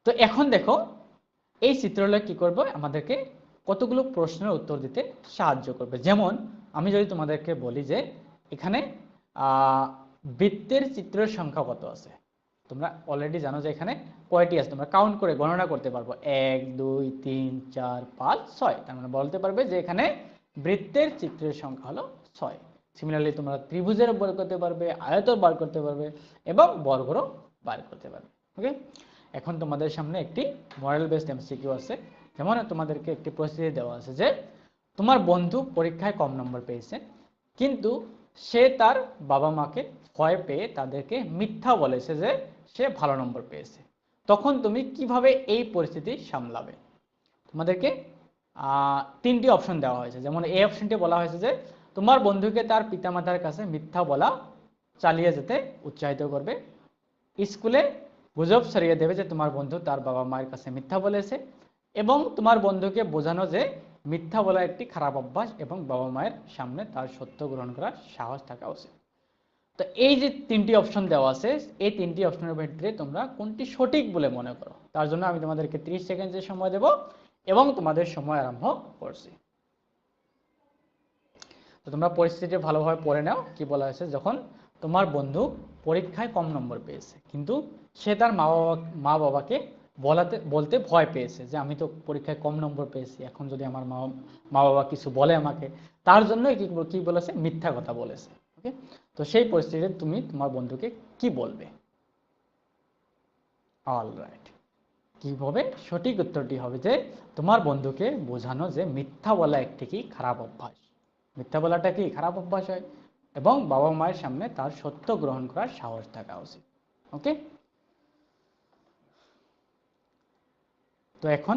তো এখন দেখো, এই চিত্রলেখ কি করবে? আমাদেরকে কতগুলো প্রশ্নের উত্তর দিতে সাহায্য করবে। যেমন আমি যদি তোমাদেরকে বলি যে এখানে বৃত্তের চিত্রের সংখ্যা কত আছে, তোমরা অলরেডি জানো যে এখানে কয়টি আছে, তোমরা কাউন্ট করে গণনা করতে পারবো 1 2 3 4 5 6। তার মানে বলতে পারবে যে এখানে বৃত্তের চিত্রের সংখ্যা হলো 6। সিমিলারলি তোমরা ত্রিভুজের বার করতে পারবে, আয়তর বার করতে পারবে এবং বর্গরও বার করতে পারবে। ওকে, এখন তোমাদের সামনে একটি মডেল বেসড এমসিকিউ আছে। যেমন তোমাদেরকে একটি পরিস্থিতি দেওয়া আছে যে তোমার বন্ধু পরীক্ষায় কম নম্বর পেয়েছে, কিন্তু সে তার বাবা মাকে ভয় পেয়ে তাদেরকে মিথ্যা বলেছে যে সে ভালো নম্বর পেয়েছে। তখন তুমি কিভাবে এই পরিস্থিতি সামলাবে? তোমাদেরকে 3টি অপশন দেওয়া হয়েছে। যেমন এই অপশনটি বলা হয়েছে যে তোমার বন্ধুকে তার পিতামাতার কাছে মিথ্যা বলা চালিয়ে যেতে উৎসাহিত করবে, স্কুলে গুজব ছড়িয়ে দেবে যে তোমার বন্ধু তার বাবা মায়ের কাছে মিথ্যা বলেছে, এবং তোমার বন্ধুকে বোঝানো যে মিথ্যা বলা একটি খারাপ অভ্যাস এবং বাবা মায়ের সামনে তার সত্য গ্রহণ করার সাহস থাকা উচিত। তো এই যে 3টি অপশন দেওয়া আছে, এই 3টি অপশনের ভিতরে তোমরা কোনটি সঠিক বলে মনে করো? তার জন্য আমি তোমাদেরকে 30 সেকেন্ডের সময় দেব এবং তোমাদের সময় আরম্ভ করছি। তো তোমরা পরিস্থিতি ভালোভাবে পড়ে নাও। কি বলা হয়েছে? যখন তোমার বন্ধু পরীক্ষায় কম নম্বর পেয়েছে, কিন্তু সে তার মা বাবাকে বলতে ভয় পেয়েছে যে আমি তো পরীক্ষায় কম নম্বর পেয়েছি, এখন যদি আমার মা বাবা কিছু বলে আমাকে, তার জন্য কি বলেছে? মিথ্যা কথা বলেছে। ওকে, তো সেই পরিস্থিতিতে তুমি তোমার বন্ধুকে কি বলবে? অলরাইট, কিভাবে? সঠিক উত্তরটি হবে যে তোমার বন্ধুকে বোঝানো যে মিথ্যা বলা একটি কি খারাপ অভ্যাস, মিথ্যা বলাটা কি খারাপ অভ্যাস হয়, এবং বাবা মায়ের সামনে তার সত্য গ্রহণ করার সাহস থাকা উচিত। ওকে, তো এখন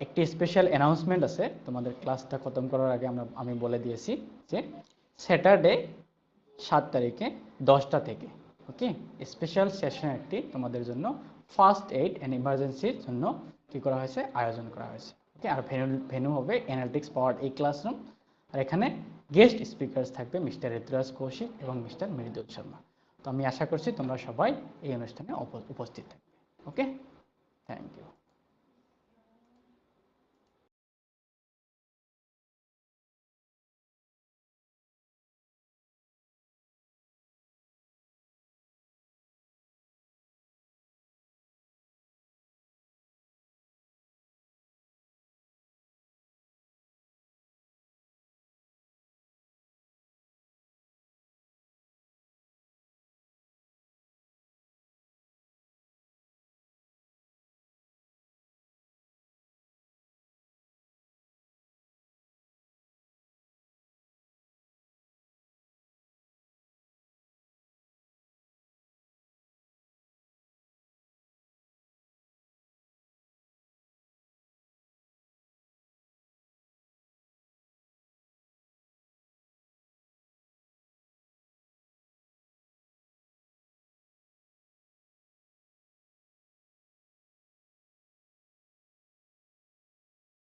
একটি স্পেশাল অ্যানাউন্সমেন্ট আছে। তোমাদের ক্লাসটা খতম করার আগে আমি বলে দিয়েছি যে স্যাটারডে 7 তারিখে 10টা থেকে ওকে স্পেশাল সেশন একটি তোমাদের জন্য ফার্স্ট এইড অ্যান্ড ইমার্জেন্সির জন্য কি করা হয়েছে? আয়োজন করা হয়েছে। ওকে, আর ভেন্যু হবে অ্যানালিটিক্স পাওয়ার্ড এই ক্লাসরুম। আর এখানে গেস্ট স্পিকার্স থাকবে মিস্টার ঋতুরাজ কৌশিক এবং মিস্টার মৃদুল শর্মা। তো আমি আশা করছি তোমরা সবাই এই অনুষ্ঠানে উপস্থিত থাকবে। ওকে, থ্যাংক ইউ।